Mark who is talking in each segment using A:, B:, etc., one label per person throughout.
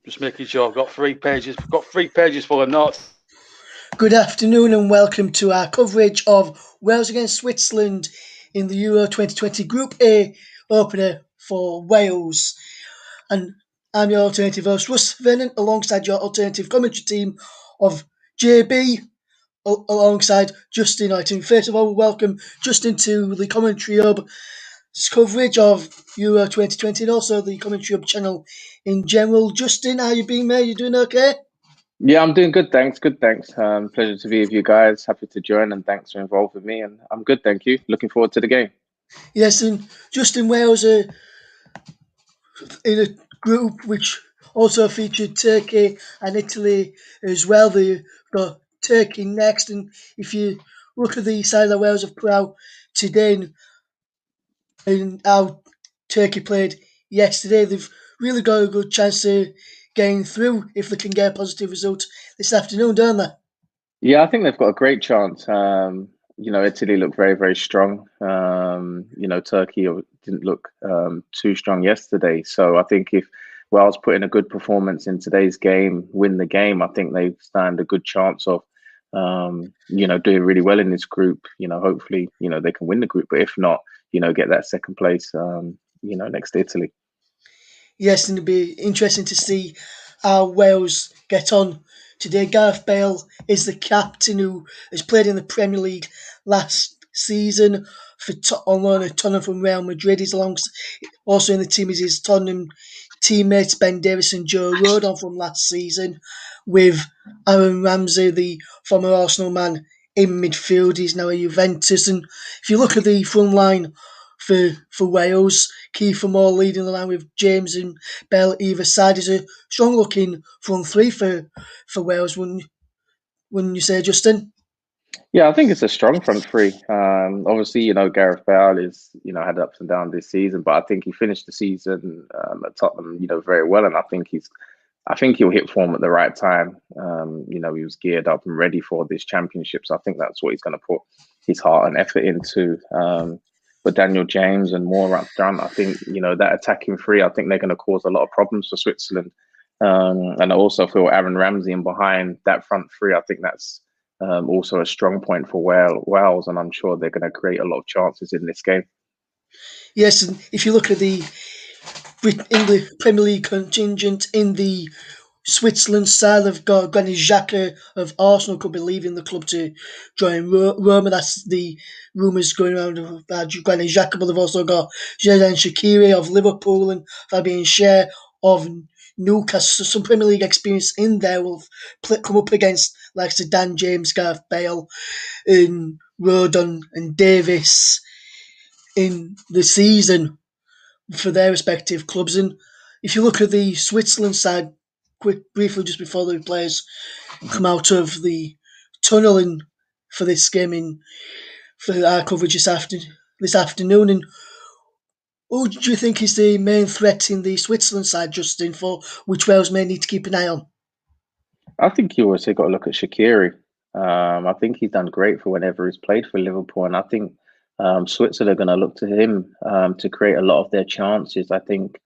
A: Just making sure I've got 3 pages. Got 3 pages full of notes.
B: Good afternoon and welcome to our coverage of Wales against Switzerland in the Euro 2020 Group A opener for Wales. And I'm your alternative host, Russ Vernon, alongside your alternative commentary team of JB, alongside Justin Ighton. First of all, welcome Justin to the Commentary Hub coverage of Euro 2020 and also the Commentary Hub channel in general. Justin, how you been, mate? You doing okay?
C: Yeah, I'm doing good, thanks. Good, thanks. Pleasure to be with you guys. Happy to join, and thanks for involving me. And I'm good, thank you. Looking forward to the game.
B: Yes, and Justin, Wales are in a group which also featured Turkey and Italy as well. They've got Turkey next, and if you look at the side that Wales have put out today and how Turkey played yesterday, they've really got a good chance of getting through if they can get a positive result this afternoon, don't they?
C: Yeah, I think they've got a great chance. Italy looked very, very strong. Turkey didn't look too strong yesterday. So I think if Wales put in a good performance in today's game, win the game, I think they stand a good chance of, doing really well in this group. Hopefully, they can win the group. But if not, get that second place, next to Italy.
B: Yes, and it'll be interesting to see how Wales get on today. Gareth Bale is the captain who has played in the Premier League last season on loan at Tottenham from Real Madrid. He's also in the team is his Tottenham teammates Ben Davies and Joe Rodon from last season, with Aaron Ramsey, the former Arsenal man, in midfield. He's now at Juventus. And if you look at the front line for Wales, Kiefer Moore leading the line with James and Bell either side is a strong looking front three for Wales, wouldn't you say, Justin?
C: Yeah, I think it's a strong front three. Obviously, Gareth Bale is, had ups and downs this season, but I think he finished the season at Tottenham, very well, and I think he'll hit form at the right time. He was geared up and ready for this championship, so I think that's what he's going to put his heart and effort into. But Daniel James and Moore up front, I think that attacking three, I think they're going to cause a lot of problems for Switzerland. And I also feel Aaron Ramsey and behind that front three, I think that's also a strong point for Wales, and I'm sure they're going to create a lot of chances in this game.
B: Yes, and if you look at in the Premier League contingent in the Switzerland side, they've got Granit Xhaka of Arsenal could be leaving the club to join Roma. That's the rumours going around about Granit Xhaka, but they've also got Xherdan Shaqiri of Liverpool and Fabian Schär of Newcastle. Some Premier League experience in there will come up against like Dan James, Gareth Bale, and Rodon and Davis in the season for their respective clubs. And if you look at the Switzerland side, briefly just before the players come out of the tunnel for this game for our coverage this afternoon, and who do you think is the main threat in the Switzerland side, Justin, for which Wales may need to keep an eye on?
C: I think you also got to look at Shaqiri. I think he's done great for whenever he's played for Liverpool, and I think Switzerland are going to look to him to create a lot of their chances. I think,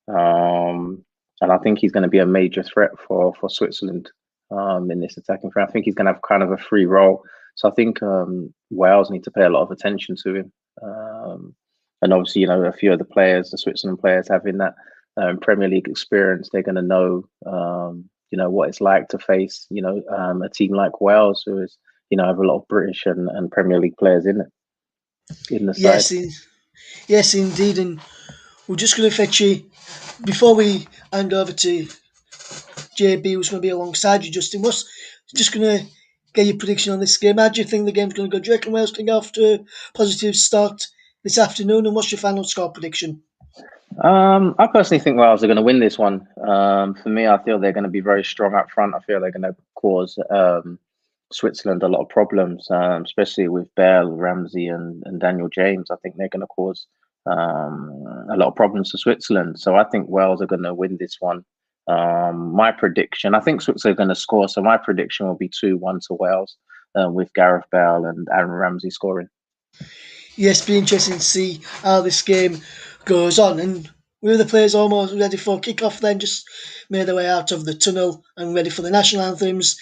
C: and I think he's going to be a major threat for Switzerland in this attacking front. I think he's going to have kind of a free role. So I think Wales need to pay a lot of attention to him. And obviously, a few of the players, the Switzerland players, having that Premier League experience, they're going to know, what it's like to face, a team like Wales, who is, have a lot of British and Premier League players in the side.
B: Yes, indeed. And we're just going to fetch you before we hand over to JB, who's going to be alongside you, Justin. What's just going to get your prediction on this game? How do you think the game's going to go? Do you reckon Wales can go off to a positive start this afternoon? And what's your final score prediction?
C: I personally think Wales are going to win this one. For me, I feel they're going to be very strong up front. I feel they're going to cause Switzerland a lot of problems, especially with Bale, Ramsey, and Daniel James. I think they're going to cause a lot of problems to Switzerland. So I think Wales are going to win this one. My prediction, I think Switzerland are going to score. So my prediction will be 2-1 to Wales with Gareth Bale and Aaron Ramsey scoring.
B: Yes, be interesting to see how this game goes on. And Were the players almost ready for kick-off then, just made their way out of the tunnel and ready for the national anthems?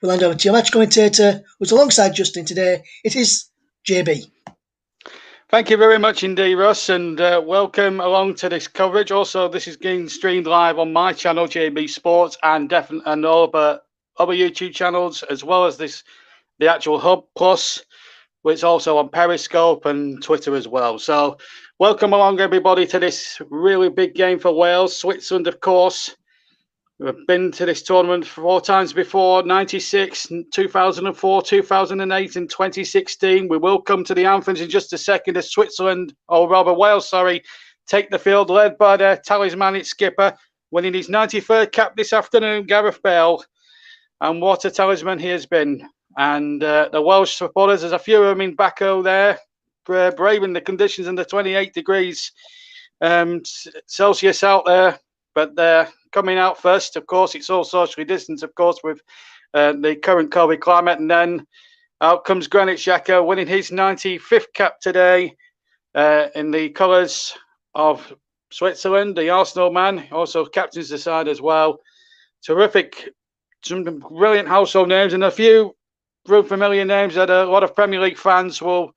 B: We'll hand over to your match commentator, who's alongside Justin today. It is JB.
A: Thank you very much indeed, Russ, and welcome along to this coverage. Also, this is being streamed live on my channel, JB Sports, and all other YouTube channels, as well as the actual Hub Plus, which is also on Periscope and Twitter as well. So welcome along, everybody, to this really big game for Wales. Switzerland, of course. We've been to this tournament 4 times before, 96, 2004, 2008 and 2016. We will come to the anthems in just a second as Switzerland, or rather Wales, sorry, take the field, led by their talismanic skipper, winning his 93rd cap this afternoon, Gareth Bale. And what a talisman he has been. And the Welsh supporters, there's a few of them in Baku there, braving the conditions in the 28 degrees Celsius out there. But they're coming out first. Of course, it's all socially distanced, of course, with the current COVID climate. And then out comes Granit Xhaka, winning his 95th cap today in the colours of Switzerland. The Arsenal man also captains the side as well. Terrific, some brilliant household names, and a few familiar names that a lot of Premier League fans will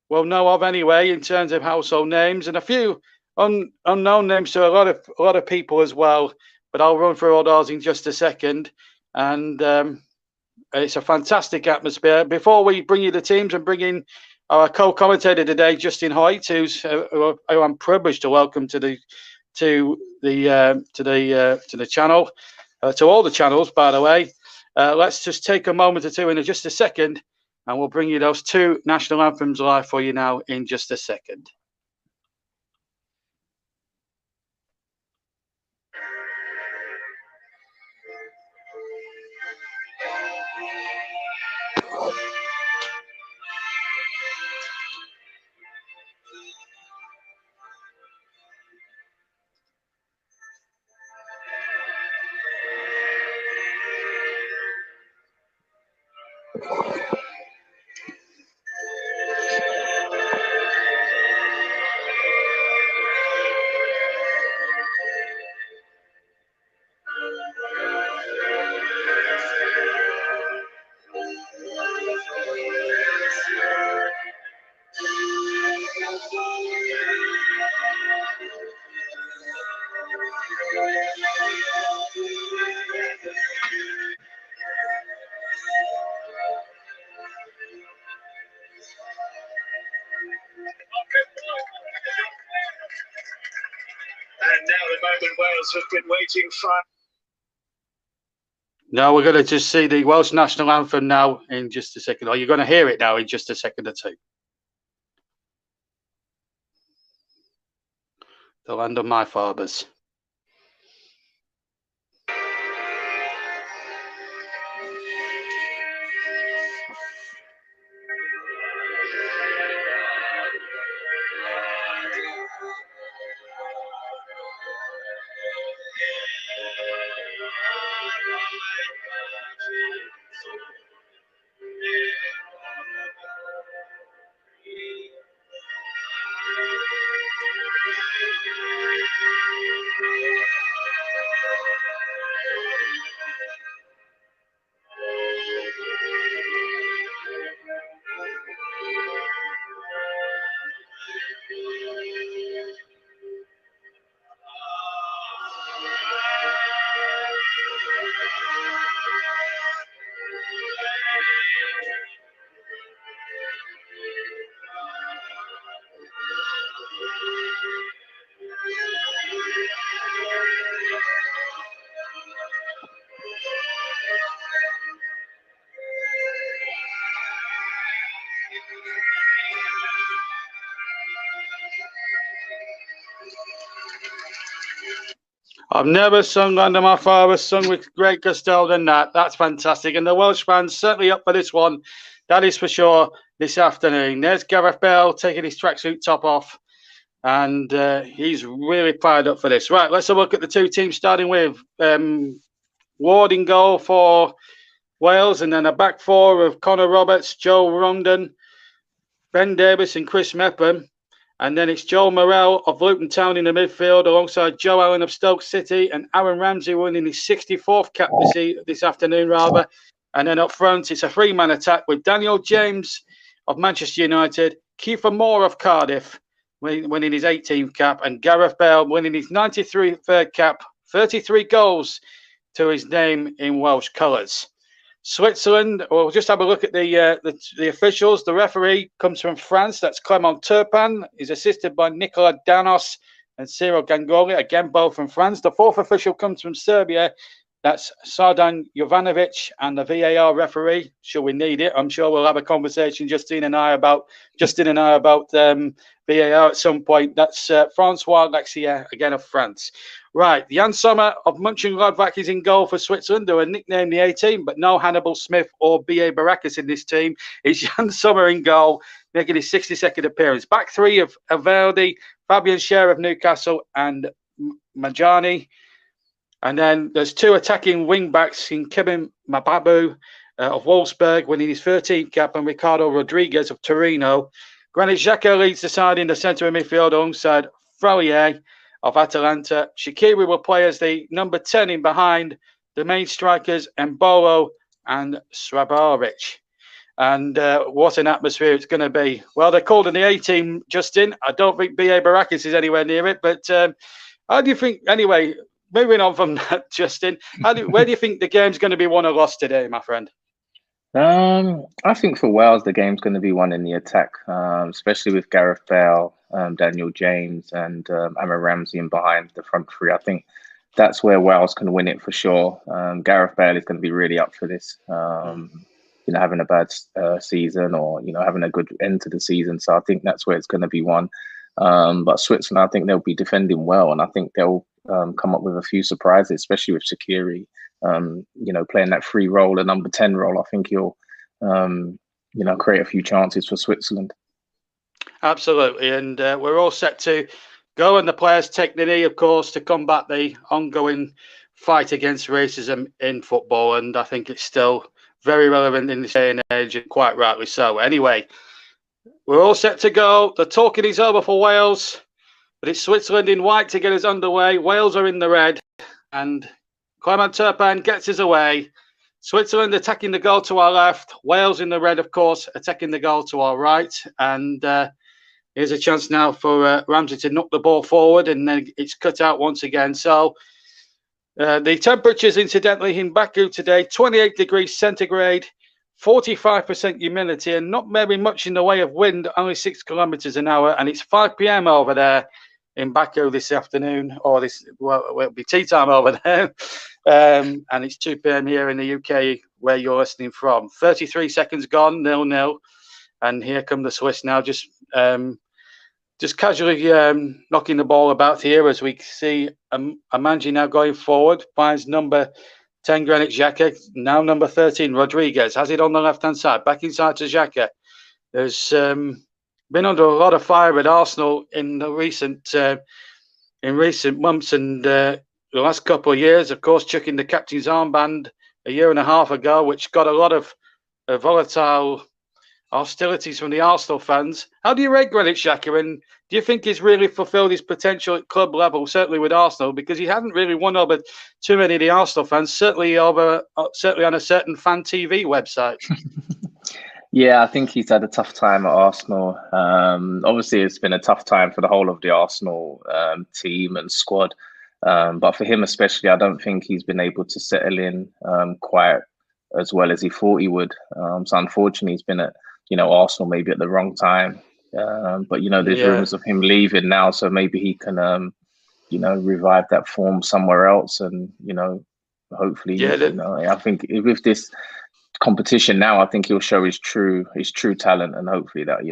A: know of anyway, in terms of household names, and a few unknown names to a lot of people as well. But I'll run through all those in just a second. And it's a fantastic atmosphere. Before we bring you the teams and bring in our co-commentator today, Justin Hoyt, who I'm privileged to welcome to the channel, to all the channels, by the way. Let's just take a moment or two in just a second, and we'll bring you those 2 national anthems live for you now in just a second.
D: And now the moment Wales have been waiting for.
A: Now we're going to just see the Welsh national anthem now in just a second. Or you're going to hear it now in just a second or two. The land of my fathers. I've never sung Land of My Fathers, sung with great gusto than that. That's fantastic. And the Welsh fans certainly up for this one. That is for sure this afternoon. There's Gareth Bale taking his tracksuit top off. And he's really fired up for this. Right, let's have a look at the 2 teams, starting with Ward in goal for Wales. And then a back 4 of Connor Roberts, Joe Rondon, Ben Davies and Chris Mepham. And then it's Joel Morrell of Luton Town in the midfield, alongside Joe Allen of Stoke City, and Aaron Ramsey winning his 64th cap this afternoon, rather. And then up front, it's a three-man attack with Daniel James of Manchester United, Kiefer Moore of Cardiff winning his 18th cap, and Gareth Bale winning his 93rd cap, 33 goals to his name in Welsh colours. Switzerland, we'll just have a look at the officials. The referee comes from France. That's Clément Turpin. He's assisted by Nicolas Danos and Cyril Gangoli, again both from France. The fourth official comes from Serbia. That's Sardan Jovanovic, and the VAR referee. Shall we need it? I'm sure we'll have a conversation, Justin and I, about VAR at some point. That's Francois Lexier, again of France. Right, Jan Sommer of Mönchengladbach is in goal for Switzerland. They were nicknamed the A-team, but no Hannibal Smith or B.A. Baracus in this team. It's Jan Sommer in goal, making his 62nd appearance. Back three of Verdi, Fabian Schär of Newcastle, and Majani. And then there's two attacking wing-backs in Kevin Mababu of Wolfsburg, winning his 13th cap, and Ricardo Rodriguez of Torino. Granit Xhaka leads the side in the centre of midfield alongside Frelier of Atalanta. Shaqiri will play as the number 10 in behind the main strikers, Embolo and Srabaric. And what an atmosphere it's going to be. Well, they're called in the A-team, Justin. I don't think B.A. Baracus is anywhere near it. But how do you think, anyway, moving on from that, Justin, where do you think the game's going to be won or lost today, my friend?
C: I think for Wales, the game's going to be won in the attack, especially with Gareth Bale, Daniel James, and Aaron Ramsey in behind the front three. I think that's where Wales can win it for sure. Gareth Bale is going to be really up for this, having a bad season or, having a good end to the season. So I think that's where it's going to be won. But Switzerland, I think they'll be defending well, and I think they'll come up with a few surprises, especially with Shaqiri. Playing that free role, the number 10 role. I think he'll, create a few chances for Switzerland.
A: Absolutely, and we're all set to go, and the players take the knee, of course, to combat the ongoing fight against racism in football, and I think it's still very relevant in this day and age, and quite rightly so. Anyway, we're all set to go. The talking is over for Wales, but it's Switzerland in white to get us underway. Wales are in the red, and Clément Turpin gets us away. Switzerland attacking the goal to our left. Wales in the red, of course, attacking the goal to our right. And here's a chance now for Ramsey to knock the ball forward, and then it's cut out once again. So the temperatures, incidentally, in Baku today, 28 degrees centigrade, 45% humidity, and not very much in the way of wind, only 6 kilometers an hour. And it's 5 p.m. over there in Baku this afternoon, or it'll be tea time over there. And it's 2 p.m. here in the UK, where you're listening from. 33 seconds gone, 0-0. And here come the Swiss now, just casually knocking the ball about here, as we see Amanji now going forward, finds number 10 Granit Xhaka, now number 13 Rodriguez, has it on the left-hand side, back inside to Xhaka. There's been under a lot of fire at Arsenal in the recent months, and the last couple of years, of course, chucking the captain's armband a year and a half ago, which got a lot of volatile hostilities from the Arsenal fans. How do you rate Granit Xhaka, and do you think he's really fulfilled his potential at club level, certainly with Arsenal, because he hasn't really won over too many of the Arsenal fans, certainly on a certain fan TV website?
C: Yeah, I think he's had a tough time at Arsenal. Obviously, it's been a tough time for the whole of the Arsenal team and squad. But for him especially, I don't think he's been able to settle in quite as well as he thought he would. So unfortunately, he's been at Arsenal maybe at the wrong time. But there's rumors of him leaving now, so maybe he can revive that form somewhere else, and hopefully I think with this competition now, I think he'll show his true talent, and hopefully that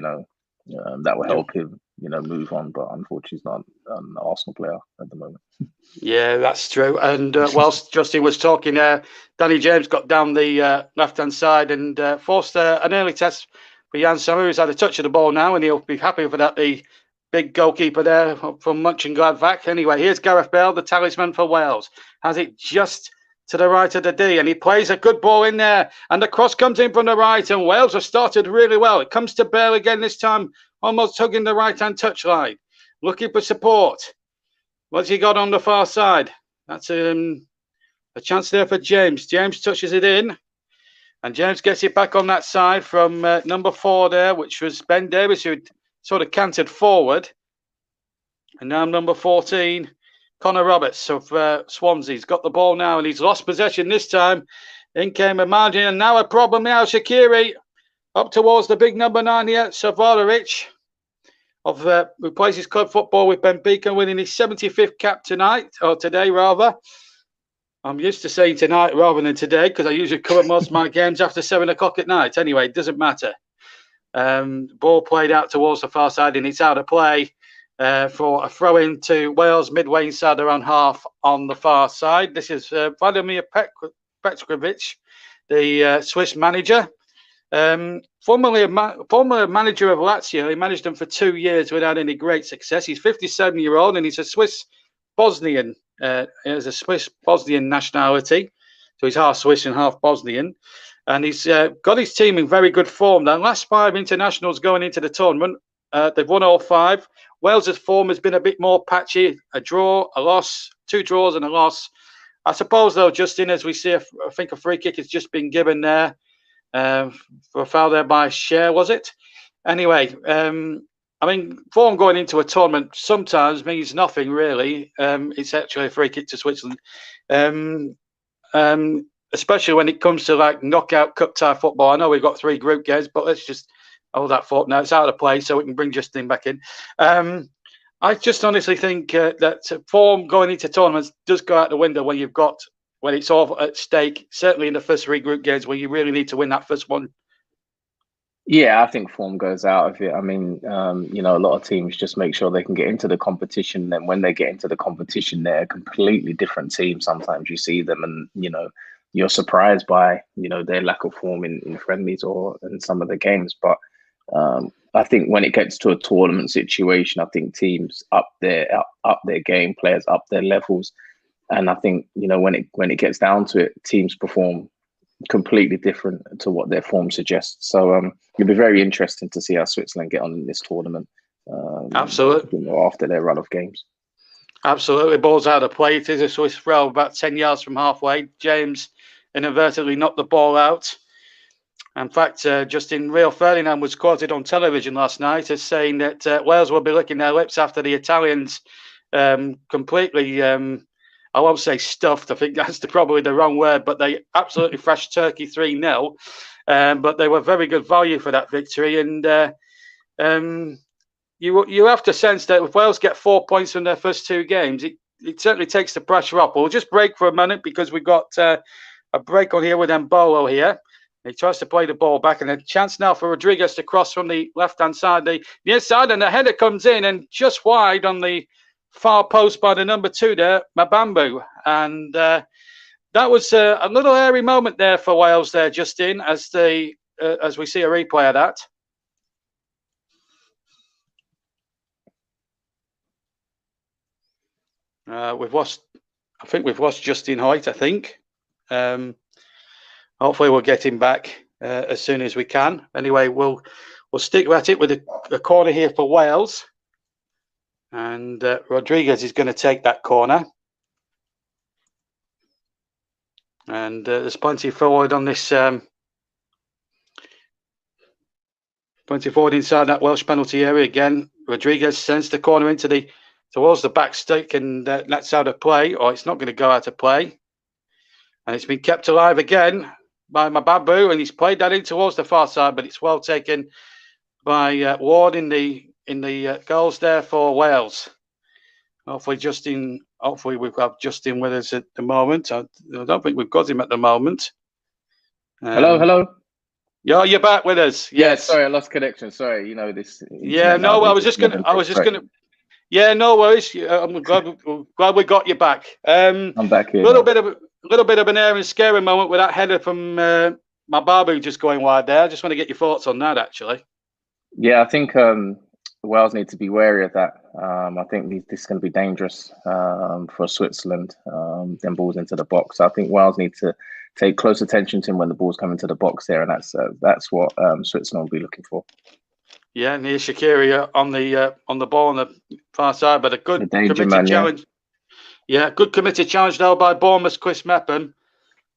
C: that will help him move on. But unfortunately, he's not an Arsenal player at the moment. Yeah,
A: that's true. And whilst Justin was talking there, Danny James got down the left-hand side and forced an early test for Jan Sommer, who's had a touch of the ball now, and he'll be happy for that, the big goalkeeper there from Mönchengladbach. Anyway, here's Gareth Bale, the talisman for Wales. Has it just to the right of the D, and he plays a good ball in there, and the cross comes in from the right, and Wales have started really well. It comes to Bale again, this time almost hugging the right-hand touchline, looking for support. What's he got on the far side? That's a chance there for James. James touches it in, and James gets it back on that side from number 4 there, which was Ben Davies, who sort of cantered forward. And now number 14, Connor Roberts of Swansea. He's got the ball now, and he's lost possession this time. In came a margin, and now a problem now. Shaqiri up towards the big number 9 here, Savanovic, who plays his club football with Benfica, winning his 75th cap tonight, or today rather. I'm used to saying tonight rather than today because I usually cover most of my games after 7 o'clock at night. Anyway, it doesn't matter. Ball played out towards the far side, and it's out of play for a throw-in to Wales midway inside around half on the far side. This is Vladimir Petkovic, the Swiss manager. Former manager of Lazio. He managed them for 2 years without any great success. He's 57-year-old, and he's a Swiss Bosnian. He has a Swiss Bosnian nationality, so he's half Swiss and half Bosnian. And he's got his team in very good form. The last 5 internationals going into the tournament, they've won all 5. Wales's form has been a bit more patchy. A draw, a loss, 2 draws and a loss. I suppose, though, Justin, as we see, I think a free kick has just been given there for a foul there by Cher, was it? Anyway, I mean, form going into a tournament sometimes means nothing, really. It's actually a free kick to Switzerland. Especially when it comes to like knockout cup tie football. I know we've got 3 group games, but let's just hold that thought now. It's out of play, so we can bring Justin back in. I just honestly think that form going into tournaments does go out the window when it's all at stake. Certainly in the first 3 group games where you really need to win that first one.
C: Yeah, I think form goes out of it. I mean, a lot of teams just make sure they can get into the competition. Then when they get into the competition, they're a completely different team. Sometimes you see them and, you're surprised by, their lack of form in friendlies or in some of the games. But I think when it gets to a tournament situation, I think teams up their game, players up their levels. And I think, when it gets down to it, teams perform completely different to what their form suggests. So it'll be very interesting to see how Switzerland get on in this tournament.
A: Absolutely.
C: After their run of games.
A: Absolutely. Ball's out of play. It is a Swiss throw about 10 yards from halfway. James inadvertently knocked the ball out. In fact, Justin, Rio Ferdinand was quoted on television last night as saying that Wales will be licking their lips after the Italians completely, I won't say stuffed, I think that's probably the wrong word, but they absolutely thrashed Turkey 3-0. But they were very good value for that victory. And you have to sense that if Wales get 4 points from their first 2 games, it certainly takes the pressure off. We'll just break for a minute because we've got a break on here with Mbolo here. He tries to play the ball back, and a chance now for Rodriguez to cross from the left-hand side, the near side, and the header comes in and just wide on the far post by the number 2 there, Mabambu. And that was a little airy moment there for Wales there, Justin, as we see a replay of that. I think we've lost Justin Hoyt, I think. Hopefully we'll get him back as soon as we can. Anyway, we'll stick at it with a corner here for Wales. And Rodriguez is going to take that corner. And there's plenty forward on this. Plenty forward inside that Welsh penalty area again. Rodriguez sends the corner towards the back stick, and that's out of play, or it's not going to go out of play. And it's been kept alive again by Mabambu, and he's played that in towards the far side, but it's well taken by Ward in the goals there for Wales. Hopefully we've got Justin with us at the moment. I don't think we've got him at the moment.
C: Hello.
A: Yeah, you're back with us. Yes.
C: Yeah, sorry, I lost connection. Sorry, this.
A: Yeah, no, I was just gonna. Yeah, no worries. I'm glad we got you back.
C: I'm back here.
A: A little bit of an air and scary moment with that header from Mabambu just going wide there. I just want to get your thoughts on that, actually.
C: Yeah, I think Wales need to be wary of that. I think this is going to be dangerous for Switzerland. Them balls into the box. I think Wales need to take close attention to him when the ball's coming to the box there, and that's what Switzerland will be looking for.
A: Yeah, near Shaqiri on the ball on the far side, but a good
C: The danger
A: committed
C: man, yeah.
A: challenge. Yeah, good committed challenge now by Bournemouth's Chris Mepham.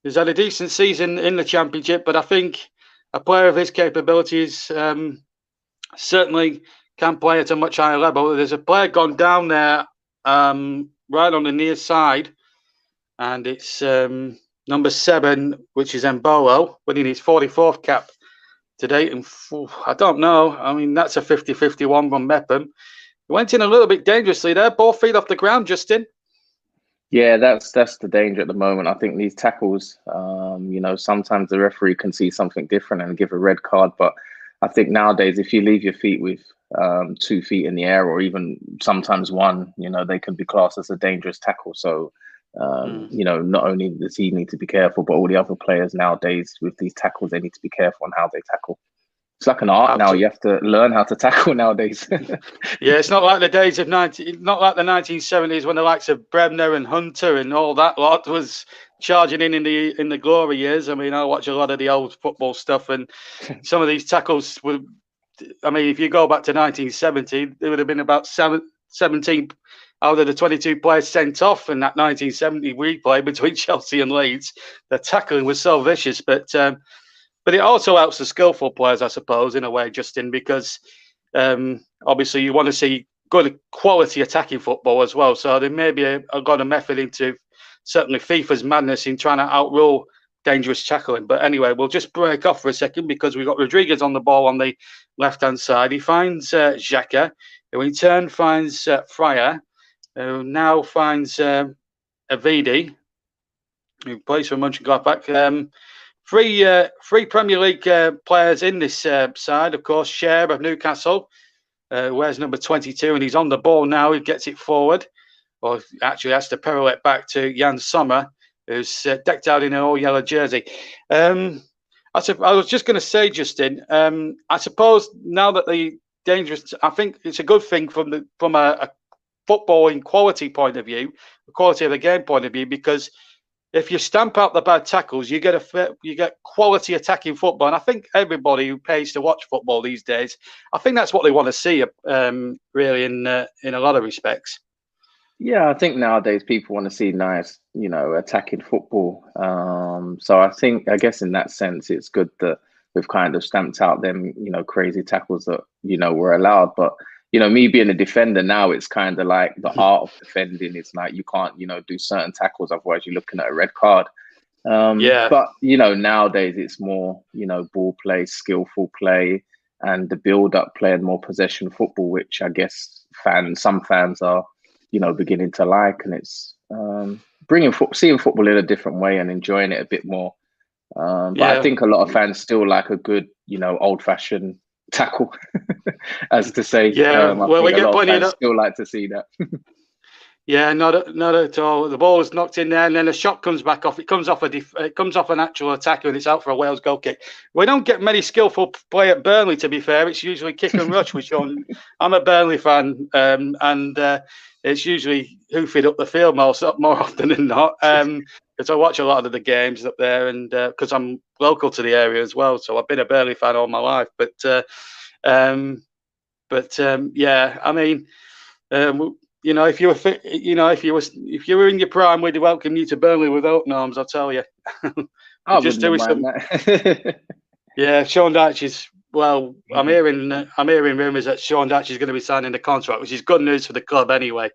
A: He's had a decent season in the Championship, but I think a player of his capabilities certainly can play at a much higher level. There's a player gone down there right on the near side, and it's number 7, which is Embolo, winning his 44th cap to date. And I don't know. I mean, that's a 50-51 from Mepham. He went in a little bit dangerously there. Both feet off the ground, Justin.
C: Yeah, that's the danger at the moment. I think these tackles, sometimes the referee can see something different and give a red card. But I think nowadays, if you leave your feet with 2 feet in the air, or even sometimes 1, they can be classed as a dangerous tackle. So, not only does he need to be careful, but all the other players nowadays with these tackles, they need to be careful on how they tackle. It's like an art now. You have to learn how to tackle nowadays.
A: Yeah, it's not like the days of not like the 1970s when the likes of Bremner and Hunter and all that lot was charging in the glory years. I mean, I watch a lot of the old football stuff, and some of these tackles were. I mean, if you go back to 1970, there would have been about 17 out of the 22 players sent off in that 1970 replay between Chelsea and Leeds. The tackling was so vicious, but it also helps the skillful players, I suppose, in a way, Justin, because obviously you want to see good quality attacking football as well. So there may be a method into certainly FIFA's madness in trying to outrule dangerous tackling. But anyway, we'll just break off for a second because we've got Rodriguez on the ball on the left-hand side. He finds Xhaka, who in turn finds Fryer, who now finds Avidi, who plays for Mönchengladbach. Three Premier League players in this side, of course. Schär of Newcastle wears number 22, and he's on the ball now. He gets it forward, or actually has to parallel it back to Jan Sommer, who's decked out in an all-yellow jersey. I was just going to say, Justin, I suppose now that I think it's a good thing from a footballing quality point of view, the quality of the game point of view, because if you stamp out the bad tackles, you get quality attacking football. And I think everybody who pays to watch football these days, I think that's what they want to see, really, in a lot of respects.
C: Yeah, I think nowadays people want to see nice, attacking football. So I guess in that sense, it's good that we've kind of stamped out them, crazy tackles that, were allowed. But, me being a defender now, it's kind of like the art of defending. It's like you can't, do certain tackles, otherwise you're looking at a red card. But, nowadays it's more, ball play, skillful play, and the build-up play and more possession football, which I guess some fans are, beginning to like, and it's seeing football in a different way and enjoying it a bit more. But I think a lot of fans still like a good, old-fashioned tackle, as to say.
A: Yeah, well, we get plenty of that.
C: Still like to see that.
A: Yeah, not at all. The ball is knocked in there, and then a shot comes back off. It comes off an actual attacker, and it's out for a Wales goal kick. We don't get many skillful play at Burnley, to be fair. It's usually kick and rush. I'm a Burnley fan, and it's usually hoof it up the field more often than not. Because I watch a lot of the games up there, and because I'm local to the area as well, so I've been a Burnley fan all my life. But yeah, I mean. If you were in your prime, we'd welcome you to Burnley with open arms. I'll tell you.
C: Just doing some.
A: Yeah, Sean Dyche is. Well, I'm hearing rumours that Sean Dyche is going to be signing the contract, which is good news for the club anyway.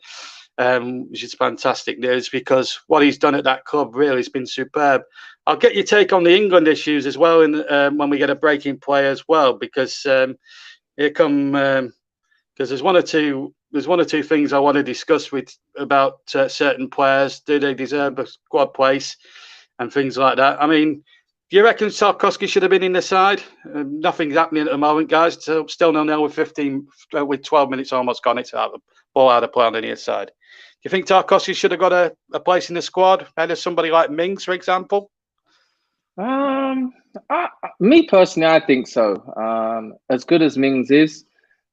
A: Which is fantastic news because what he's done at that club really has been superb. I'll get your take on the England issues as well, when we get a break in play as well, because because there's one or two things I want to discuss about certain players. Do they deserve a squad place and things like that? I mean, do you reckon Tarkowski should have been in the side? Nothing's happening at the moment, guys. Still 0-0 with 12 minutes almost gone. It's ball out of play on the near side. Do you think Tarkowski should have got a place in the squad ahead of somebody like Mings, for example?
C: Me personally, I think so. As good as Mings is,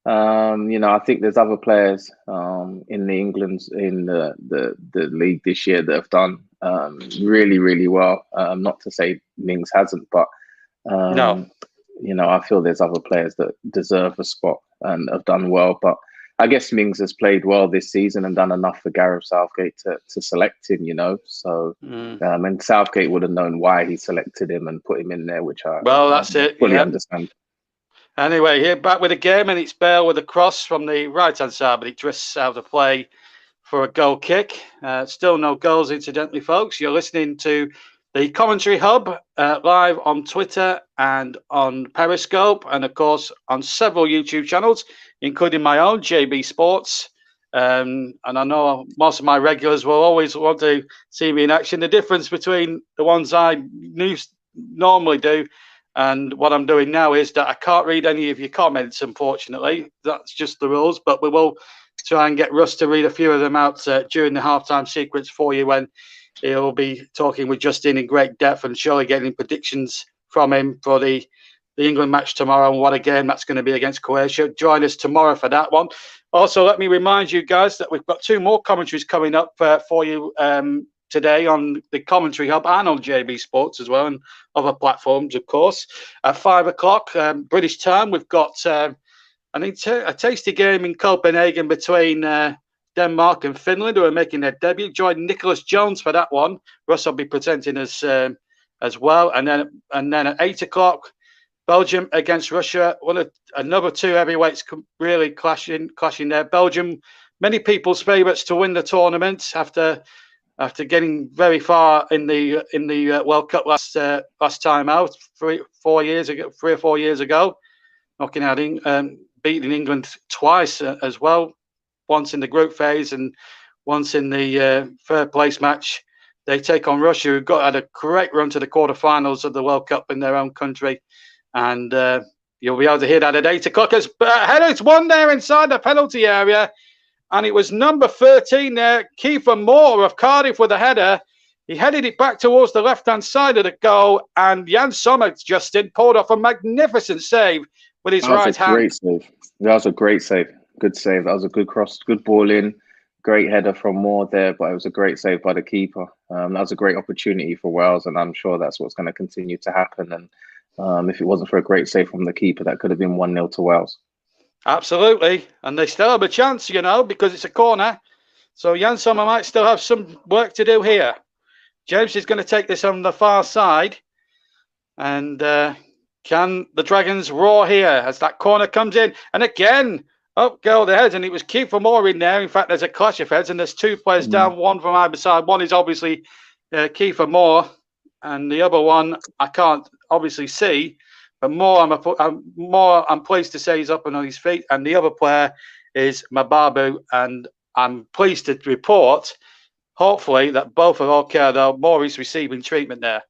C: I think there's other players in the league this year that have done really, really well. Not to say Mings hasn't, but
A: no.
C: I feel there's other players that deserve a spot and have done well. But I guess Mings has played well this season and done enough for Gareth Southgate to select him, So, and Southgate would have known why he selected him and put him in there, which I
A: that's it.
C: fully understand.
A: Anyway, here back with the game, and it's Bale with a cross from the right-hand side, but it drifts out of play for a goal kick. Still no goals, incidentally, folks. You're listening to the Commentary Hub live on Twitter and on Periscope, and of course on several YouTube channels, including my own, JB Sports. And I know most of my regulars will always want to see me in action. The difference between the ones I normally do and what I'm doing now is that I can't read any of your comments, unfortunately. That's just the rules, but we will try and get Russ to read a few of them out during the halftime sequence for you, when he'll be talking with Justin in great depth and surely getting predictions from him for the England match tomorrow, and what a game that's going to be against Croatia. Join us tomorrow for that one. Also, let me remind you guys that we've got 2 more commentaries coming up for you today on the Commentary Hub and on JB Sports as well, and other platforms, of course. At 5 o'clock British time, we've got a tasty game in Copenhagen between Denmark and Finland, who are making their debut. Join Nicholas Jones for that one. Russ will be presenting as well. And then at 8 o'clock, Belgium against Russia. Another 2 heavyweights really clashing there. Belgium, many people's favourites to win the tournament after getting very far in the World Cup last time out, 3 or 4 years ago, knocking out beating England twice as well, once in the group phase and once in the third place match. They take on Russia, who had a great run to the quarterfinals of the World Cup in their own country, and you'll be able to hear that at 8 o'clock. As headers won there inside the penalty area. And it was number 13 there, Kiefer Moore of Cardiff with a header. He headed it back towards the left-hand side of the goal, and Jan Sommer, Justin, pulled off a magnificent save with his right hand.
C: Great save. That was a great save. Good save. That was a good cross, good ball in. Great header from Moore there, but it was a great save by the keeper. That was a great opportunity for Wales, and I'm sure that's what's going to continue to happen. And if it wasn't for a great save from the keeper, that could have been 1-0 to Wales.
A: Absolutely, and they still have a chance, because it's a corner. So Jan Sommer might still have some work to do here. James is going to take this on the far side. And can the Dragons roar here as that corner comes in? And again, up go the heads, and it was Kiefer Moore in there. In fact, there's a clash of heads, and there's 2 players down, one from either side. One is obviously Kiefer Moore, and the other one I can't obviously see. But I'm pleased to say he's up and on his feet. And the other player is Mababu. And I'm pleased to report, hopefully, that both are okay, though Moore is receiving treatment there.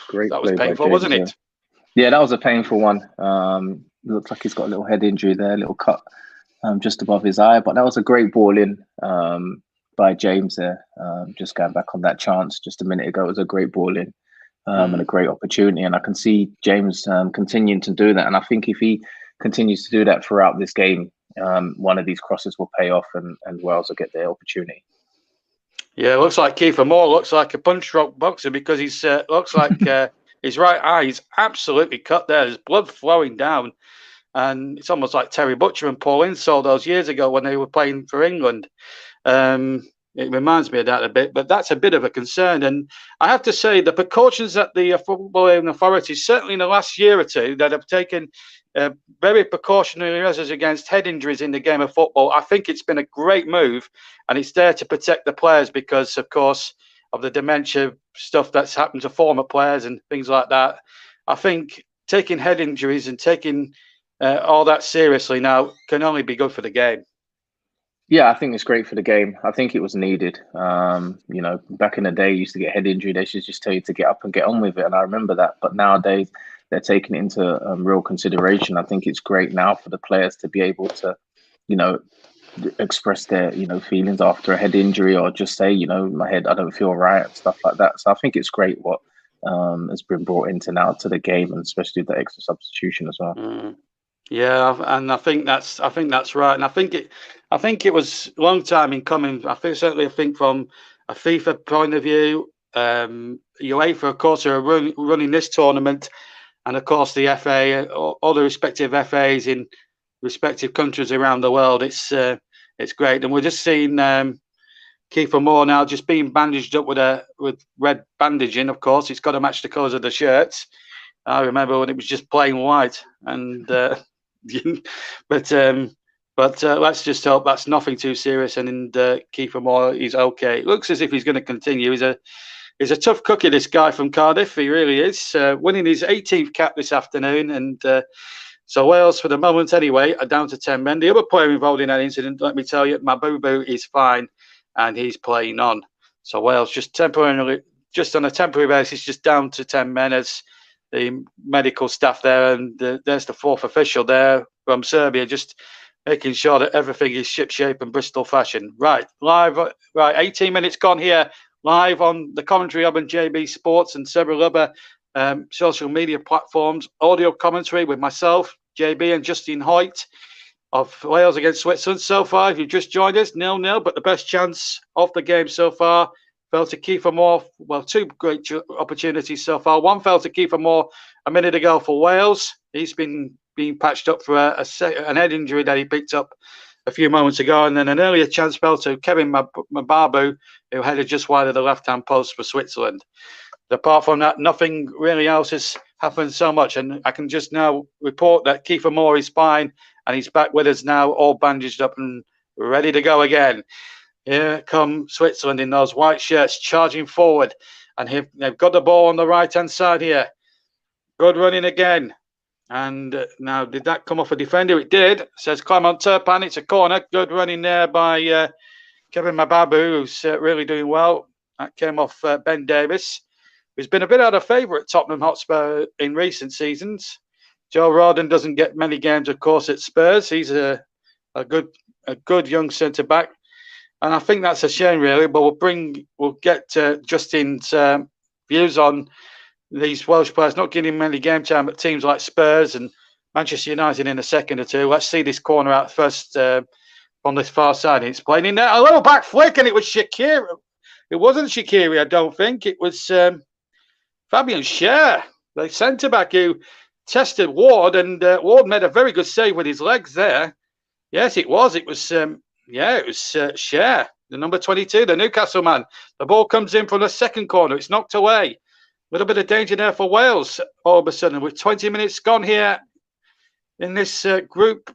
C: Great,
A: that was painful, wasn't it?
C: Yeah, that was a painful one. Looks like he's got a little head injury there, a little cut just above his eye. But that was a great ball in by James there. Just going back on that chance just a minute ago, it was a great ball in. And a great opportunity, and I can see James continuing to do that. And I think if he continues to do that throughout this game, one of these crosses will pay off, and Wales will get their opportunity. Yeah,
A: it looks like Kiefer Moore looks like a punch drunk boxer, because he's looks like his right eye is absolutely cut there. There's blood flowing down, and it's almost like Terry Butcher and Paul Ince those years ago when they were playing for England. It reminds me of that a bit, but that's a bit of a concern. And I have to say, the precautions that the footballing authorities, certainly in the last year or two, that have taken very precautionary measures against head injuries in the game of football, I think it's been a great move, and it's there to protect the players because, of course, of the dementia stuff that's happened to former players and things like that. I think taking head injuries and taking all that seriously now can only be good for the game.
C: Yeah, I think it's great for the game. I think it was needed. Back in the day, you used to get head injury. They should just tell you to get up and get on with it. And I remember that. But nowadays, they're taking it into real consideration. I think it's great now for the players to be able to, express their, feelings after a head injury, or just say, my head, I don't feel right, and stuff like that. So I think it's great what has been brought into now to the game, and especially the extra substitution as well.
A: Yeah, and I think that's right, and I think it was a long time in coming. I think from a FIFA point of view, UEFA, of course, are running this tournament, and of course the FA, all the respective FAs in respective countries around the world. It's great, and we're just seeing Kiefer Moore now just being bandaged up with red bandaging. Of course, it's got to match the colours of the shirts. I remember when it was just plain white, and but let's just hope that's nothing too serious. And Kiefer Moore is okay. It looks as if he's going to continue. He's a tough cookie, this guy from Cardiff. He really is. Winning his 18th cap this afternoon, and so Wales, for the moment anyway, are down to 10 men. The other player involved in that incident, let me tell you, Mabubu, is fine, and he's playing on. So Wales just on a temporary basis, just down to 10 men as the medical staff there, and there's the fourth official there from Serbia, just making sure that everything is shipshape and Bristol fashion. Right, 18 minutes gone here, live on the Commentary Hub and JB Sports and several other social media platforms. Audio commentary with myself, JB, and Justin Hoyt of Wales against Switzerland. So far, if you've just joined us, 0-0, but the best chance of the game so far fell to Kiefer Moore. Well, two great opportunities so far. One fell to Kiefer Moore a minute ago for Wales. He's been being patched up for an head injury that he picked up a few moments ago. And then an earlier chance fell to Kevin Mababu, who headed just wide of the left-hand post for Switzerland. Apart from that, nothing really else has happened so much. And I can just now report that Kiefer Moore is fine, and he's back with us now, all bandaged up and ready to go again. Here come Switzerland in those white shirts, charging forward. And they've got the ball on the right-hand side here. Good running again. And now, did that come off a defender? It did. Says Clement Turpin. It's a corner. Good running there by Kevin Mababu, who's really doing well. That came off Ben Davis, who's been a bit out of favour at Tottenham Hotspur in recent seasons. Joe Rodon doesn't get many games, of course, at Spurs. He's a good young centre-back. And I think that's a shame, really. But we'll get Justin's views on these Welsh players not getting many game time at teams like Spurs and Manchester United in a second or two. Let's see this corner out first on this far side. It's playing in there. A little back flick, and it was Shaqiri. It wasn't Shaqiri, I don't think. It was Fabian Schär, the centre-back, who tested Ward, and Ward made a very good save with his legs there. Yes, it was. It was Schär, the number 22, the Newcastle man. The ball comes in from the second corner. It's knocked away. A little bit of danger there for Wales all of a sudden, with 20 minutes gone here in this Group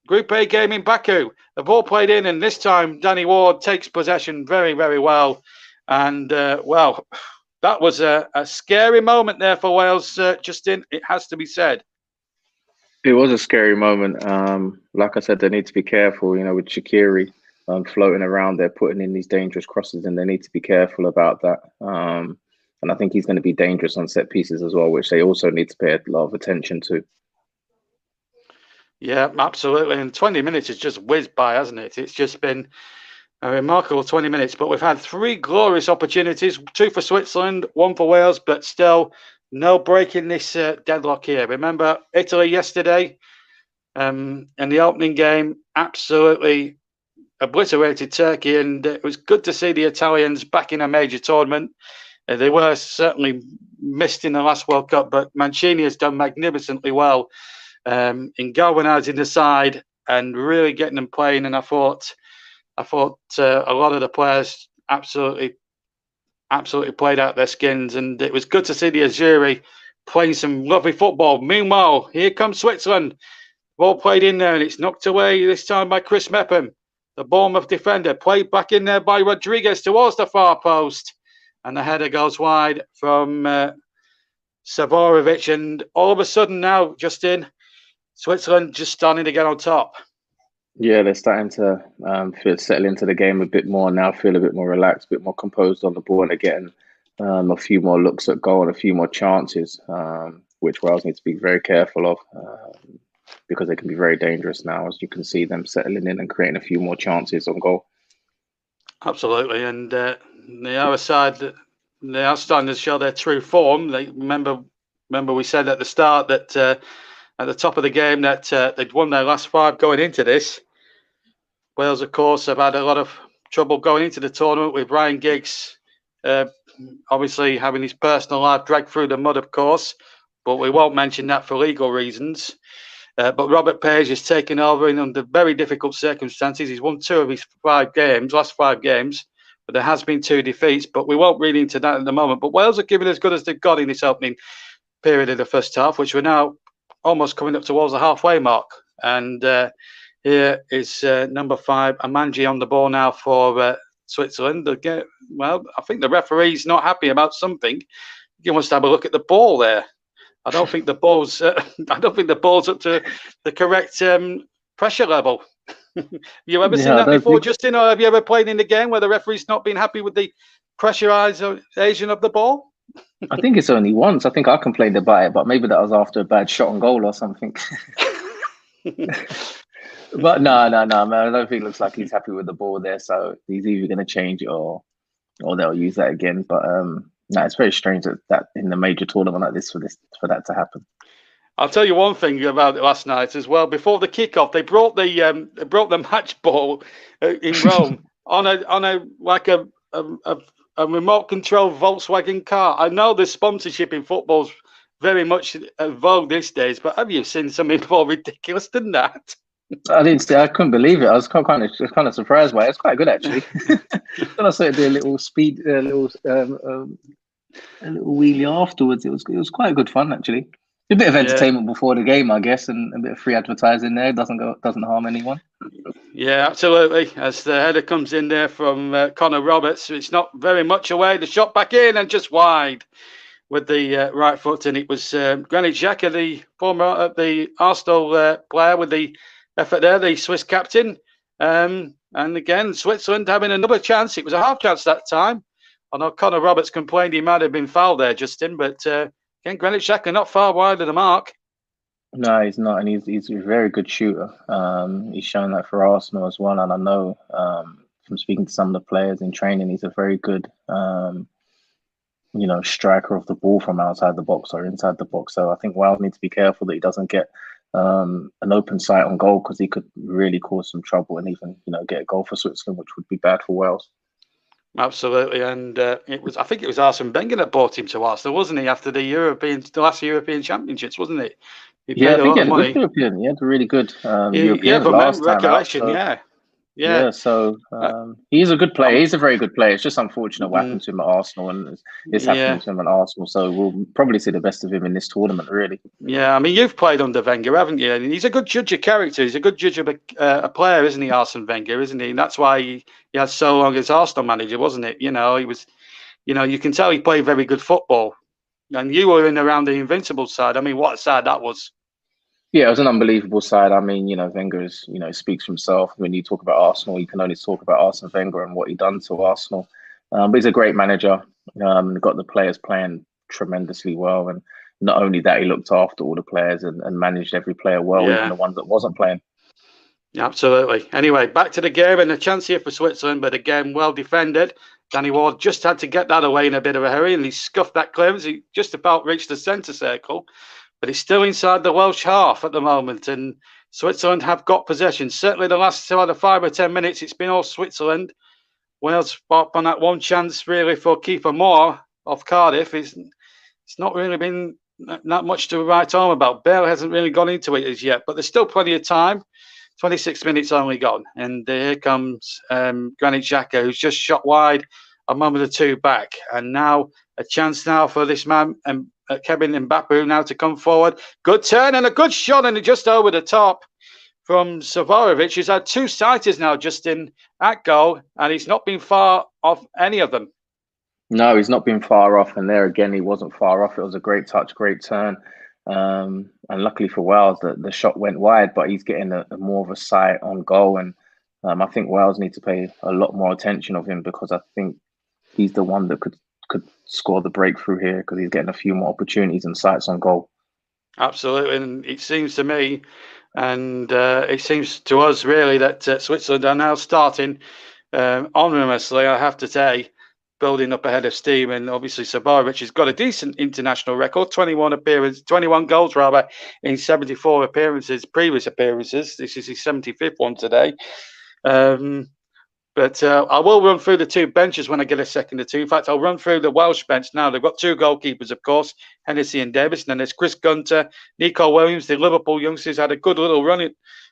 A: A game in Baku. The ball played in, and this time Danny Ward takes possession very, very well. And, well, that was a scary moment there for Wales, Justin. It has to be said.
C: It was a scary moment. Like I said, they need to be careful, with Shaqiri floating around there, putting in these dangerous crosses, and they need to be careful about that. And I think he's going to be dangerous on set pieces as well, which they also need to pay a lot of attention to.
A: Yeah, absolutely. And 20 minutes has just whizzed by, hasn't it? It's just been a remarkable 20 minutes. But we've had three glorious opportunities, two for Switzerland, one for Wales, but still no break in this deadlock here. Remember Italy yesterday in the opening game, absolutely obliterated Turkey. And it was good to see the Italians back in a major tournament. They were certainly missed in the last World Cup, but Mancini has done magnificently well in galvanising the side and really getting them playing. And I thought a lot of the players absolutely played out their skins, and it was good to see the Azzurri playing some lovely football. Meanwhile, here comes Switzerland. Ball played in there, and it's knocked away this time by Chris Mepham, the Bournemouth defender. Played back in there by Rodriguez towards the far post. And the header goes wide from Savorovic. And all of a sudden now, Justin, Switzerland just starting to get on top.
C: Yeah, they're starting to settle into the game a bit more now, feel a bit more relaxed, a bit more composed on the ball, and they're getting a few more looks at goal and a few more chances, which Wales need to be very careful of because they can be very dangerous now, as you can see them settling in and creating a few more chances on goal.
A: Absolutely. And the other side, they are starting to show their true form. They remember we said at the start that at the top of the game that they'd won their last 5 going into this. Wales, of course, have had a lot of trouble going into the tournament with Ryan Giggs obviously having his personal life dragged through the mud, of course. but we won't mention that for legal reasons. But Robert Page has taken over in under very difficult circumstances. He's won 2 of his last 5 games, but there has been 2 defeats. But we won't read into that at the moment. But Wales are giving as good as they've got in this opening period of the first half, which we're now almost coming up towards the halfway mark. And here is number 5, Amanji, on the ball now for Switzerland. Well, I think the referee's not happy about something. He wants to have a look at the ball there. I don't think the ball's. I don't think the ball's up to the correct pressure level. Have you ever seen that before, Justin? Or have you ever played in a game where the referee's not been happy with the pressurization of the ball?
C: I think it's only once. I think I complained about it, but maybe that was after a bad shot on goal or something. But no, man. I don't think it looks like he's happy with the ball there. So he's either going to change it or they'll use that again. But no, it's very strange that in a major tournament like this for that to happen.
A: I'll tell you one thing about it last night as well. Before the kickoff, they brought the match ball in Rome on a remote control Volkswagen car. I know the sponsorship in football's very much vogue these days, but have you seen something more ridiculous than that?
C: I didn't see. I couldn't believe it. I was kind of surprised by it. It's quite good actually. Then I saw it do a little speed, a little wheelie afterwards. It was quite good fun actually. A bit of entertainment before the game, I guess, and a bit of free advertising there. Doesn't harm anyone.
A: Yeah, absolutely. As the header comes in there from Connor Roberts, it's not very much away. The shot back in and just wide with the right foot, and it was Granit Xhaka, the former the Arsenal player, with the effort there, the Swiss captain. And again, Switzerland having another chance. It was a half chance that time. I know Connor Roberts complained he might have been fouled there, Justin, but again, Granit Xhaka not far wide of the mark.
C: No, he's not, and he's a very good shooter. He's shown that for Arsenal as well, and I know from speaking to some of the players in training, he's a very good, striker of the ball from outside the box or inside the box. So I think Wales need to be careful that he doesn't get an open sight on goal, because he could really cause some trouble and even get a goal for Switzerland, which would be bad for Wales.
A: Absolutely, and I think it was Arsene Wenger that bought him to Arsenal, wasn't he? After the last European Championships, wasn't it?
C: I think he had a good European. He had a really good European last time out. So. Yeah. So he's a good player. He's a very good player. It's just unfortunate what happened to him at Arsenal, and it's happening to him at Arsenal. So we'll probably see the best of him in this tournament, really.
A: Yeah, I mean, you've played under Wenger, haven't you? And he's a good judge of character. He's a good judge of a player, isn't he, Arsene Wenger? Isn't he? And that's why he had so long as Arsenal manager, wasn't it? He was, you can tell he played very good football. And you were in around the Invincible side. I mean, what a side that was. Yeah,
C: it was an unbelievable side. I mean, Wenger is, speaks for himself. When you talk about Arsenal, you can only talk about Arsene Wenger and what he done to Arsenal. But he's a great manager. Got the players playing tremendously well, and not only that, he looked after all the players and managed every player well, even the ones that wasn't playing.
A: Absolutely. Anyway, back to the game, and a chance here for Switzerland, but again, well defended. Danny Ward just had to get that away in a bit of a hurry, and he scuffed that clearance. He just about reached the centre circle. But it's still inside the Welsh half at the moment, and Switzerland have got possession. Certainly the last 5 or 10 minutes, it's been all Switzerland. Wales fought on that one chance, really, for Kiefer Moore of Cardiff. It's not really been that much to write home about. Bale hasn't really gone into it as yet, but there's still plenty of time. 26 minutes only gone. And here comes Granit Xhaka, who's just shot wide a moment or two back. And now a chance now for this man, Kevin Mbappé, now to come forward. Good turn and a good shot, and just over the top from Savorovic, who's had 2 sighters now, Justin, at goal, and he's not been far off any of them.
C: No, he's not been far off, and there again, he wasn't far off. It was a great touch, great turn. And luckily for Wales, the shot went wide, but he's getting a more of a sight on goal. And I think Wales need to pay a lot more attention of him, because I think he's the one that could score the breakthrough here, because he's getting a few more opportunities and sights on goal.
A: Absolutely. And it seems to me, and it seems to us really, that Switzerland are now starting ominously, I have to say, building up ahead of steam. And obviously Savorovic has got a decent international record, 21 goals in 74 previous appearances. This is his 75th one today. But I will run through the two benches when I get a second or two. In fact, I'll run through the Welsh bench now. They've got two goalkeepers, of course, Hennessy and Davis. And then there's Chris Gunter, Nico Williams, the Liverpool youngsters, had a good little run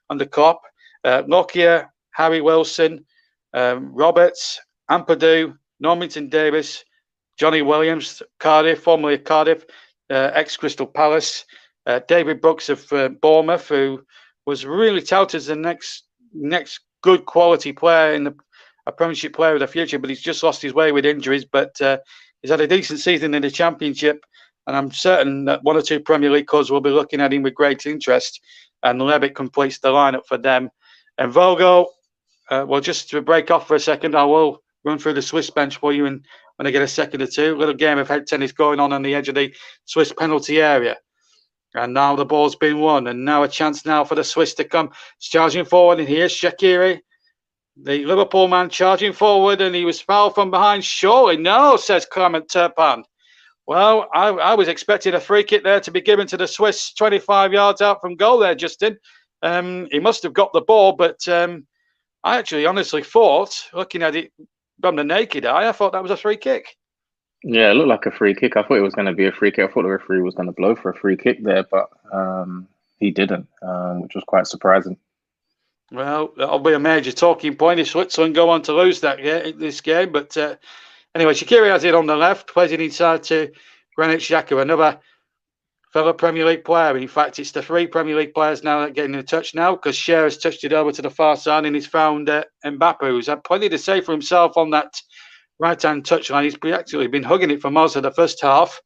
A: on the Kop. Lockyer, Harry Wilson, Roberts, Ampadu, Normington Davis, Johnny Williams, Cardiff, formerly of Cardiff, ex-Crystal Palace, David Brooks of Bournemouth, who was really touted as the next good quality player in a Premiership player of the future, but he's just lost his way with injuries. But he's had a decent season in the Championship, and I'm certain that one or two Premier League clubs will be looking at him with great interest. And Levitt completes the lineup for them. And Vogel, well, just to break off for a second, I will run through the Swiss bench for you, and when I get a second or two, little game of head tennis going on the edge of the Swiss penalty area. And now the ball's been won, and now a chance now for the Swiss to come charging forward. And here's Shaqiri, the Liverpool man, charging forward, and he was fouled from behind. Surely no, says Clement Turpin. Well, I was expecting a free kick there to be given to the Swiss 25 yards out from goal there, Justin. He must have got the ball, but I actually honestly thought, looking at it from the naked eye, I thought that was a free kick.
C: Yeah, it looked like a free kick. I thought it was going to be a free kick. I thought the referee was going to blow for a free kick there, but he didn't, which was quite surprising.
A: Well, that'll be a major talking point if Switzerland go on to lose this game. But anyway, Shaqiri has it on the left, plays it inside to Granit Xhaka, another fellow Premier League player. In fact, it's the three Premier League players now that are getting a touch now, because Cher has touched it over to the far side and he's found Mbappe, who's had plenty to say for himself on that right-hand touchline. He's actually been hugging it for most of the first half,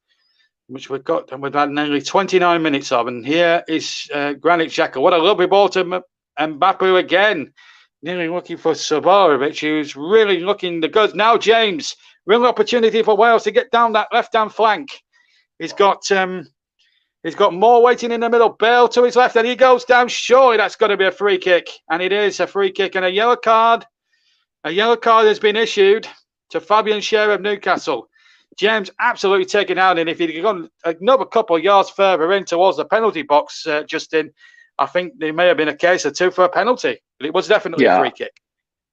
A: which we've had nearly 29 minutes of. And here is Granit Xhaka. What a lovely ball to Mbappe again, nearly looking for Saborovic, who's really looking the goods. Now James, real opportunity for Wales to get down that left-hand flank. He's got more waiting in the middle. Bale to his left, and he goes down. Surely that's got to be a free kick, and it is a free kick and a yellow card. A yellow card has been issued to Fabian Schär of Newcastle. James absolutely taken out, and if he'd gone another couple of yards further in towards the penalty box, Justin, I think there may have been a case or two for a penalty, but it was definitely a free kick.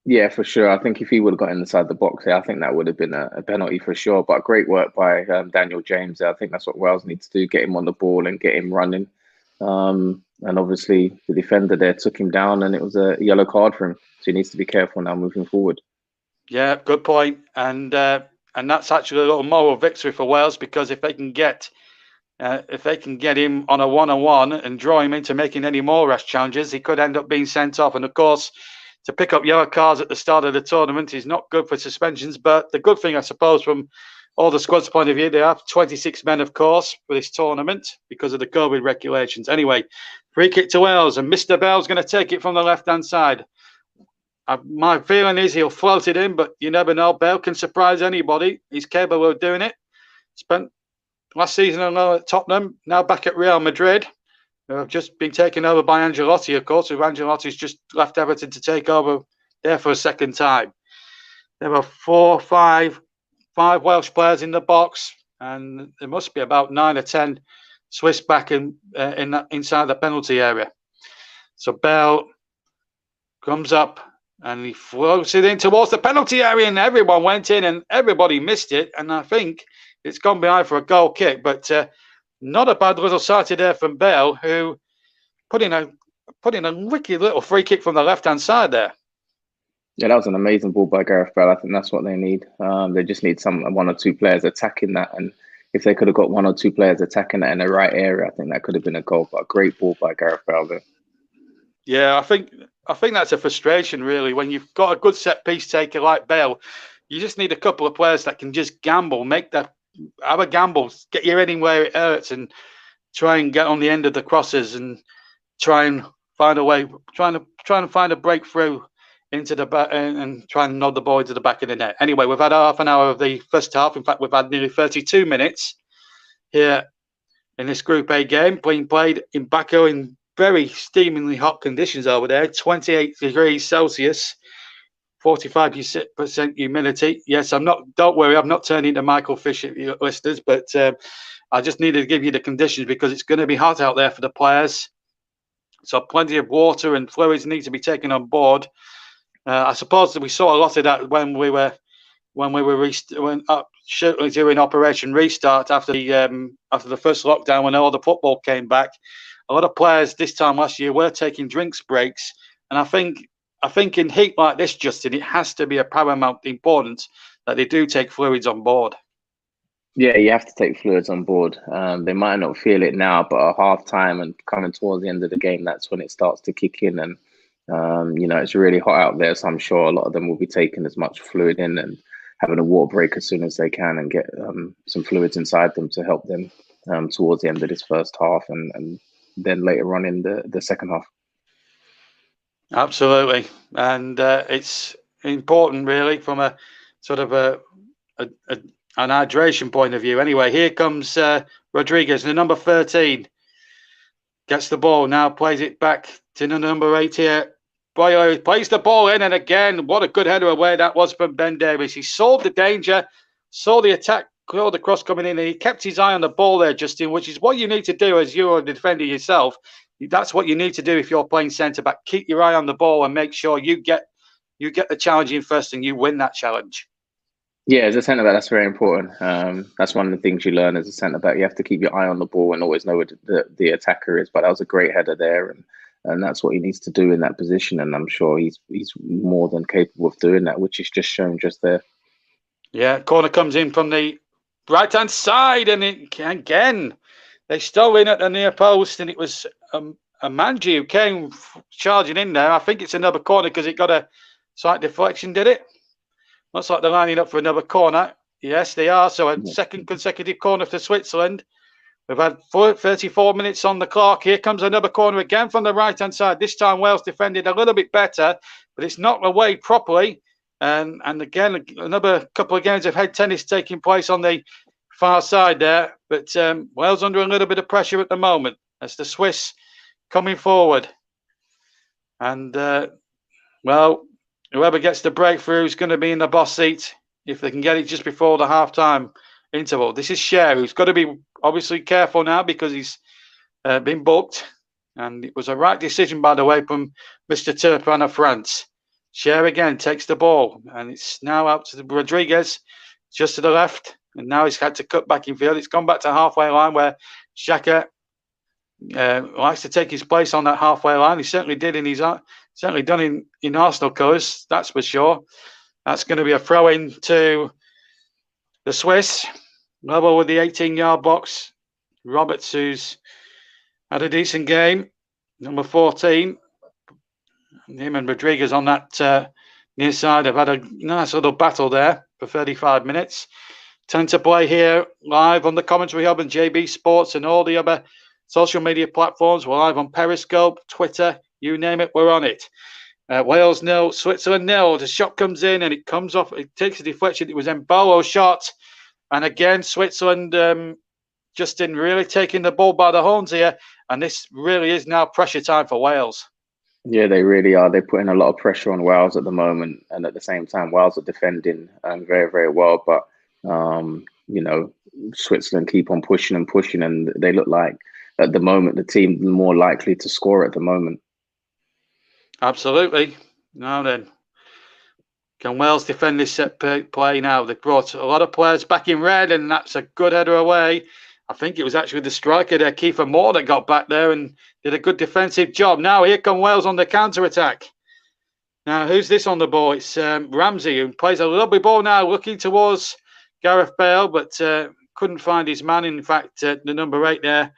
C: Yeah, for sure. I think if he would have got inside the box there, I think that would have been a penalty for sure. But great work by Daniel James. I think that's what Wales needs to do, get him on the ball and get him running. And obviously the defender there took him down, and it was a yellow card for him. So he needs to be careful now moving forward. Yeah,
A: good point. And that's actually a little moral victory for Wales, because if they can get him on a one-on-one and draw him into making any more rash challenges, he could end up being sent off. And of course, to pick up yellow cards at the start of the tournament is not good for suspensions. But the good thing, I suppose, from all the squad's point of view, they have 26 men, of course, for this tournament because of the COVID regulations. Anyway, free kick to Wales, and Mr. Bell's going to take it from the left-hand side. My feeling is he'll float it in, but you never know. Bale can surprise anybody. He's capable of doing it. Spent last season at Tottenham, now back at Real Madrid. I've just been taken over by Ancelotti, of course. Ancelotti's just left Everton to take over there for a second time. There were five Welsh players in the box, and there must be about 9 or 10 Swiss back inside the penalty area. So Bale comes up and he floats it in towards the penalty area, and everyone went in and everybody missed it. And I think it's gone behind for a goal kick, but not a bad little sighted there from Bale, who put in a wicked little free kick from the left-hand side there.
C: Yeah, that was an amazing ball by Gareth Bale. I think that's what they need. They just need one or two players attacking that, and if they could have got one or two players attacking that in the right area, I think that could have been a goal. But a great ball by Gareth Bale there.
A: Yeah, I think that's a frustration, really. When you've got a good set piece taker like Bale, you just need a couple of players that can just gamble, have a gamble, get your head in where it hurts, and try and get on the end of the crosses and try and find a way, trying to find a breakthrough into the back and try and nod the ball into the back of the net. Anyway, we've had half an hour of the first half. In fact, we've had nearly 32 minutes here in this Group A game being played in Baku in very steamingly hot conditions over there, 28 degrees Celsius, 45% humidity. Yes, don't worry, I'm not turning into Michael Fisher, listeners, but I just needed to give you the conditions because it's going to be hot out there for the players. So plenty of water and fluids need to be taken on board. I suppose that we saw a lot of that when we were during Operation Restart after the first lockdown, when all the football came back. A lot of players this time last year were taking drinks breaks, and I think in heat like this, Justin, it has to be a paramount importance that they do take fluids on board.
C: Yeah, you have to take fluids on board. They might not feel it now, but at half time and coming towards the end of the game, that's when it starts to kick in. And, it's really hot out there. So I'm sure a lot of them will be taking as much fluid in and having a water break as soon as they can and get some fluids inside them to help them towards the end of this first half and then later on in the second half.
A: Absolutely. And it's important, really, from a sort of an hydration point of view. Anyway, here comes Rodriguez, the number 13. Gets the ball now, plays it back to the number 8 here. Boyle plays the ball in, and again, what a good header away that was from Ben Davies. He saw the danger, saw the attack, saw the cross coming in, and he kept his eye on the ball there, Justin, which is what you need to do as you're a defender yourself. That's what you need to do if you're playing centre back. Keep your eye on the ball and make sure you get the challenge in first and you win that challenge.
C: Yeah, as a centre back, that's very important. That's one of the things you learn as a centre back. You have to keep your eye on the ball and always know where the attacker is. But that was a great header there, and that's what he needs to do in that position. And I'm sure he's more than capable of doing that, which is just shown just there.
A: Yeah, corner comes in from the right-hand side, and again, they stole in at the near post, and it was a Manji who came charging in there. I think it's another corner because it got a slight deflection, did it? Looks like they're lining up for another corner. Yes, they are. So a second consecutive corner for Switzerland. We've had 34 minutes on the clock. Here comes another corner again from the right-hand side. This time Wales defended a little bit better, but it's knocked away properly. And again, another couple of games of head tennis taking place on the far side there. But Wales under a little bit of pressure at the moment as the Swiss coming forward. And, whoever gets the breakthrough is going to be in the boss seat if they can get it just before the half-time interval. This is Cher, who's got to be obviously careful now because he's been booked. And it was a right decision, by the way, from Mr. Turpin of France. Cher again takes the ball, and it's now out to Rodriguez, just to the left. And now he's had to cut back in field. It's gone back to halfway line where Xhaka likes to take his place on that halfway line. He certainly did certainly done in Arsenal colours, that's for sure. That's going to be a throw in to the Swiss, level with the 18-yard box. Roberts, who's had a decent game, number 14. Him and Rodriguez on that near side have had a nice little battle there for 35 minutes. Time to play here live on the Commentary Hub and JB Sports and all the other social media platforms. We're live on Periscope, Twitter, you name it, we're on it. Wales 0, Switzerland 0. The shot comes in and it comes off. It takes a deflection. It was Embolo's shot. And again, Switzerland just didn't really taking the ball by the horns here. And this really is now pressure time for Wales.
C: Yeah, they really are. They're putting a lot of pressure on Wales at the moment. And at the same time, Wales are defending very, very well. But, Switzerland keep on pushing and pushing. And they look like, at the moment, the team more likely to score at the moment.
A: Absolutely. Now then, can Wales defend this set play now? They've brought a lot of players back in red, and that's a good header away. I think it was actually the striker there, Kiefer Moore, that got back there and did a good defensive job. Now here come Wales on the counter-attack. Now, who's this on the ball? It's Ramsey, who plays a lovely ball now, looking towards Gareth Bale, but couldn't find his man. In fact, the number 8 there,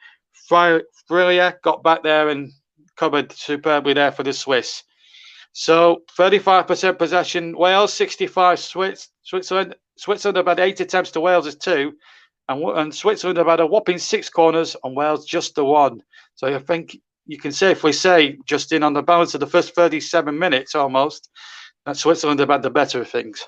A: Frelia, got back there and covered superbly there for the Swiss. So 35% possession, Wales, 65 Switzerland. Switzerland have had 8 attempts to Wales' 2, and Switzerland have had a whopping 6 corners on Wales just the 1. So I think you can safely say, Justin, on the balance of the first 37 minutes almost, that Switzerland have had the better of things.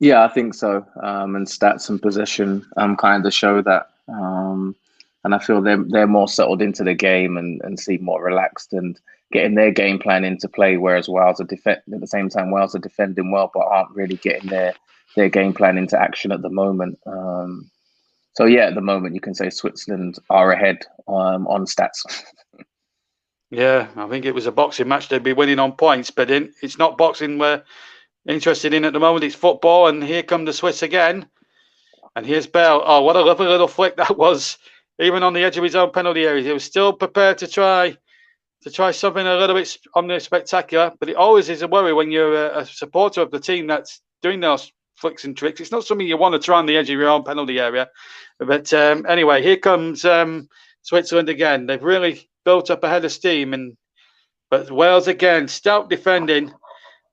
C: Yeah, I think so. And stats and possession kind of show that. And I feel they're more settled into the game and seem more relaxed and getting their game plan into play. Whereas Wales are at the same time, Wales are defending well, but aren't really getting their game plan into action at the moment. So yeah, at the moment you can say Switzerland are ahead on stats.
A: Yeah, I think it was a boxing match. They'd be winning on points, but it's not boxing we're interested in at the moment. It's football, and here come the Swiss again. And here's Bell. Oh, what a lovely little flick that was! Even on the edge of his own penalty area, he was still prepared to try something a little bit on the spectacular. But it always is a worry when you're a supporter of the team that's doing those flicks and tricks. It's not something you want to try on the edge of your own penalty area. But anyway, here comes Switzerland again. They've really built up a head of steam, but Wales again, stout defending.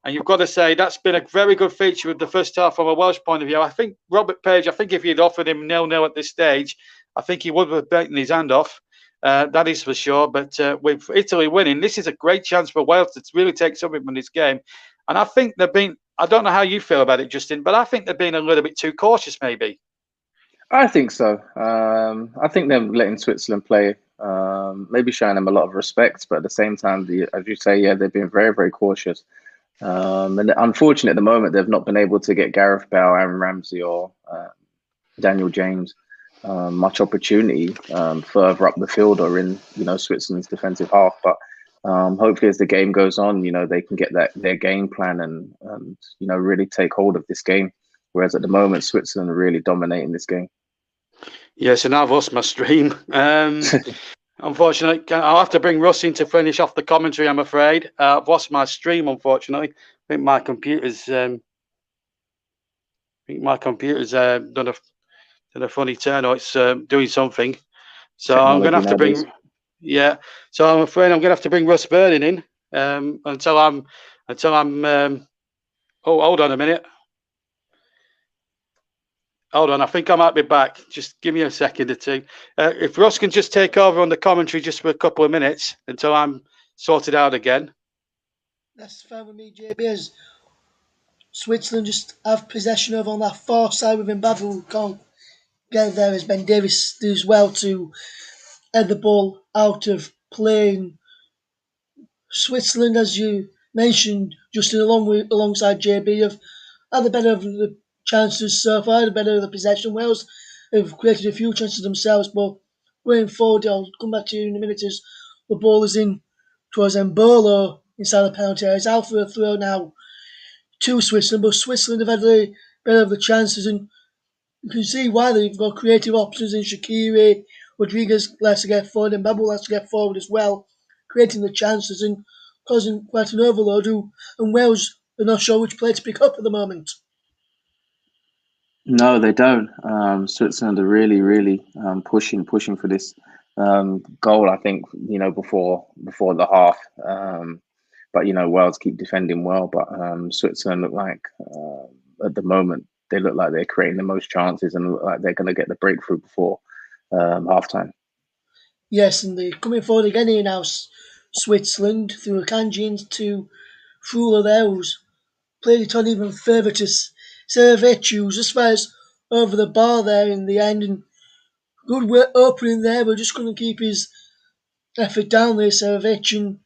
A: And you've got to say that's been a very good feature of the first half from a Welsh point of view. I think Robert Page, if you'd offered him 0-0 at this stage, I think he would have beaten his hand off. That is for sure. But with Italy winning, this is a great chance for Wales to really take something from this game. And I think I don't know how you feel about it, Justin, but I think they've been a little bit too cautious, maybe.
C: I think so. I think they're letting Switzerland play, maybe showing them a lot of respect, but at the same time, as you say, yeah, they've been very, very cautious. And unfortunately, at the moment, they've not been able to get Gareth Bale, Aaron Ramsey, or Daniel James much opportunity further up the field or in Switzerland's defensive half. But hopefully, as the game goes on, they can get their game plan and really take hold of this game. Whereas at the moment, Switzerland are really dominating this game.
A: Yes, and I've lost my stream. Unfortunately, I'll have to bring Russ in to finish off the commentary, I'm afraid. I've lost my stream, unfortunately. I think my computer's done a funny turn, or it's doing something. So I'm going to have to bring... Yeah, so I'm afraid I'm going to have to bring Russ Burden in until I'm... hold on a minute. Hold on, I think I might be back. Just give me a second or two. If Ross can just take over on the commentary just for a couple of minutes until I'm sorted out again.
B: That's fine with me, JB. As Switzerland just have possession over on that far side with Mbappe, who can't get there, as Ben Davies does well to head the ball out of play. Switzerland, as you mentioned, Justin, alongside JB, have had the better of the chances so far, the better of the possession. Wales have created a few chances themselves, but going forward, I'll come back to you in a minute as the ball is in towards Embolo inside the penalty area. It's out for a throw now to Switzerland, but Switzerland have had the better of the chances, and you can see why they've got creative options in Shaqiri. Rodriguez likes to get forward, and Mbappe likes to get forward as well, creating the chances and causing quite an overload. And Wales are not sure which play to pick up at the moment.
C: No, they don't. Switzerland are really, really pushing for this goal. I think before the half. But Wales keep defending well. But Switzerland look like at the moment they look like they're creating the most chances and look like they're going to get the breakthrough before halftime.
B: Yes, and they're coming forward again here now. Switzerland through Akanji into Frula there, who's played it on even further to Servettius, just fires over the bar there in the end, and good work opening there, but just couldn't keep his effort down there, Servettius. And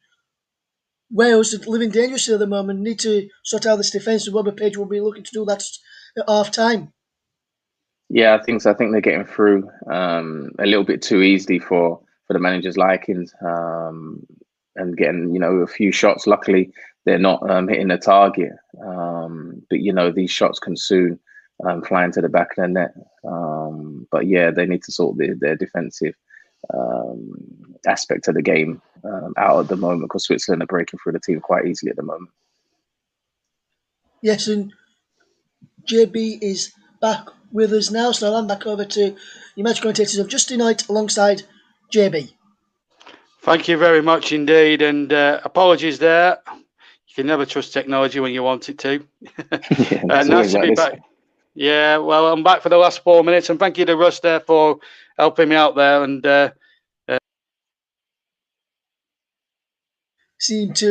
B: Wales are living dangerously at the moment, need to sort out this defence, and Robert Page will be looking to do that at half time.
C: Yeah, I think so. I think they're getting through a little bit too easily for the manager's likings and getting a few shots. Luckily, they're not hitting the target. But these shots can soon fly into the back of the net. But yeah, they need to sort their defensive aspect of the game out at the moment, because Switzerland are breaking through the team quite easily at the moment.
B: Yes, and JB is back with us now, so I'll hand back over to your match commentators of Justin Knight alongside JB.
A: Thank you very much indeed, and apologies there. You can never trust technology when you want it to. Nice to be back. Yeah, well, I'm back for the last 4 minutes, and thank you to Russ there for helping me out there. And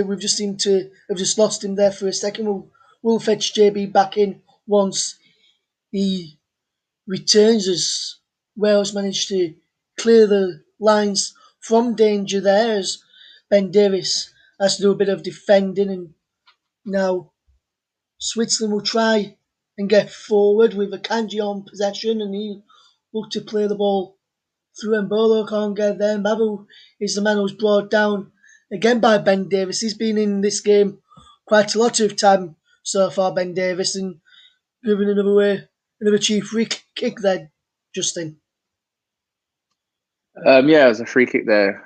B: we've just lost him there for a second. We'll fetch JB back in once he returns, as Wales managed to clear the lines from danger there, as Ben Davies has to do a bit of defending, and now Switzerland will try and get forward with Akanji on possession, and he look to play the ball through Embolo, can't get there. Mbabu is the man who's brought down again by Ben Davies. He's been in this game quite a lot of time so far, Ben Davies, and giving another cheap free kick there, Justin.
C: Yeah, it was a free kick there.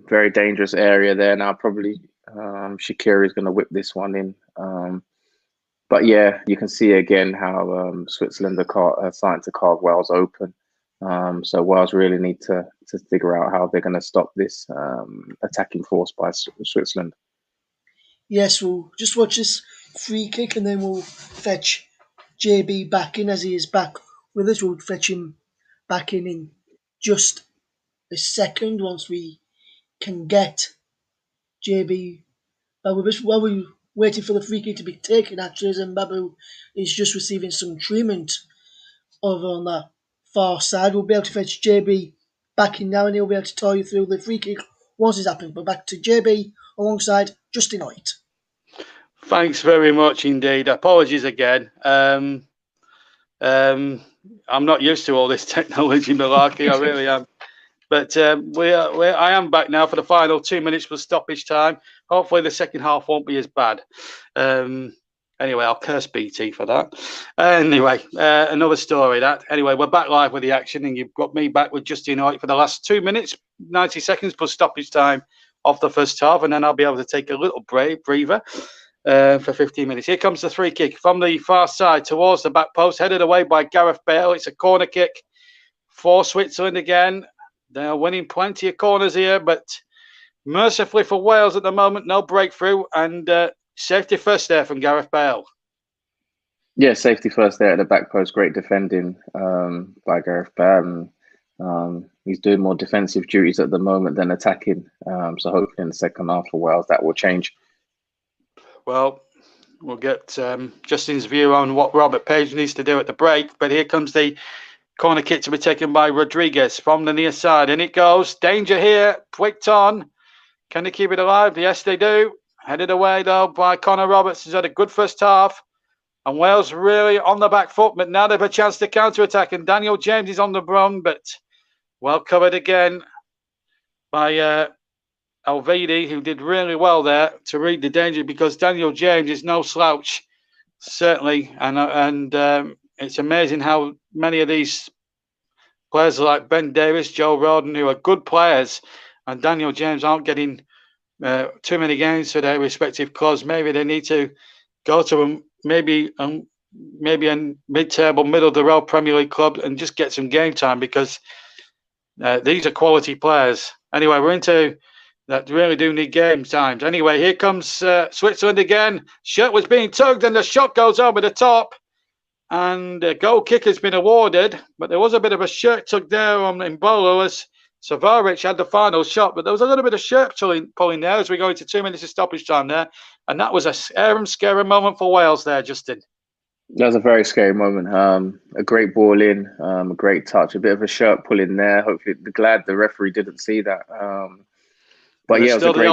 C: Very dangerous area there. Now probably Shaqiri is going to whip this one in. But yeah, you can see again how Switzerland are starting to carve Wales open. So Wales really need to figure out how they're going to stop this attacking force by Switzerland.
B: Yes, we'll just watch this free kick and then we'll fetch JB back in as he is back with us. We'll fetch him back in just a second once we can get JB back with us. While we're waiting for the free kick to be taken, actually, Zimbabwe is just receiving some treatment over on that far side. We'll be able to fetch JB back in now and he'll be able to tell you through the free kick once it's happened. But back to JB alongside Justin Hoyt.
A: Thanks very much indeed. Apologies again. I'm not used to all this technology malarkey. I really am. But I am back now for the final 2 minutes for stoppage time. Hopefully the second half won't be as bad. Anyway, I'll curse BT for that. Anyway, another story that. Anyway, we're back live with the action, and you've got me back with Justin Hoyt for the last 2 minutes, 90 seconds plus stoppage time of the first half, and then I'll be able to take a little breather for 15 minutes. Here comes the free kick from the far side towards the back post, headed away by Gareth Bale. It's a corner kick for Switzerland again. They're winning plenty of corners here, but mercifully for Wales at the moment, no breakthrough, and safety first there from Gareth Bale.
C: Yeah, safety first there at the back post. Great defending by Gareth Bale. He's doing more defensive duties at the moment than attacking. So hopefully in the second half for Wales, that will change.
A: Well, we'll get Justin's view on what Robert Page needs to do at the break, but here comes the corner kick to be taken by Rodriguez from the near side. And it goes. Danger here. Flicked on. Can they keep it alive? Yes, they do. Headed away, though, by Connor Roberts. He's had a good first half. And Wales really on the back foot. But now they have a chance to counter-attack. And Daniel James is on the run, but well covered again by Elvedi, who did really well there to read the danger, because Daniel James is no slouch, certainly. And it's amazing how many of these players like Ben Davies, Joe Rodon, who are good players, and Daniel James aren't getting too many games for their respective clubs. Maybe they need to go to maybe a mid-table, middle-of-the-road Premier League club and just get some game time, because these are quality players. Anyway, we're into that really do need game times. Anyway, here comes Switzerland again. Shirt was being tugged and the shot goes over the top. And a goal kick has been awarded, but there was a bit of a shirt tug there on Mbolo as Savaric had the final shot, but there was a little bit of shirt pulling there as we go into 2 minutes of stoppage time there. And that was a scary moment for Wales there, Justin.
C: That was a very scary moment. A great ball in, a great touch, a bit of a shirt pulling there. Hopefully, glad the referee didn't see that. But yeah, it was a great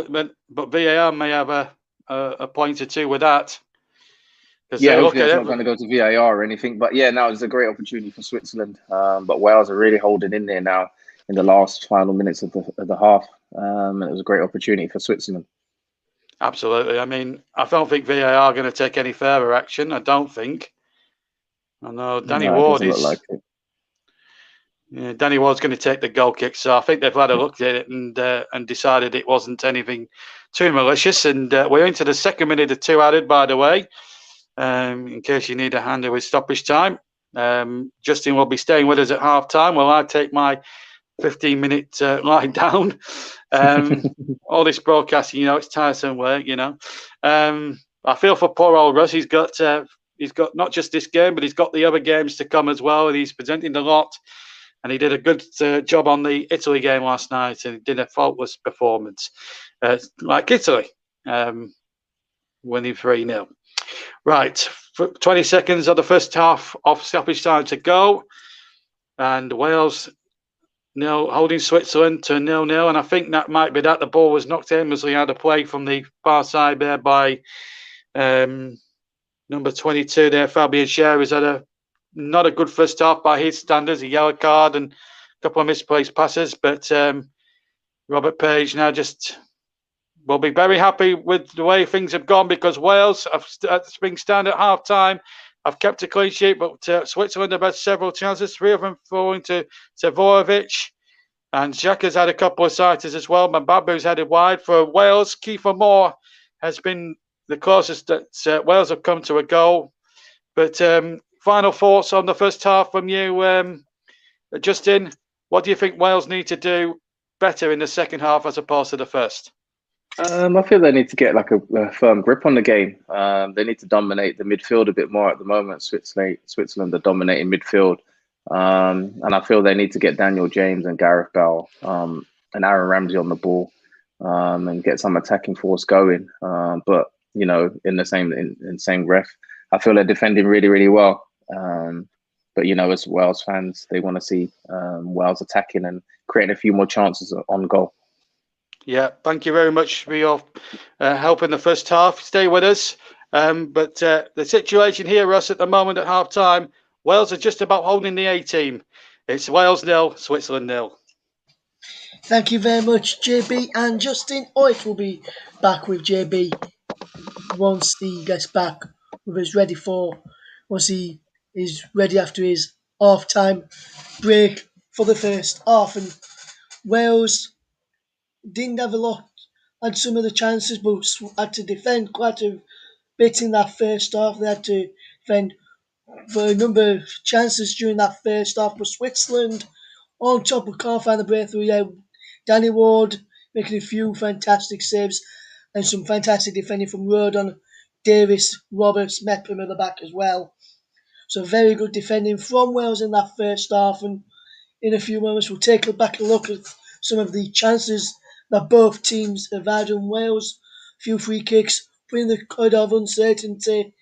C: ball.
A: But VAR may have a point or two with that.
C: Yeah, hopefully it's not going to go to VAR or anything. But yeah, now it's a great opportunity for Switzerland. But Wales are really holding in there now in the last final minutes of the half. And it was a great opportunity for Switzerland.
A: Absolutely. I mean, I don't think VAR are going to take any further action. I don't think. I know Danny Ward is. Like it. Yeah, Danny Ward's going to take the goal kick, so I think they've had a look at it and decided it wasn't anything too malicious. And we're into the second minute of two added, by the way. In case you need a hand with stoppage time, Justin will be staying with us at half time while I take my 15-minute lie down. All this broadcasting, it's tiresome work, I feel for poor old Russ. He's got not just this game, but he's got the other games to come as well, and he's presenting a lot. And he did a good job on the Italy game last night, and he did a faultless performance, like Italy, winning 3-0. Right, 20 seconds of the first half of stoppage time to go, and Wales holding Switzerland to 0-0, and I think that might be that. The ball was knocked aimlessly out of play from the far side there by number 22 there, Fabian Schär. Has had not a good first half by his standards, a yellow card and a couple of misplaced passes, but Robert Page now just will be very happy with the way things have gone, because Wales have been stand at half time. I've kept a clean sheet, but Switzerland have had several chances, 3 of them falling to Savorovic. And Xhaka's had a couple of sighters as well. Mbabu's headed wide. For Wales, Kiefer Moore has been the closest that Wales have come to a goal. But final thoughts on the first half from you, Justin. What do you think Wales need to do better in the second half as opposed to the first?
C: I feel they need to get like a firm grip on the game. They need to dominate the midfield a bit more at the moment. Switzerland are dominating midfield. And I feel they need to get Daniel James and Gareth Bale and Aaron Ramsey on the ball and get some attacking force going. But, you know, in the same ref, I feel they're defending really, really well. But, you know, as Wales fans, they want to see Wales attacking and creating a few more chances on goal.
A: Yeah, thank you very much for your help in the first half. Stay with us. But the situation here, Russ, at the moment at half time, Wales are just about holding the A team. It's Wales 0, Switzerland 0.
B: Thank you very much, JB and Justin. It will be back with JB once he gets back with his once he is ready after his half-time break for the first half. And Wales didn't have a lot, had some of the chances, but had to defend quite a bit in that first half. They had to defend for a number of chances during that first half. But Switzerland, on top, of can't find the breakthrough. Yeah, Danny Ward making a few fantastic saves and some fantastic defending from Rodon, Davis, Roberts, Mepham at the back as well. So very good defending from Wales in that first half. And in a few moments, we'll take back a look at some of the chances that both teams have had in Wales. A few free kicks, putting the corridor of uncertainty,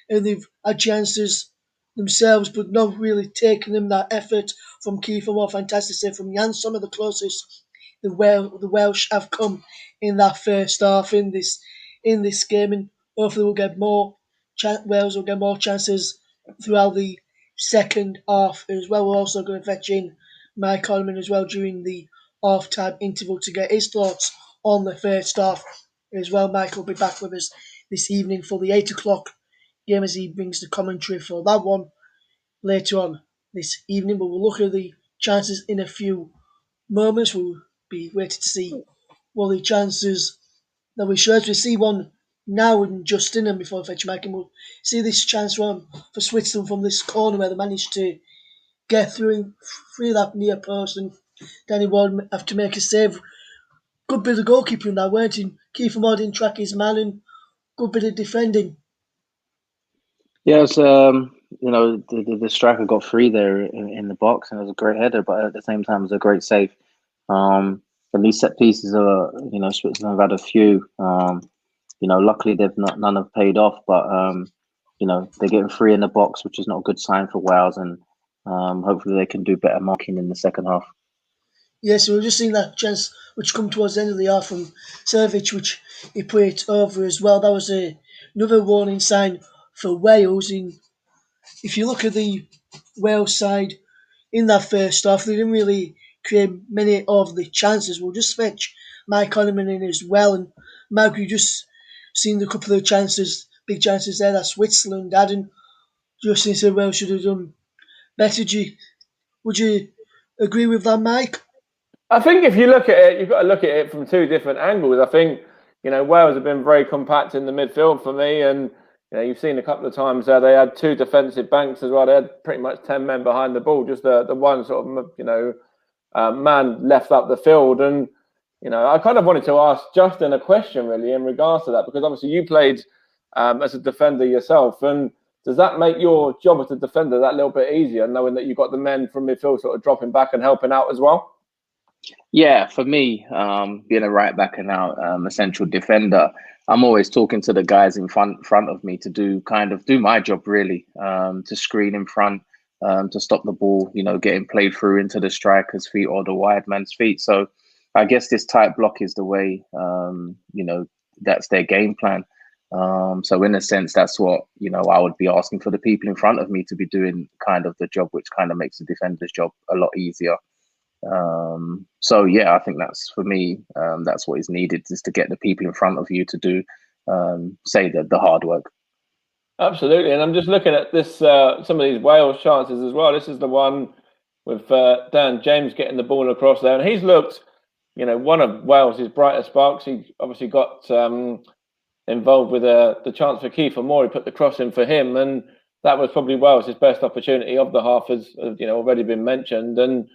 B: and they've had chances themselves, but not really taking them. That effort from Kiefer Moore, fantastic save from Jan, some of the closest the Welsh have come in that first half in this game, and hopefully Wales will get more chances throughout the second half as well. We're also going to fetch in Mike Coleman as well during the half-time interval to get his thoughts on the first half as well. Mike will be back with us this evening for the 8 o'clock game as he brings the commentary for that one later on this evening. But we'll look at the chances in a few moments. We'll be waiting to see what the chances that we show. We see one now in Justin, and before I fetch Mike, and we'll see this chance one for Switzerland from this corner where they managed to get through that near post, and Danny Ward have to make a save. Good bit of goalkeeping in that, weren't he? Kiefer Moore didn't track his man, and good bit of defending.
C: Yes, you know, the striker got free there in the box, and it was a great header, but at the same time, it was a great save. And these set pieces are, you know, Switzerland have had a few. You know, luckily none have paid off, but you know, they're getting free in the box, which is not a good sign for Wales, and hopefully they can do better marking in the second half.
B: Yes, we've just seen that chance which come towards the end of the half from Savage, which he put it over as well. That was another warning sign for Wales. If you look at the Wales side in that first half, they didn't really create many of the chances. We'll just fetch Mike Coleman in as well. And Mike, you just seen the couple of chances, big chances there that Switzerland had, and Justin said Wales should have done better. Would you agree with that, Mike?
E: I think if you look at it, you've got to look at it from two different angles. I think, you know, Wales have been very compact in the midfield for me, and you know, you've seen a couple of times there they had two defensive banks as well. They had pretty much 10 men behind the ball, just the one sort of, you know, man left up the field. And you know, I kind of wanted to ask Justin a question really in regards to that, because obviously you played as a defender yourself, and does that make your job as a defender that little bit easier, knowing that you've got the men from midfield sort of dropping back and helping out as well?
C: Yeah, for me, being a right back and now a central defender, I'm always talking to the guys in front of me to do my job really, to screen in front, to stop the ball, you know, getting played through into the striker's feet or the wide man's feet. So I guess this tight block is the way, you know, that's their game plan. So in a sense, that's what, you know, I would be asking for the people in front of me to be doing kind of the job, which kind of makes the defender's job a lot easier. So yeah, I think that's for me. That's what is needed, is to get the people in front of you to do, say the hard work.
E: Absolutely, and I'm just looking at this. Some of these Wales chances as well. This is the one with Dan James getting the ball across there, and he's looked, one of Wales' brightest sparks. He obviously got involved with the chance for Kiefer Moore. He put the cross in for him, and that was probably Wales' best opportunity of the half, as already been mentioned. And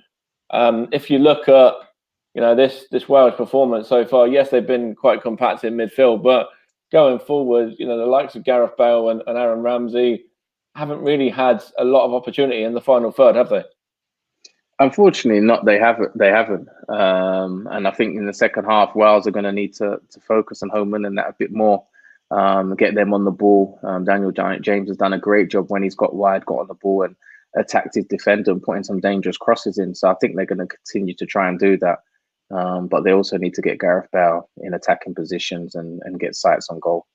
E: if you look at this Wales performance so far, yes, they've been quite compact in midfield, but going forward, the likes of Gareth Bale and Aaron Ramsey haven't really had a lot of opportunity in the final third, have they?
C: Unfortunately, not. They haven't. And I think in the second half, Wales are going to need to focus on home winning that a bit more, get them on the ball. Daniel James has done a great job when he's got wide, got on the ball, and attacked his defender and putting some dangerous crosses in. So I think they're going to continue to try and do that. But they also need to get Gareth Bale in attacking positions and get sights on goal.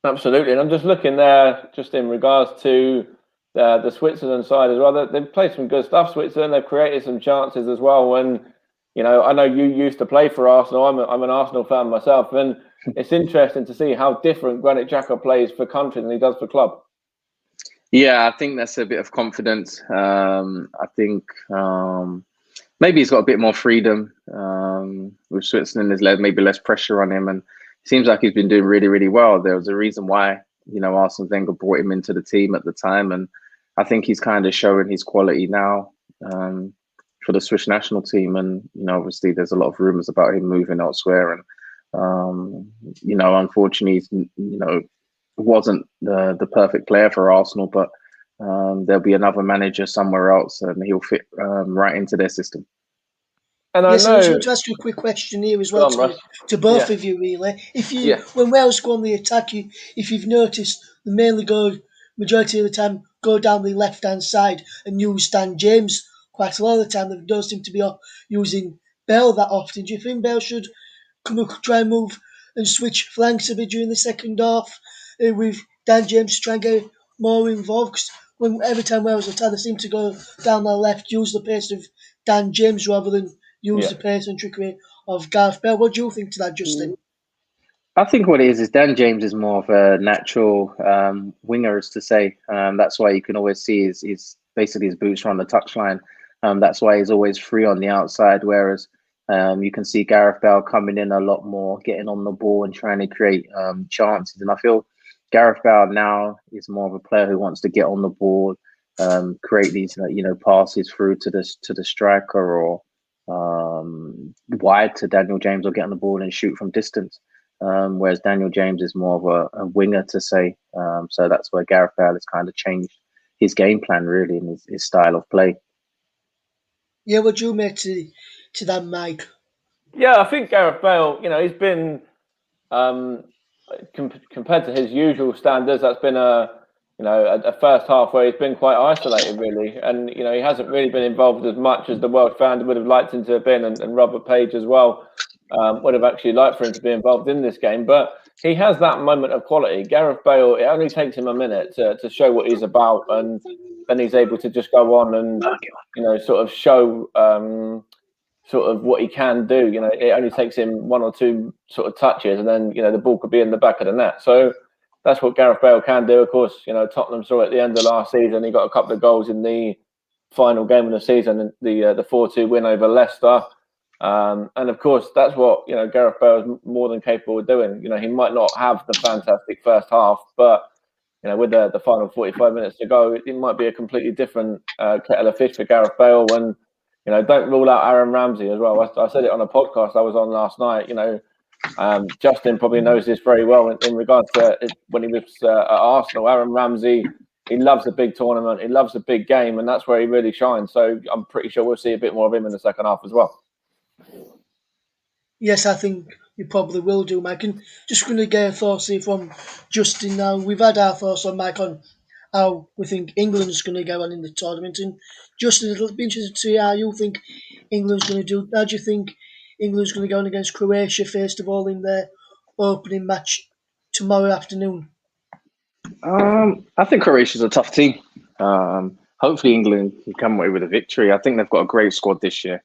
E: Absolutely. And I'm just looking there, just in regards to the Switzerland side as well. They've played some good stuff, Switzerland. They've created some chances as well. And, I know you used to play for Arsenal. I'm an Arsenal fan myself. And it's interesting to see how different Granit Xhaka plays for country than he does for club.
C: Yeah, I think that's a bit of confidence. I think maybe he's got a bit more freedom with Switzerland. There's maybe less pressure on him, and it seems like he's been doing really, really well. There was a reason why Arsene Wenger brought him into the team at the time, and I think he's kind of showing his quality now for the Swiss national team. And obviously, there's a lot of rumours about him moving elsewhere, and unfortunately, wasn't the perfect player for Arsenal, but there'll be another manager somewhere else, and he'll fit right into their system.
E: And
B: I just want to ask you a quick question here as well to both of you, really. When Wales go on the attack, if you've noticed, they mainly majority of the time go down the left-hand side and use Dan James quite a lot of the time. They don't seem to be using Bale that often. Do you think Bale should try and move and switch flanks a bit during the second half with Dan James to try and get more involved? Because every time Wales attack, they seem to go down the left, use the pace of Dan James rather than use the pace and trickery of Gareth Bale. What do you think to that, Justin?
C: I think what it is Dan James is more of a natural winger, as to say. That's why you can always see his basically his boots are on the touchline. That's why he's always free on the outside, whereas you can see Gareth Bale coming in a lot more, getting on the ball and trying to create chances. And I feel Gareth Bale now is more of a player who wants to get on the ball, create these passes through to the striker or wide to Daniel James, or get on the ball and shoot from distance. Whereas Daniel James is more of a winger, to say. So that's where Gareth Bale has kind of changed his game plan, really, and his style of play.
B: Yeah, what do you make to that, Mike?
E: Yeah, I think Gareth Bale, he's been compared to his usual standards, that's been a first half where he's been quite isolated, really, and he hasn't really been involved as much as the Welsh fan would have liked him to have been, and Robert Page as well would have actually liked for him to be involved in this game. But he has that moment of quality. Gareth Bale, it only takes him a minute to show what he's about, and then he's able to just go on and sort of show sort of what he can do. It only takes him one or two sort of touches, and then the ball could be in the back of the net. So that's what Gareth Bale can do. Of course, Tottenham saw at the end of last season, he got a couple of goals in the final game of the season, the 4-2 win over Leicester. And of course, that's what Gareth Bale is more than capable of doing. He might not have the fantastic first half, but with the final 45 minutes to go, it might be a completely different kettle of fish for Gareth Bale. And don't rule out Aaron Ramsey as well. I said it on a podcast I was on last night. Justin probably knows this very well in regards to when he was at Arsenal. Aaron Ramsey, he loves a big tournament. He loves a big game, and that's where he really shines. So I'm pretty sure we'll see a bit more of him in the second half as well.
B: Yes, I think you probably will do, Mike. And just going to get a thoughts here from Justin now. We've had our thoughts on Mike on how we think England's going to go on in the tournament. And Justin, it'll be interesting to see how you think England's going to do. How do you think England's going to go on against Croatia, first of all, in their opening match tomorrow afternoon?
C: I think Croatia's a tough team. I hopefully England can come away with a victory. I think they've got a great squad this year.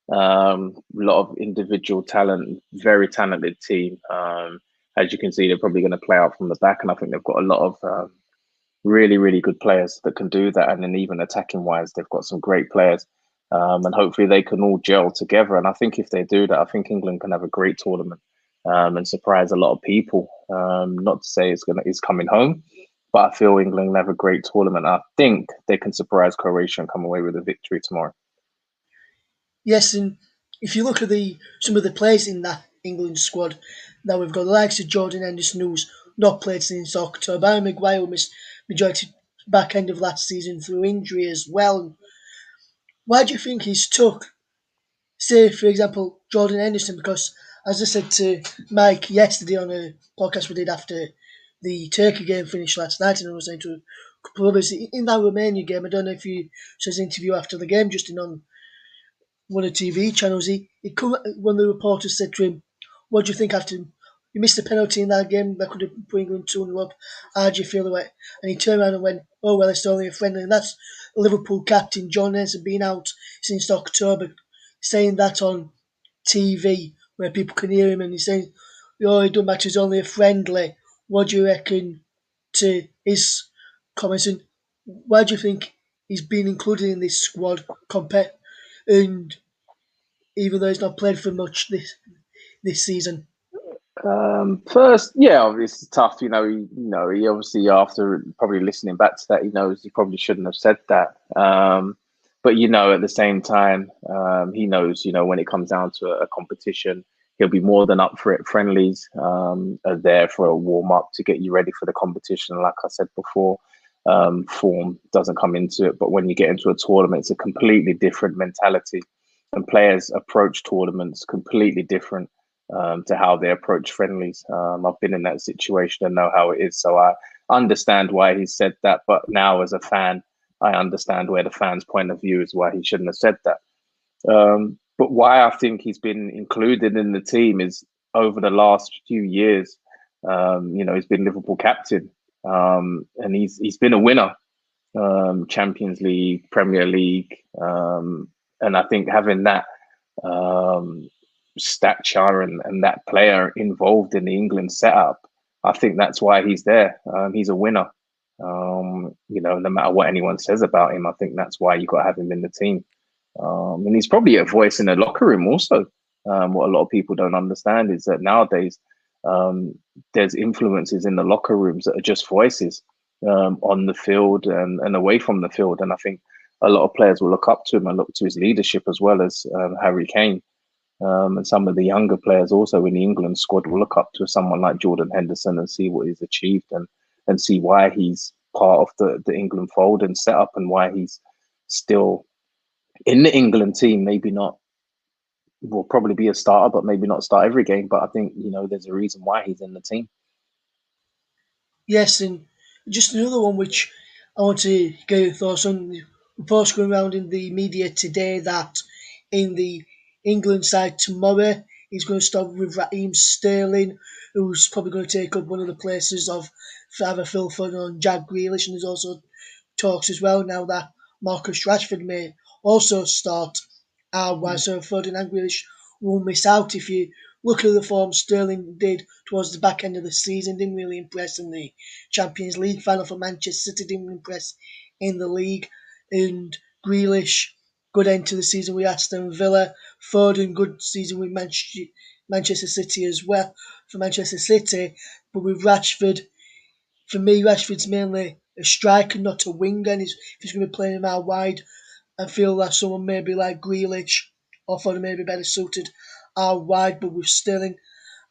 C: A lot of individual talent, very talented team. As you can see, they're probably going to play out from the back, and I think they've got a lot of really, really good players that can do that. And then even attacking wise, they've got some great players. And hopefully they can all gel together. And I think if they do that, I think England can have a great tournament and surprise a lot of people. Not to say it's coming home, but I feel England will have a great tournament. I think they can surprise Croatia and come away with a victory tomorrow.
B: Yes, and if you look at some of the players in that England squad, now we've got the likes of Jordan Henderson, who's not played since October. Harry Maguire missed majority back end of last season through injury as well. Why do you think he's took, say, for example, Jordan Henderson? Because, as I said to Mike yesterday on a podcast we did after the Turkey game finished last night, and I was saying to a couple of others, in that Romania game, I don't know if you saw his interview after the game, just on one of the TV channels, he come when the reporters said to him, "What do you think after you missed a penalty in that game that could have put England 2-0 up? How do you feel about it?" And he turned around and went, "Oh well, it's only a friendly." And that's Liverpool captain John Henderson been out since October, saying that on TV where people can hear him, and he's saying, "Oh, it don't matter, it's only a friendly." What do you reckon to his comments, and why do you think he's been included in this squad compared? And even though he's not played for much this season.
C: First, yeah, it's tough. He obviously after probably listening back to that, he knows he probably shouldn't have said that. But at the same time, he knows, when it comes down to a competition, he'll be more than up for it. Friendlies are there for a warm up to get you ready for the competition. Like I said before, form doesn't come into it, but when you get into a tournament, it's a completely different mentality, and players approach tournaments completely different to how they approach friendlies. I've been in that situation and know how it is, so I understand why he said that. But now, as a fan, I understand where the fans' point of view is why he shouldn't have said that. But why I think he's been included in the team is over the last few years. He's been Liverpool captain, and he's been a winner, Champions League, Premier League, and I think having that stature and that player involved in the England setup, I think that's why he's there. He's a winner. No matter what anyone says about him, I think that's why you got to have him in the team. And he's probably a voice in the locker room also. What a lot of people don't understand is that nowadays there's influences in the locker rooms that are just voices on the field and away from the field. And I think a lot of players will look up to him and look to his leadership, as well as Harry Kane. And some of the younger players also in the England squad will look up to someone like Jordan Henderson and see what he's achieved and see why he's part of the England fold and set up, and why he's still in the England team. Maybe not, will probably be a starter, but maybe not start every game. But I think, there's a reason why he's in the team.
B: Yes, and just another one which I want to get your thoughts on. Reports going around in the media today that in the England side tomorrow, he's going to start with Raheem Sterling, who's probably going to take up one of the places of either Phil Foden and Jack Grealish. And there's also talks as well now that Marcus Rashford may also start while so Foden and Grealish will miss out. If you look at the form Sterling did towards the back end of the season, didn't really impress in the Champions League final for Manchester City, didn't impress in the league. And Grealish, good end to the season with Aston Villa. Foden, good season with Manchester City as well for Manchester City. But with Rashford, for me, Rashford's mainly a striker, not a winger. And if he's going to be playing him out wide, I feel that someone maybe like Grealish or Foden may be better suited out wide. But with Sterling,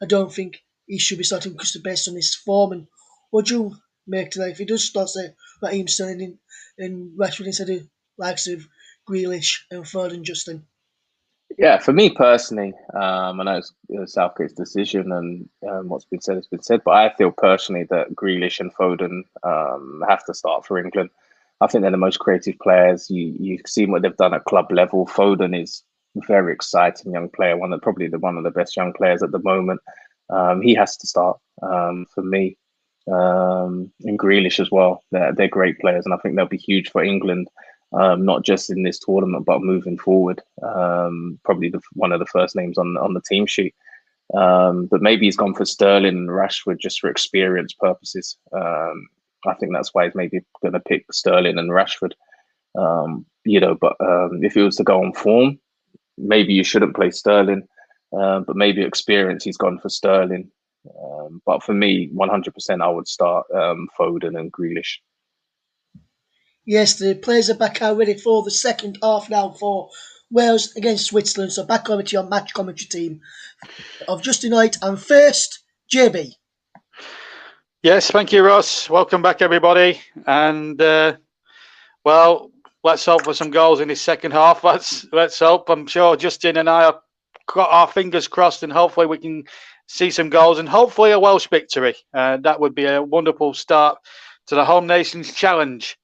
B: I don't think he should be starting because based on his form. And what do you make today if he does start, say, Raheem Sterling and Rashford instead of likes of Grealish and Foden, Justin?
C: Yeah, for me personally, I know it's Southgate's decision, and what's been said has been said, but I feel personally that Grealish and Foden have to start for England. I think they're the most creative players. You've seen what they've done at club level. Foden is a very exciting young player, one of the best young players at the moment. He has to start for me. and Grealish as well. They're great players, and I think they'll be huge for England, not just in this tournament, but moving forward. Probably one of the first names on the team sheet. But maybe he's gone for Sterling and Rashford just for experience purposes. I think that's why he's maybe going to pick Sterling and Rashford. But if he was to go on form, maybe you shouldn't play Sterling. But maybe experience, he's gone for Sterling. But for me, 100%, I would start Foden and Grealish.
B: Yes, the players are back out ready for the second half now for Wales against Switzerland. So back over to your match commentary team of Justin Knight and first, JB.
A: Yes, thank you, Ross. Welcome back, everybody. And, well, let's hope for some goals in this second half. Let's hope. I'm sure Justin and I have got our fingers crossed, and hopefully we can see some goals and hopefully a Welsh victory. That would be a wonderful start to the Home Nations Challenge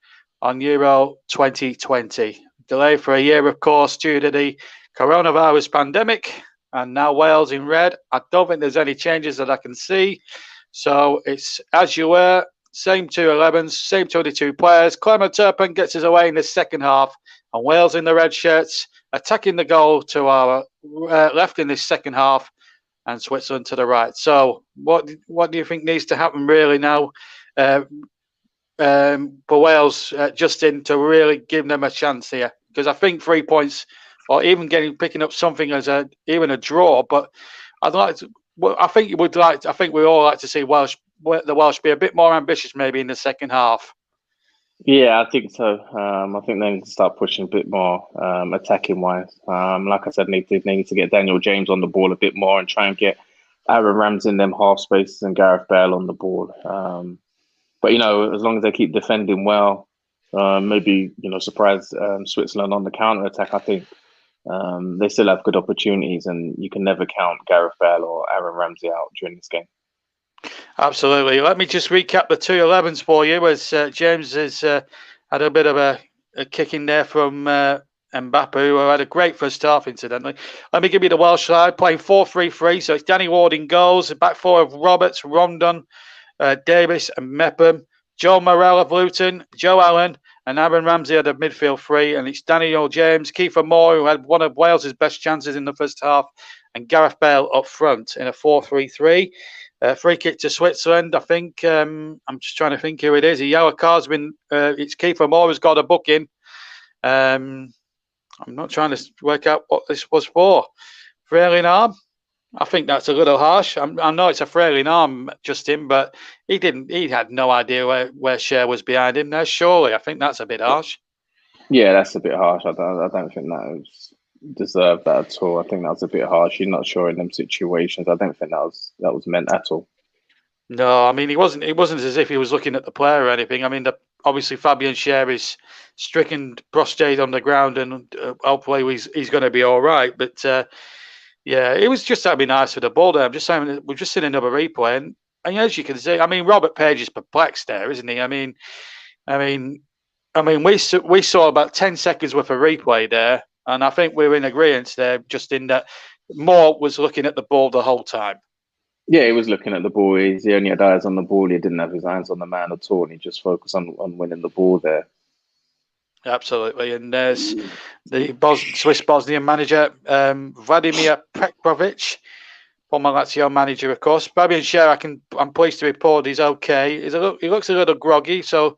A: on Euro 2020. Delayed for a year, of course, due to the coronavirus pandemic, and now Wales in red. I don't think there's any changes that I can see. So it's as you were, same 2 11s, same 22 players. Clement Turpin gets us away in the second half, and Wales in the red shirts attacking the goal to our left in this second half, and Switzerland to the right. So what do you think needs to happen really now for Wales, Justin, to really give them a chance here? Because I think 3 points, or even picking up something as even a draw, but I'd like to. Well, I think we all like to see the Welsh be a bit more ambitious, maybe in the second half.
C: Yeah, I think so. I think they need to start pushing a bit more attacking wise. Like I said, they need to get Daniel James on the ball a bit more and try and get Aaron Ramsey in them half spaces and Gareth Bale on the ball. But as long as they keep defending well, maybe surprise Switzerland on the counter attack. I think they still have good opportunities, and you can never count Gareth Bale or Aaron Ramsey out during this game.
A: Absolutely. Let me just recap the 2 11s for you, as James has had a bit of a kick in there from Mbappe, who had a great first half, incidentally. Let me give you the Welsh side, playing 4-3-3. So it's Danny Ward in goals, the back 4 of Roberts, Rondon, Davis and Mepham, Joe Morrell of Luton, Joe Allen, and Aaron Ramsey at the midfield 3. And it's Daniel James, Kiefer Moore, who had one of Wales' best chances in the first half, and Gareth Bale up front in a 4-3-3. Free kick to Switzerland. I think I'm just trying to think who it is. A yellow card's been. It's Kiefer Moore who's got a booking. I'm not trying to work out what this was for. Frailing arm. I think that's a little harsh. I know it's a frailing arm, Justin, but he didn't. He had no idea where Cher was behind him there. Surely, I think that's a bit harsh.
C: Yeah, that's a bit harsh. I don't think that deserved that at all. I think that was a bit harsh. You're not sure in them situations. I don't think that was meant at all.
A: No, I mean it wasn't as if he was looking at the player or anything. I mean, obviously Fabian Cher is stricken, prostrate on the ground, and hopefully he's going to be all right. But yeah, it was just that'd be nice for the ball there. I'm just saying we've just seen another replay, and as you can see, I mean Robert Page is perplexed there, isn't he? I mean, we saw about 10 seconds worth of replay there. And I think we're in agreement there, just in that Moore was looking at the ball the whole time.
C: Yeah, he was looking at the ball. He only had eyes on the ball. He didn't have his eyes on the man at all. And he just focused on winning the ball there.
A: Absolutely. And there's the Swiss Bosnian manager, Vladimir Petkovic, former Lazio manager, of course. Fabian Cher, I'm pleased to report he's okay. He looks a little groggy, so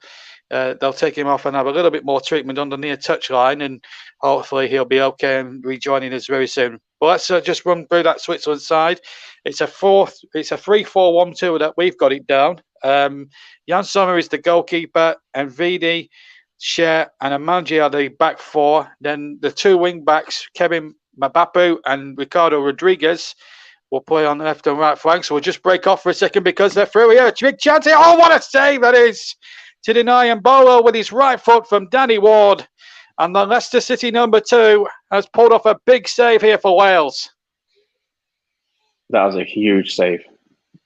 A: they'll take him off and have a little bit more treatment on the near touchline, and hopefully he'll be okay and rejoining us very soon. But let's just run through that Switzerland side. It's a 3-4-1-2 that we've got it down. Jan Sommer is the goalkeeper, and Vidi, Cher, and Amanji are the back 4. Then the 2 wing backs, Kevin Mabapu and Ricardo Rodriguez, will play on the left and right flank. So we'll just break off for a second because they're through here. Big chance here. Oh, what a save that is! To deny Mbolo with his right foot from Danny Ward. And the Leicester City number 2 has pulled off a big save here for Wales.
C: That was a huge save.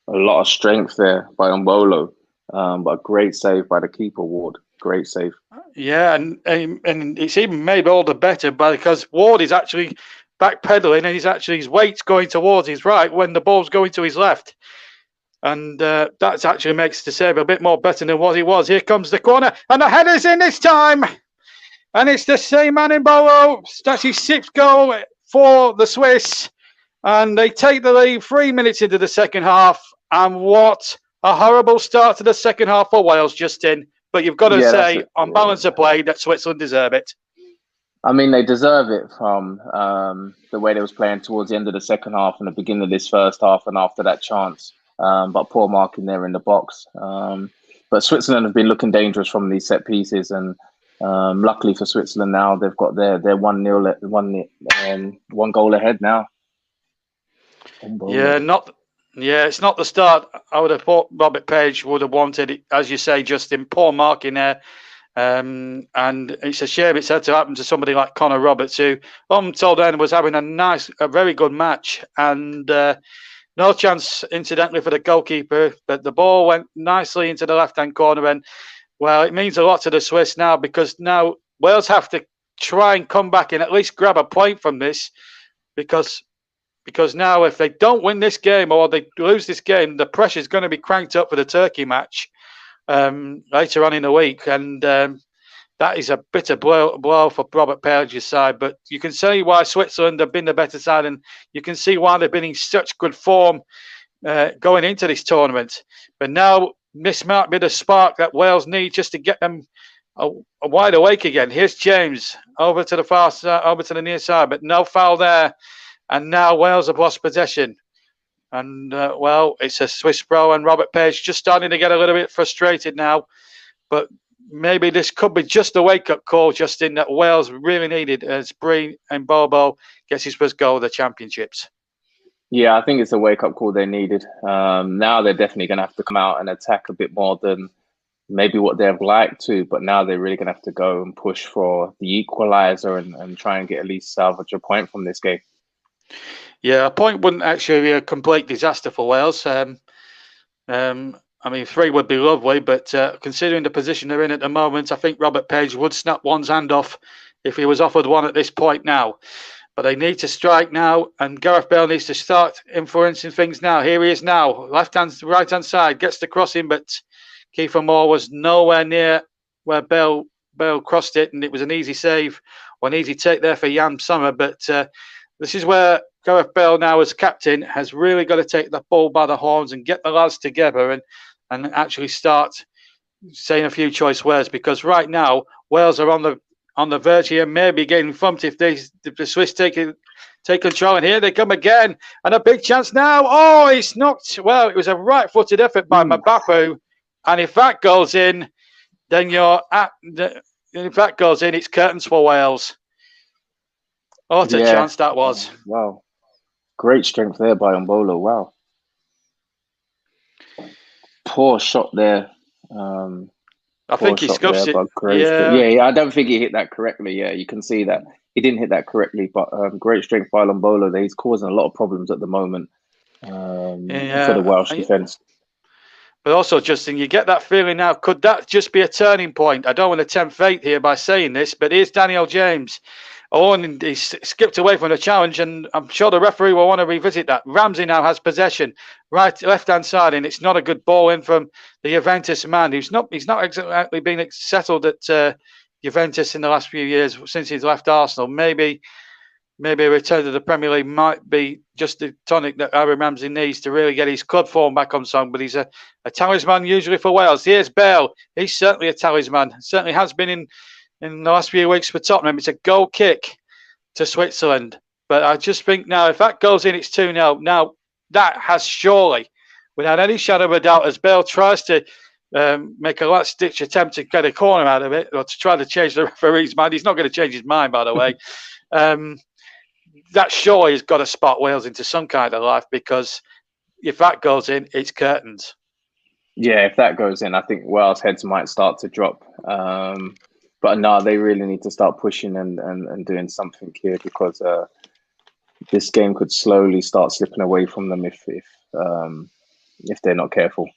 C: A lot of strength there by Mbolo. But a great save by the keeper, Ward. Great save.
A: Yeah, and it's even made all the better because Ward is actually backpedaling, and his weight's going towards his right when the ball's going to his left. And that actually makes the save a bit more better than what he was. Here comes the corner, and the header's in this time. And it's the same man in Bolo. That's his 6th goal for the Swiss. And they take the lead 3 minutes into the second half. And what a horrible start to the second half for Wales, Justin. But you've got to say, on balance of play, that Switzerland deserve it.
C: I mean, they deserve it from the way they was playing towards the end of the second half and the beginning of this first half and after that chance. But poor marking there in the box. But Switzerland have been looking dangerous from these set pieces. And luckily for Switzerland now, they've got their 1-0, one goal ahead now.
A: Yeah, it's not the start I would have thought Robert Page would have wanted. As you say, Justin, poor marking there. And it's a shame it's had to happen to somebody like Connor Roberts, who I'm told then was having a very good match, and no chance, incidentally, for the goalkeeper. But the ball went nicely into the left-hand corner, and well, it means a lot to the Swiss now, because now Wales have to try and come back and at least grab a point from this, because now if they don't win this game or they lose this game, the pressure is going to be cranked up for the Turkey match later on in the week, and that is a bitter blow for Robert Page's side. But you can see why Switzerland have been the better side, and you can see why they've been in such good form going into this tournament. But now this might be the spark that Wales need just to get them wide awake again. Here's James over to the far side, over to the near side, but no foul there. And now Wales have lost possession. And, well, it's a Swiss pro, and Robert Page just starting to get a little bit frustrated now. But maybe this could be just a wake-up call, Justin, that Wales really needed as Breen and Bobo gets his first goal of the championships.
C: Yeah, I think it's a wake-up call they needed. Now they're definitely going to have to come out and attack a bit more than maybe what they'd like to. But now they're really going to have to go and push for the equaliser and try and get at least salvage a point from this game.
A: Yeah, a point wouldn't actually be a complete disaster for Wales. I mean, 3 would be lovely, but considering the position they're in at the moment, I think Robert Page would snap one's hand off if he was offered one at this point now. But they need to strike now, and Gareth Bale needs to start influencing things now. Here he is now, right-hand side, gets the crossing, but Kiefer Moore was nowhere near where Bale crossed it, and it was an easy save, or an easy take there for Jan Sommer. But this is where Gareth Bale now, as captain, has really got to take the ball by the horns and get the lads together and actually start saying a few choice words, because right now Wales are on the verge here, maybe getting thumped if the Swiss take control. And here they come again, and a big chance now. Oh, it's knocked. Well, it was a right-footed effort by Mbappé, and if that goes in, then if that goes in, it's curtains for Wales. What a chance that was!
C: Wow, great strength there by Mbolo. Wow, poor shot there.
A: I think he scuffs it.
C: Yeah, I don't think he hit that correctly. Yeah, you can see that he didn't hit that correctly. But great strength by Mbolo. He's causing a lot of problems at the moment for the Welsh defence.
A: But also, Justin, you get that feeling now. Could that just be a turning point? I don't want to tempt fate here by saying this, but here's Daniel James. Oh, and he skipped away from the challenge, and I'm sure the referee will want to revisit that. Ramsey now has possession, left-hand side, and it's not a good ball in from the Juventus man. He's not exactly been settled at Juventus in the last few years since he's left Arsenal. Maybe a return to the Premier League might be just the tonic that Aaron Ramsey needs to really get his club form back on song. But he's a talisman usually for Wales. Here's Bale. He's certainly a talisman. Certainly has been in the last few weeks for Tottenham. It's a goal kick to Switzerland. But I just think now, if that goes in, it's 2-0. Now, that has surely, without any shadow of a doubt, as Bale tries to make a last-ditch attempt to get a corner out of it, or to try to change the referee's mind. He's not going to change his mind, by the way. That surely has got to spot Wales into some kind of life, because if that goes in, it's curtains.
C: Yeah, if that goes in, I think Wales' heads might start to drop. But no, they really need to start pushing and doing something here, because this game could slowly start slipping away from them if they're not careful.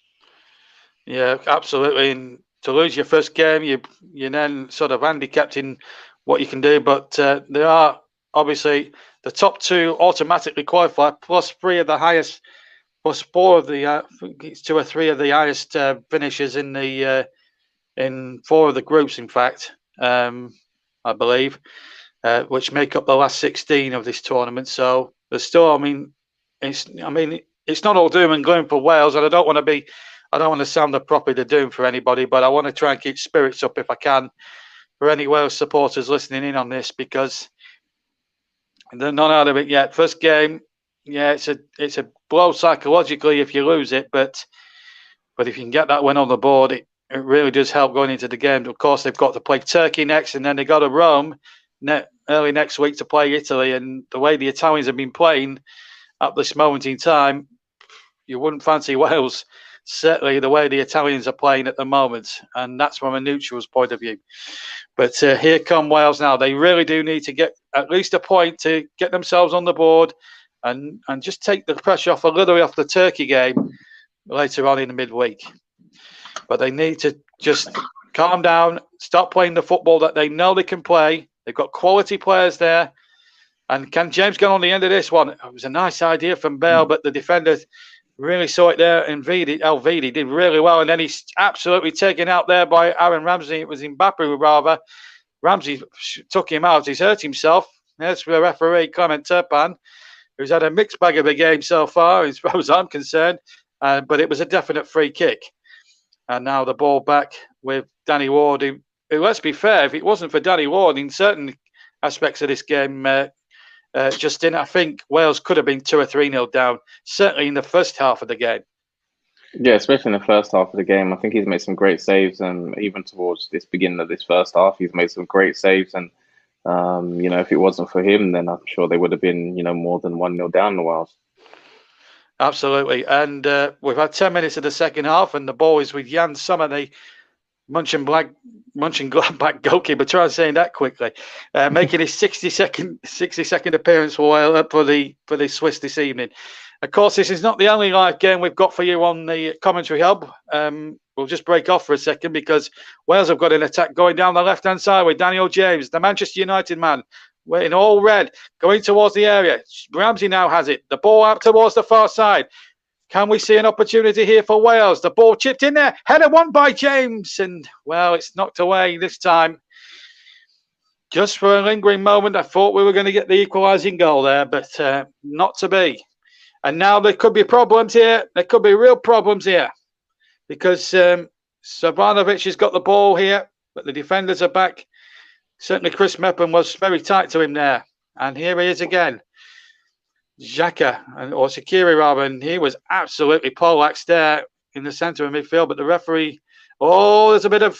A: Yeah, absolutely. And to lose your first game, you then sort of handicapped in what you can do. But there are obviously the top 2 automatically qualify, plus 3 of the highest was 4 of the I think it's 2 or 3 of the highest finishes in 4 of the groups. In fact, I believe, which make up the last 16 of this tournament. So there's still, it's not all doom and gloom for Wales, and I don't want to sound the prophet of doom for anybody, but I want to try and keep spirits up if I can for any Wales supporters listening in on this, because they're not out of it yet. First game, yeah, it's a blow psychologically if you lose it, but if you can get that win on the board, it really does help going into the game. Of course, they've got to play Turkey next, and then they got to Rome early next week to play Italy. And the way the Italians have been playing at this moment in time, you wouldn't fancy Wales, certainly the way the Italians are playing at the moment, and that's from a neutral's point of view. But here come Wales now. They really do need to get at least a point to get themselves on the board and just take the pressure off a little off the Turkey game later on in the midweek. But they need to just calm down, start playing the football that they know they can play. They've got quality players there. And can James get on the end of this one? It was a nice idea from Bale, but the defender really saw it there. And Elvedi did really well. And then he's absolutely taken out there by Aaron Ramsey. It was Mbappe, rather. Ramsey took him out. He's hurt himself. There's the referee, Clement Turpin, who's had a mixed bag of a game so far, as far as I'm concerned. But it was a definite free kick. And now the ball back with Danny Ward, who, let's be fair, if it wasn't for Danny Ward in certain aspects of this game, Justin, I think Wales could have been 2 or 3-0 down, certainly in the first half of the game.
C: Yeah, especially in the first half of the game. I think he's made some great saves, and even towards this beginning of this first half, he's made some great saves. And, if it wasn't for him, then I'm sure they would have been, more than 1-0 down the Wales.
A: Absolutely. And we've had 10 minutes of the second half, and the ball is with Jan Sommer, the Mönchengladbach goalkeeper. Try saying that quickly. Making his 60-second appearance for the Swiss this evening. Of course, this is not the only live game we've got for you on the commentary hub. We'll just break off for a second because Wales have got an attack going down the left-hand side with Daniel James, the Manchester United man, in all red, going towards the area. Ramsey now has it. The ball out towards the far side. Can we see an opportunity here for Wales? The ball chipped in there. Header won by James. And, well, it's knocked away this time. Just for a lingering moment, I thought we were going to get the equalising goal there, but not to be. And now there could be problems here. There could be real problems here because Savanovic has got the ball here, but the defenders are back. Certainly Chris Mepham was very tight to him there. And here he is again. Xhaka, or Shaqiri rather, and he was absolutely poleaxed there in the centre of midfield. But the referee, there's a bit of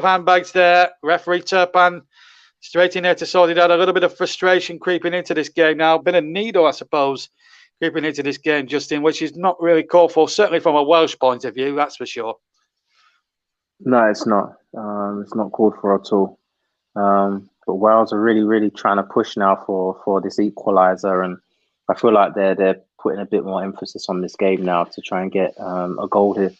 A: handbags there. Referee Turpin straight in there to sort it out. A little bit of frustration creeping into this game now. Bit of needle, I suppose, creeping into this game, Justin, which is not really called for, certainly from a Welsh point of view, that's for sure.
C: No, it's not. It's not called for at all. But Wales are really, really trying to push now for this equaliser, and I feel like they're putting a bit more emphasis on this game now to try and get a goal here.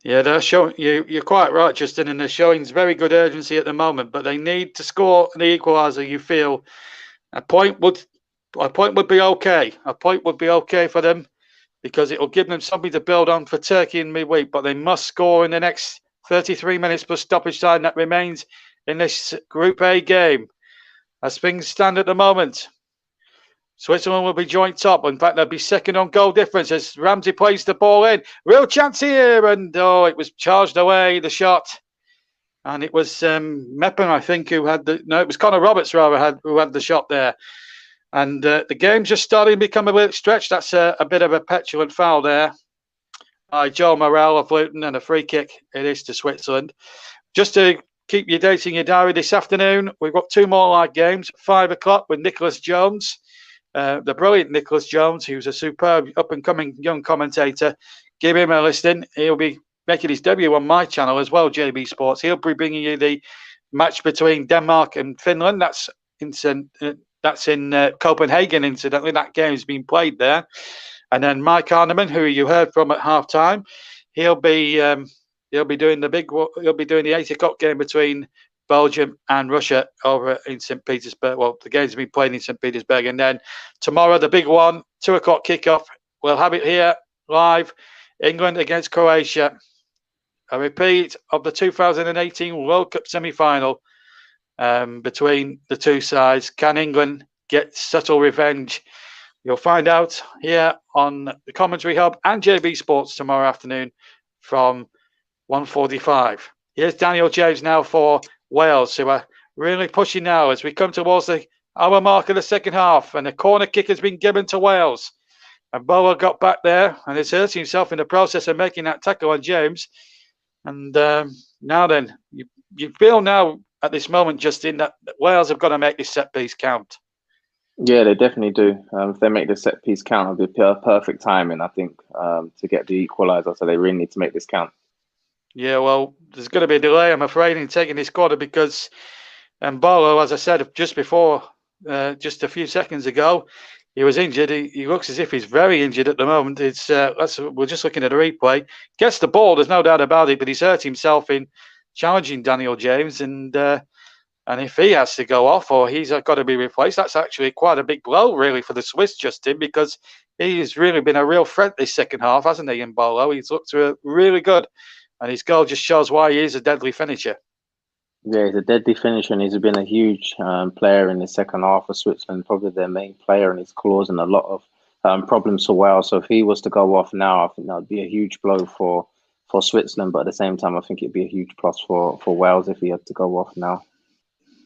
A: Yeah, they're showing you're quite right, Justin, and they're showing very good urgency at the moment. But they need to score the equaliser. You feel a point would be okay. A point would be okay for them because it will give them something to build on for Turkey in midweek. But they must score in the next 33 minutes plus stoppage time that remains in this Group A game. As things stand at the moment, Switzerland will be joint top. In fact, they'll be second on goal difference as Ramsey plays the ball in. Real chance here, and it was charged away, the shot. And it was Mepham, I think, it was Connor Roberts, rather, who had the shot there. And the game's just starting to become a bit stretched. That's a bit of a petulant foul there by Joel Morel of Luton, and a free kick it is to Switzerland. Just to keep your dates in your diary this afternoon, we've got 2 more live games. 5 o'clock with Nicholas Jones, the brilliant Nicholas Jones, who's a superb up-and-coming young commentator. Give him a listen. He'll be making his debut on my channel as well, JB Sports. He'll be bringing you the match between Denmark and Finland. That's in Copenhagen, incidentally. That game's been played there. And then Mike Arneman, who you heard from at half-time, he'll be doing the 8 o'clock game between Belgium and Russia over in St. Petersburg. Well, the game's been played in St. Petersburg. And then tomorrow, the big one, 2 o'clock kickoff, we'll have it here live. England against Croatia. A repeat of the 2018 World Cup semi-final between the two sides. Can England get subtle revenge? You'll find out here on the Commentary Hub and JB Sports tomorrow afternoon from 1:45. Here's Daniel James now for Wales, who are really pushing now as we come towards the hour mark of the second half, and the corner kick has been given to Wales. And Bowler got back there and has hurt himself in the process of making that tackle on James. And now then, you feel now at this moment, Justin, that Wales have got to make this set piece count.
C: Yeah, they definitely do. If they make the set piece count, it'll be perfect timing, I think, to get the equaliser. So they really need to make this count. Yeah,
A: well, there's going to be a delay, I'm afraid, in taking this quarter because Mbolo, as I said just before, just a few seconds ago, he was injured. He looks as if he's very injured at the moment. We're just looking at a replay. Gets the ball, there's no doubt about it, but he's hurt himself in challenging Daniel James, and if he has to go off or he's got to be replaced, that's actually quite a big blow, really, for the Swiss, Justin, because he's really been a real threat this second half, hasn't he, Mbolo? He's looked really good, and his goal just shows why he is a deadly finisher.
C: Yeah, he's a deadly finisher, and he's been a huge player in the second half for Switzerland, probably their main player, and he's causing a lot of problems for Wales. So if he was to go off now, I think that would be a huge blow for Switzerland, but at the same time, I think it'd be a huge plus for Wales if he had to go off now.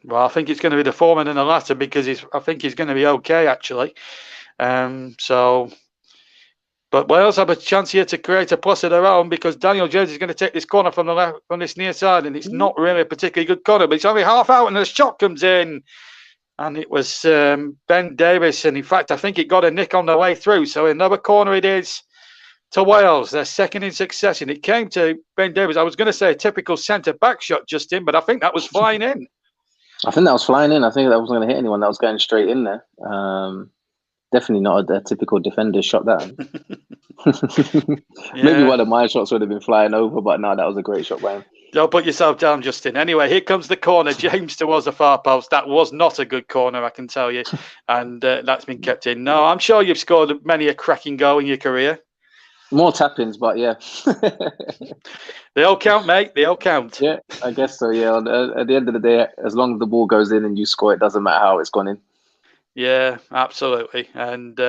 A: Well, I think it's going to be the former than the latter because I think he's going to be okay, actually. But Wales have a chance here to create a plus of their own because Daniel James is going to take this corner from the left, from this near side, and it's not really a particularly good corner, but it's only half out, and the shot comes in, and it was Ben Davies, and in fact, I think it got a nick on the way through. So another corner it is to Wales, their second in succession. It came to Ben Davies. I was going to say a typical centre-back shot, Justin, but I think that was flying in.
C: I think that was flying in. I think that wasn't going to hit anyone. That was going straight in there. Definitely not a typical defender shot that.
A: Yeah.
C: Maybe one of my shots would have been flying over, but no, that was a great shot by him.
A: Don't put yourself down, Justin. Anyway, here comes the corner. James towards the far post. That was not a good corner, I can tell you. And that's been kept in. No, I'm sure you've scored many a cracking goal in your career.
C: More tap-ins, but yeah.
A: They all count, mate. They all count.
C: Yeah, I guess so, yeah. At the end of the day, as long as the ball goes in and you score, it doesn't matter how it's gone in.
A: Yeah, absolutely. And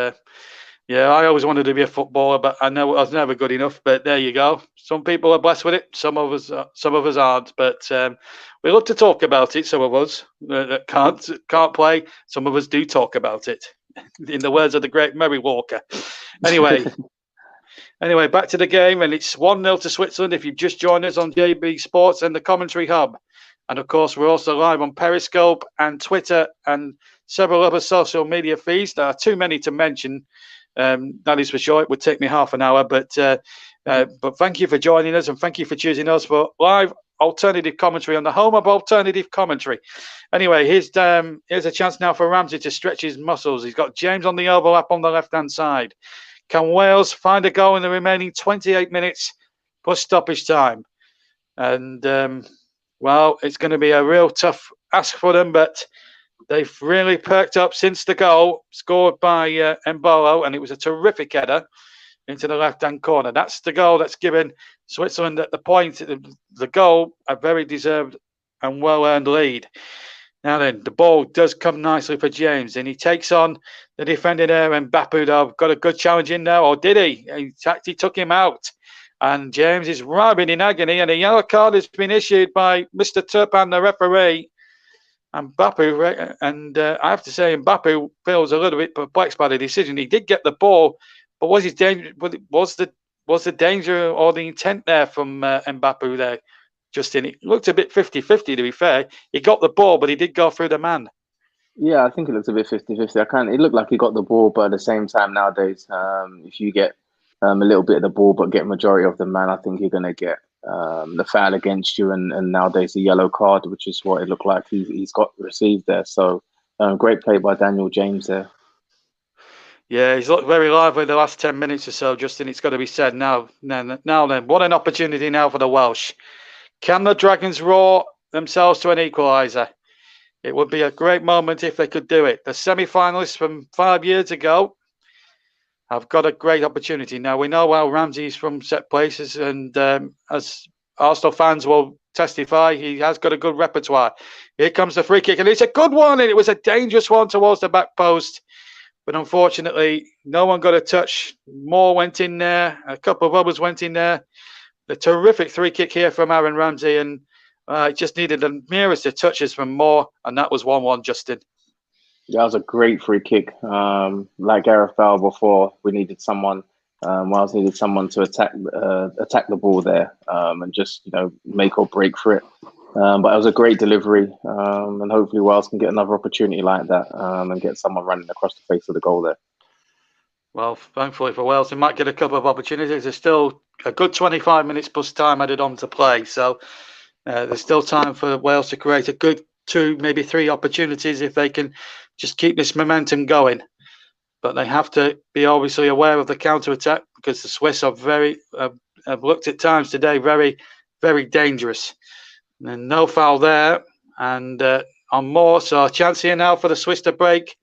A: yeah, I always wanted to be a footballer, but I know I was never good enough. But there you go. Some people are blessed with it. Some of us aren't. But we love to talk about it. Some of us that can't play. Some of us do talk about it. In the words of the great Murray Walker. Anyway, back to the game, and it's 1-0 to Switzerland. If you've just joined us on JB Sports and the Commentary Hub, and of course we're also live on Periscope and Twitter and several other social media feeds. There are too many to mention. That is for sure. It would take me half an hour, but thank you for joining us and thank you for choosing us for live alternative commentary on the home of alternative commentary. Anyway, here's a chance now for Ramsey to stretch his muscles. He's got James on the overlap on the left-hand side. Can Wales find a goal in the remaining 28 minutes plus stoppage time? And, well, it's going to be a real tough ask for them, but they've really perked up since the goal scored by Mbolo, and it was a terrific header into the left-hand corner. That's the goal that's given Switzerland at the point, the goal, a very deserved and well-earned lead. Now then, the ball does come nicely for James, and he takes on the defender there, and Mbappé got a good challenge in there, or did he? He took him out, and James is writhing in agony, and a yellow card has been issued by Mr. Turpin, the referee. And Mbappé, and I have to say, Mbappé feels a little bit perplexed by the decision. He did get the ball, but was the danger or the intent there from Mbappé there? Justin, it looked a bit 50-50, to be fair. He got the ball, but he did go through the man.
C: Yeah, I think it looks a bit 50-50. It looked like he got the ball, but at the same time nowadays, if you get a little bit of the ball but get majority of the man, I think you're going to get the foul against you, and nowadays the yellow card, which is what it looked like he's got received there. So great play by Daniel James there.
A: Yeah, he's looked very lively the last 10 minutes or so, Justin. It's got to be said now. Then, what an opportunity now for the Welsh. Can the Dragons roar themselves to an equaliser? It would be a great moment if they could do it. The semi-finalists from 5 years ago, have got a great opportunity. Now, we know how Ramsey is from set places, and as Arsenal fans will testify, he has got a good repertoire. Here comes the free kick, and it's a good one, and it was a dangerous one towards the back post. But unfortunately, no one got a touch. Moore went in there. A couple of others went in there. The terrific free kick here from Aaron Ramsey, and it just needed the merest of touches from Moore, and that was 1-1, Justin.
C: Yeah, that was a great free kick. Like Gareth Bale before, we needed someone. Wales needed someone to attack the ball there and just make or break for it. But it was a great delivery, and hopefully Wales can get another opportunity like that and get someone running across the face of the goal there.
A: Well, thankfully for Wales, they might get a couple of opportunities. There's still a good 25 minutes plus time added on to play, so there's still time for Wales to create a good 2, maybe 3 opportunities if they can just keep this momentum going. But they have to be obviously aware of the counter-attack, because the Swiss are have looked at times today very, very dangerous. And no foul there. And on Moore, so a chance here now for the Swiss to break.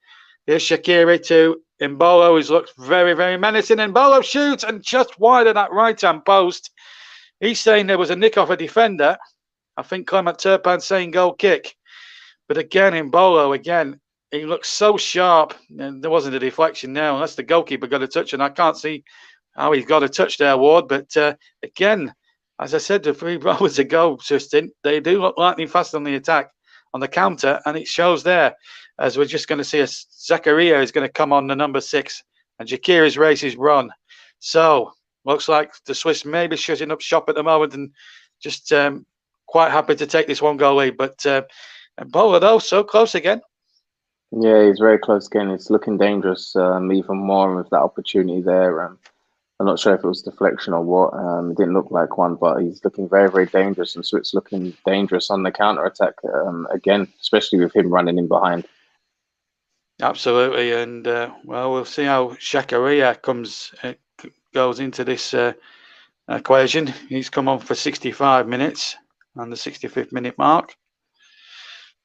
A: Here's Shaqiri to Embolo, who's looked very, very menacing. Embolo shoots, and just wide of that right-hand post. He's saying there was a nick off a defender. I think Clement Turpin saying goal kick. But again, Embolo, he looks so sharp, and there wasn't a deflection now, unless the goalkeeper got a touch, and I can't see how he got a touch there, Ward. But again, as I said 3 hours ago, Justin, they do look lightning fast on the attack, on the counter, and it shows there, as we're just going to see Zakaria is going to come on the number 6, and Shaqiri's race is run. So, looks like the Swiss may be shutting up shop at the moment and just quite happy to take this 1-goal lead. But Embolo, though, so close again.
C: Yeah, he's very close again. It's looking dangerous, even more with that opportunity there. I'm not sure if it was deflection or what. It didn't look like one, but he's looking very, very dangerous. And Swiss looking dangerous on the counter-attack again, especially with him running in behind.
A: Absolutely. And, we'll see how Zakaria goes into this equation. He's come on for 65 minutes on the 65th minute mark.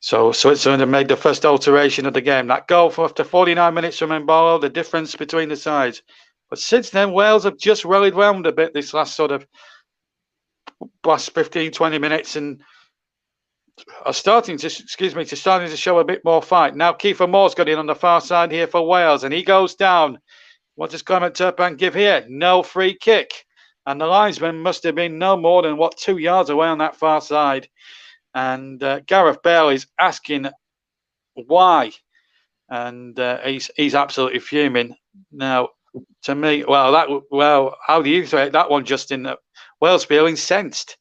A: So Switzerland have made the first alteration of the game. That goal for after 49 minutes from Embolo, the difference between the sides. But since then, Wales have just rallied round a bit this last 15, 20 minutes, and are starting to show a bit more fight. Now Kiefer Moore's got in on the far side here for Wales, and he goes down. What does Clement Turpin give here? No free kick. And the linesman must have been no more than, 2 yards away on that far side. And Gareth Bale is asking why, and he's absolutely fuming. Now, to me, how do you take that one, Justin? Wales feel incensed.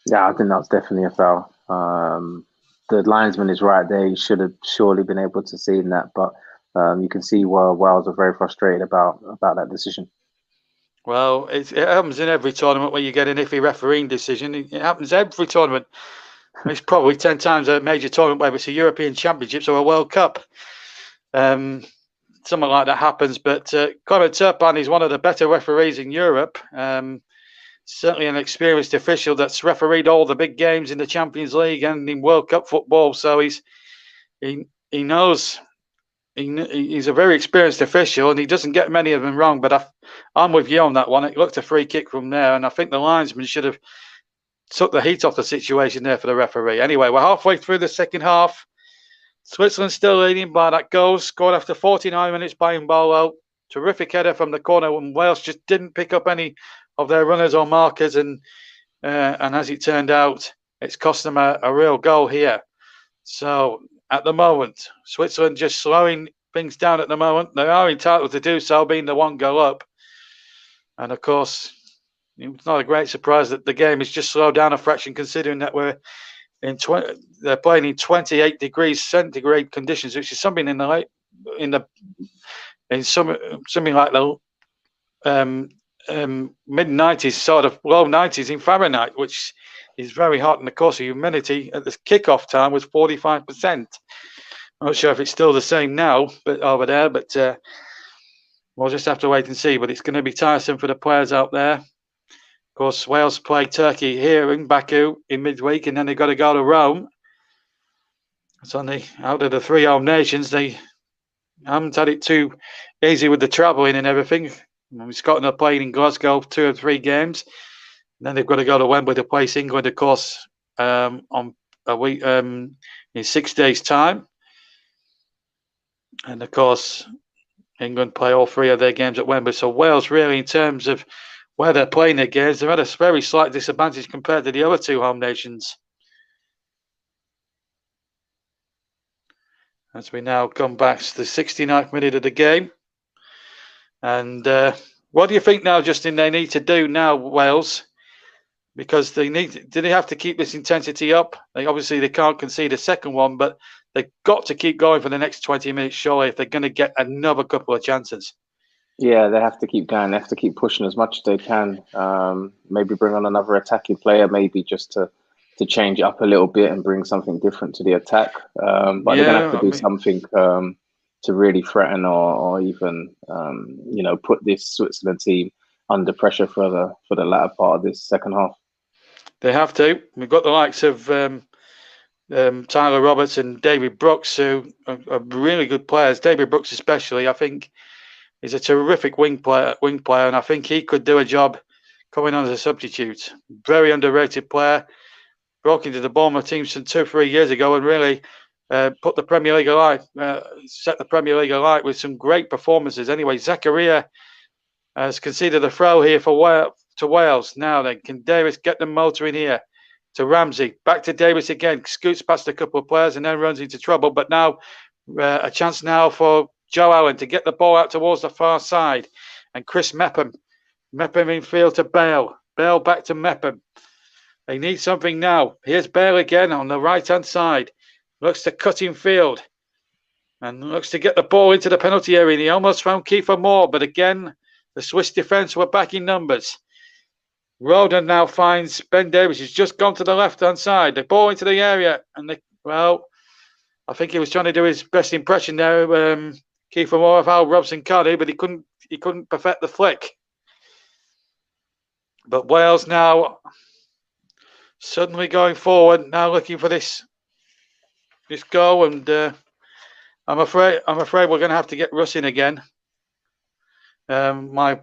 C: Yeah, I think that's definitely a foul. The linesman is right there. He should have surely been able to see that, but you can see why Wales are very frustrated about that decision.
A: Well, it happens in every tournament where you get an iffy refereeing decision. It happens every tournament. It's probably 10 times a major tournament, whether it's a European Championships or a World Cup. Something like that happens. But Clement Turpin is one of the better referees in Europe. Certainly an experienced official that's refereed all the big games in the Champions League and in World Cup football. So he knows. He's a very experienced official, and he doesn't get many of them wrong. But I'm with you on that one. It looked a free kick from there, and I think the linesman should have took the heat off the situation there for the referee. Anyway, we're halfway through the second half. Switzerland still leading by that goal, scored after 49 minutes by Embolo. Terrific header from the corner, and Wales just didn't pick up any of their runners or markers, and as it turned out, it's cost them a real goal here. So at the moment, Switzerland just slowing things down at the moment. They are entitled to do so, being the 1 goal up. And of course, it's not a great surprise that the game has just slowed down a fraction, considering that they're playing in 28 degrees centigrade conditions, which is something something like the mid 90s, sort of low 90s in Fahrenheit, which is very hot. And of course, the humidity at the kickoff time was 45%. I'm not sure if it's still the same now, but over there. But we'll just have to wait and see. But it's going to be tiresome for the players out there. Of course, Wales play Turkey here in Baku in midweek, and then they've got to go to Rome. It's only out of the 3 home nations, they I haven't had it too easy with the travelling and everything. Scotland are playing in Glasgow 2 or 3 games. And then they've got to go to Wembley to place England, of course, on a week in 6 days' time. And of course, England play all 3 of their games at Wembley. So Wales, really, in terms of where they're playing their games, they're at a very slight disadvantage compared to the other 2 home nations. As we now come back to the 69th minute of the game. And what do you think now, Justin, they need to do now, Wales? Because do they have to keep this intensity up? They can't concede a second one, but they've got to keep going for the next 20 minutes, surely, if they're going to get another couple of chances.
C: Yeah, they have to keep going. They have to keep pushing as much as they can. Maybe bring on another attacking player, maybe just to change it up a little bit and bring something different to the attack. But they're going to have to do something to really threaten or even put this Switzerland team under pressure for the latter part of this second half. They
A: have to. We've got the likes of Tyler Roberts and David Brooks, who are really good players. David Brooks especially, I think, is a terrific wing player, and I think he could do a job coming on as a substitute. Very underrated player. Broke into the Bournemouth team some 2 or 3 years ago and really put the Premier League alight, set the Premier League alight with some great performances. Anyway, Zakaria has conceded a throw here to Wales. Now then, can Davis get the motor in here to Ramsey? Back to Davis again. Scoots past a couple of players and then runs into trouble. But now a chance now for Joe Allen to get the ball out towards the far side. And Chris Mepham. Mepham in field to Bale. Bale back to Mepham. They need something now. Here's Bale again on the right-hand side. Looks to cut in field. And looks to get the ball into the penalty area. And he almost found Kiefer Moore. But again, the Swiss defence were back in numbers. Roden now finds Ben Davies. He's just gone to the left-hand side. The ball into the area. And I think he was trying to do his best impression there. Kiefer Moore of Al Robson Cardi, but he couldn't perfect the flick. But Wales now suddenly going forward, now looking for this goal, and I'm afraid we're going to have to get Russ in again. My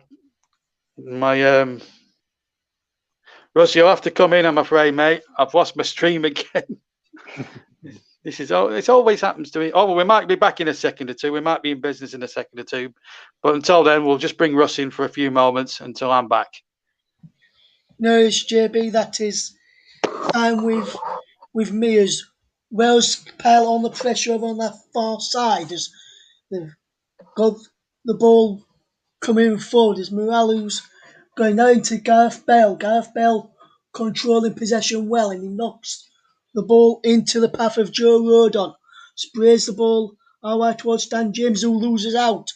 A: Russ, you'll have to come in, I'm afraid, mate. I've lost my stream again. It always happens to me. Oh, well, we might be back in a second or two. We might be in business in a second or two. But until then, we'll just bring Russ in for a few moments until I'm back.
B: No, it's JB. That is time with me as Wales pile on the pressure over on that far side as they've got the ball coming forward as Moralu's going now into Gareth Bale. Gareth Bale controlling possession well, and he knocks the ball into the path of Joe Rodon. Sprays the ball out towards Dan James, who loses out.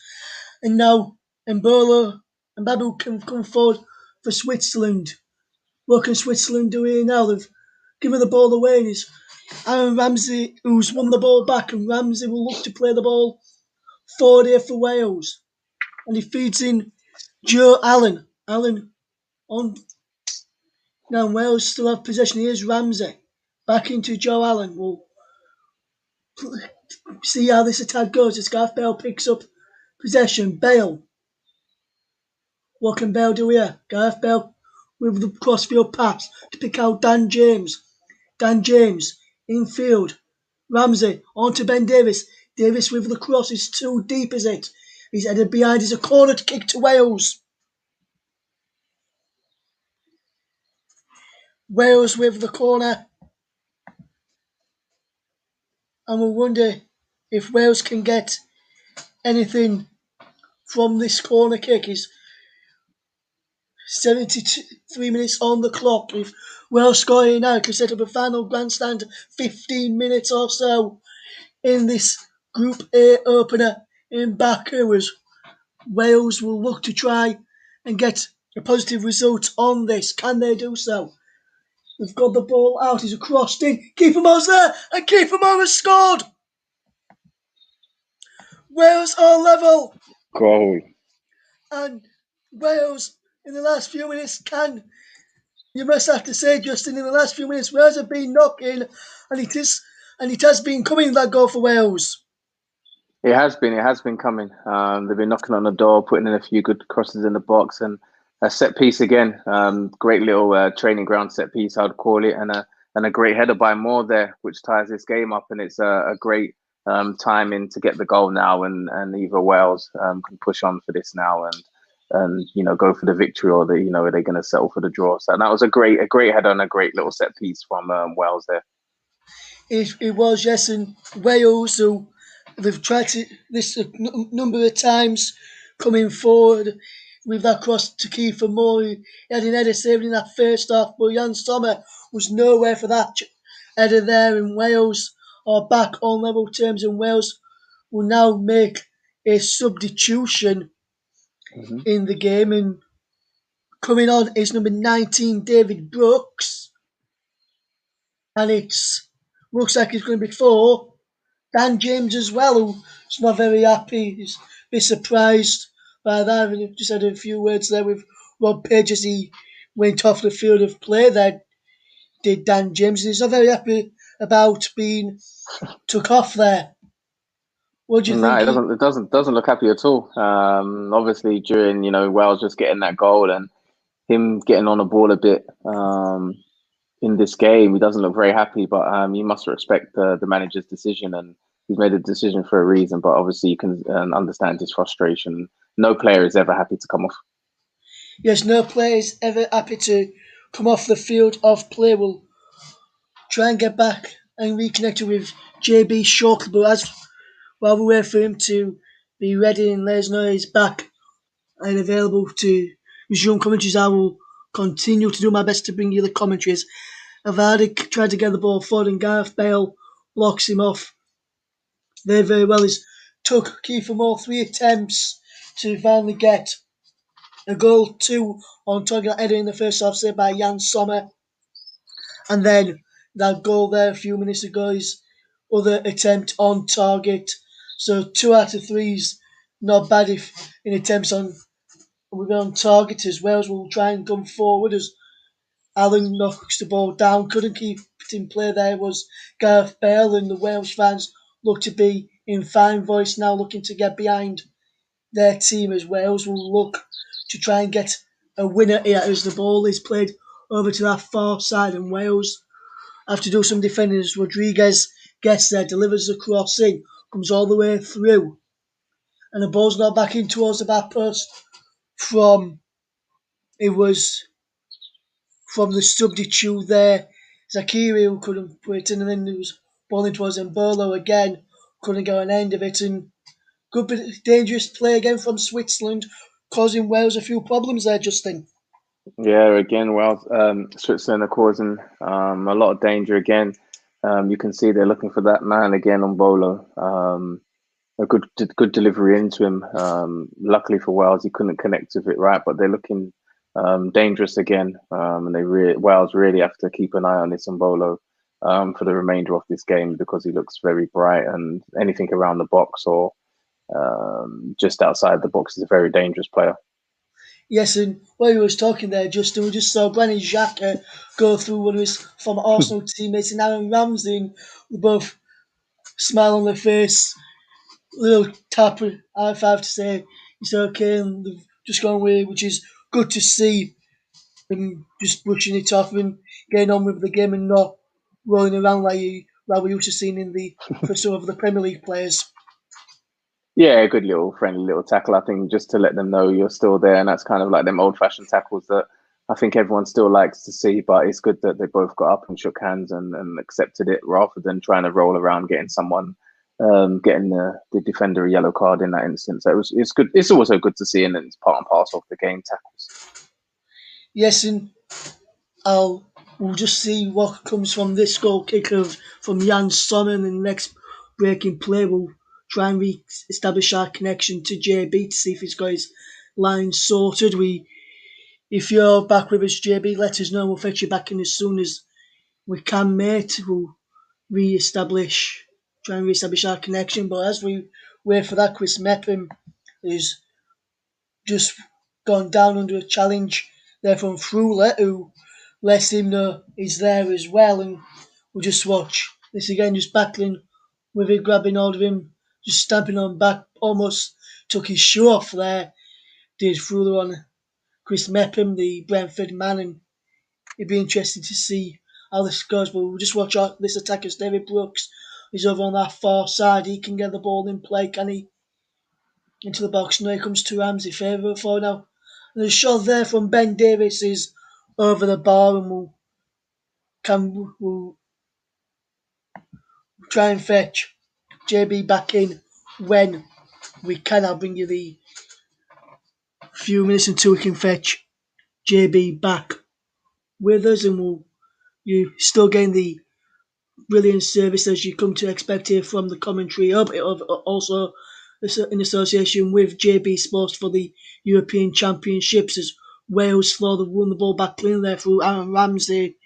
B: And now Mbolo and Babu can come forward for Switzerland. What can Switzerland do here now? They've given the ball away, and it's Aaron Ramsey who's won the ball back, and Ramsey will look to play the ball forward here for Wales. And he feeds in Joe Allen. Allen on. Now Wales still have possession. Here's Ramsey. Back into Joe Allen. We'll see how this attack goes as Gareth Bale picks up possession. Bale. What can Bale do here? Gareth Bale with the crossfield pass to pick out Dan James. Dan James infield. Ramsey on to Ben Davis. Davis with the cross. Is too deep, is it? He's headed behind. It's a corner to kick to Wales. Wales with the corner. And we'll wonder if Wales can get anything from this corner kick. Is 73 minutes on the clock. If Wales scoring now, it could set up a final grandstand 15 minutes or so in this Group A opener in Baku, as Wales will look to try and get a positive result on this. Can they do so? They've got the ball out. He's crossed in. Kiefer Moore's there, and Kiefer Moore has scored. Wales are level.
C: Goal.
B: And Wales, in the last few minutes, you must have to say, Justin, in the last few minutes, Wales have been knocking, and it has been coming, that goal for Wales.
C: It has been. It has been coming. They've been knocking on the door, putting in a few good crosses in the box, and a set piece again. Great little training ground set piece, I'd call it, and a great header by Moore there, which ties this game up, and it's a great timing to get the goal now, and either Wales can push on for this now, and go for the victory, or are they going to settle for the draw? So that was a great header and a great little set piece from Wales there.
B: It was, yes, and Wales, who they've tried to this a number of times coming forward with that cross to Kiefer Moore. He had an header saved in that first half, but Jan Sommer was nowhere for that header there, and Wales are back on level terms, and Wales will now make a substitution in the game, and coming on is number 19, David Brooks, and it's looks like it's going to be 4. Dan James as well, who's not very happy. He's a bit surprised by that. And just had a few words there with Rob Page as he went off the field of play there, did Dan James. And he's not very happy about being took off there. What do you
C: No,
B: think?
C: it doesn't look happy at all. Obviously during Wales just getting that goal and him getting on the ball a bit in this game, he doesn't look very happy. But you must respect the manager's decision, and he's made a decision for a reason. But obviously you can understand his frustration. No player is ever happy to come off.
B: Yes, no player is ever happy to come off the field of play. We'll try and get back and reconnect with JB shortly, but while we wait for him to be ready and let us know he's back and available to resume commentaries, I will continue to do my best to bring you the commentaries. Vardy tried to get the ball forward and Gareth Bale blocks him off very well. He's took Kiefer Moore 3 attempts to finally get a goal, 2 on target header in the first half, saved by Jan Sommer. And then that goal there a few minutes ago is other attempt on target. So 2 out of 3's not bad if in attempts on target as Wales will try and come forward as Allen knocks the ball down. Couldn't keep it in play there was Gareth Bale, and the Welsh fans look to be in fine voice now, looking to get behind their team as Wales will look to try and get a winner here as the ball is played over to that far side, and Wales have to do some defending as Rodriguez gets there, delivers the cross in, comes all the way through, and the ball's not back in towards the back post from the substitute there, Zakiri, who couldn't put it in, and then it was balling towards Mbolo again, couldn't get an end of it, and good bit of dangerous play again from Switzerland, causing Wales a few problems there, Justin.
C: Yeah, again, Wales, Switzerland are causing a lot of danger again. You can see they're looking for that man again on Bolo. A good delivery into him. Luckily for Wales, he couldn't connect with it right, but they're looking dangerous again, and Wales really have to keep an eye on this Mbolo for the remainder of this game, because he looks very bright, and anything around the box or just outside the box is a very dangerous player.
B: Yes, and while you was talking there, Justin, we just saw Granit Xhaka go through one of his former Arsenal teammates and Aaron Ramsey, and we both smile on their face, little tap, high five to say it's okay, and they've just gone away, which is good to see them just brushing it off and getting on with the game and not rolling around like we used to seeing for some of the Premier League players.
C: Yeah, a good little friendly little tackle, I think, just to let them know you're still there. And that's kind of like them old-fashioned tackles that I think everyone still likes to see. But it's good that they both got up and shook hands and accepted it, rather than trying to roll around getting someone, getting the defender a yellow card in that instance. So it's good. It's also good to see, and it's part and parcel of the game, tackles.
B: Yes, and we'll just see what comes from this goal kick from Jan Sommer, and the next breaking play will try and re-establish our connection to JB to see if he's got his line sorted. If you're back with us, JB, let us know. We'll fetch you back in as soon as we can, mate. We'll try and re-establish our connection. But as we wait for that, Chris Mepham is just gone down under a challenge there from Freuler, who lets him know he's there as well. And we'll just watch this again, just battling with it, grabbing hold of him just stamping on back, almost took his shoe off there. Did further on Chris Mepham, the Brentford man, and it'd be interesting to see how this goes. But we'll just watch out this attacker, David Brooks. He's over on that far side. He can get the ball in play, can he? Into the box. Now here comes to Ramsey. Favourite for now. And the shot there from Ben Davies is over the bar, and we'll try and fetch JB back in when we can. I'll bring you the few minutes until we can fetch JB back with us, and you still gain the brilliant service as you come to expect here from the commentary hub. Also in association with JB Sports for the European Championships, as Wales won the ball back clean there through Aaron Ramsey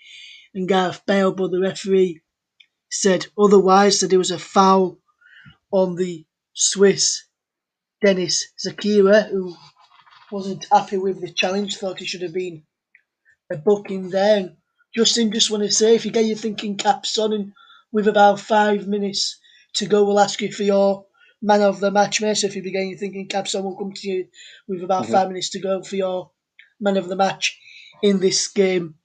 B: and Gareth Bale, but the referee said otherwise, said it was a foul on the Swiss Denis Zakaria, who wasn't happy with the challenge, thought it should have been a booking there. And Justin, just want to say, if you get your thinking caps on, and with about 5 minutes to go, we'll ask you for your man of the match, mate. So if you be getting your thinking caps on, we'll come to you with about 5 minutes to go for your man of the match in this game,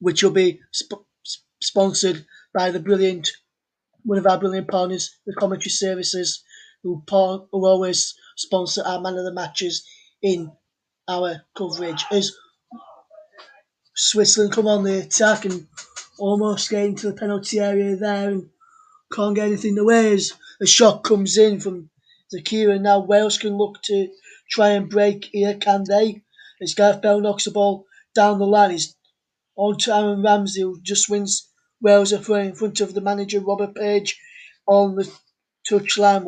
B: which will be sponsored by one of our brilliant partners, the Commentary Services, who always sponsor our man of the matches in our coverage. As Switzerland come on the attack and almost get into the penalty area there and can't get anything away as a shot comes in from Zakaria. Now Wales can look to try and break here, can they? As Gareth Bale knocks the ball down the line, he's on to Aaron Ramsey, who just wins Wales a throw in front of the manager Robert Page on the touchline.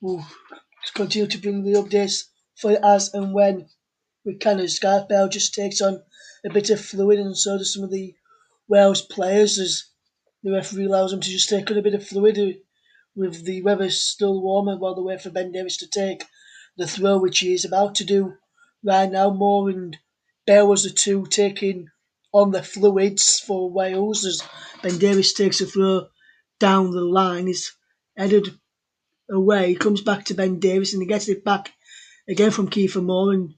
B: We'll continue to bring the updates for it as and when we can, as Gareth Bale just takes on a bit of fluid, and so do some of the Wales players, as the referee allows them to just take on a bit of fluid with the weather still warmer while they wait for Ben Davies to take the throw, which he is about to do right now. Moore and Bale was the two taking on the fluids for Wales, as Ben Davies takes a throw down the line. He's headed away, he comes back to Ben Davies and he gets it back again from Kiefer Moore, and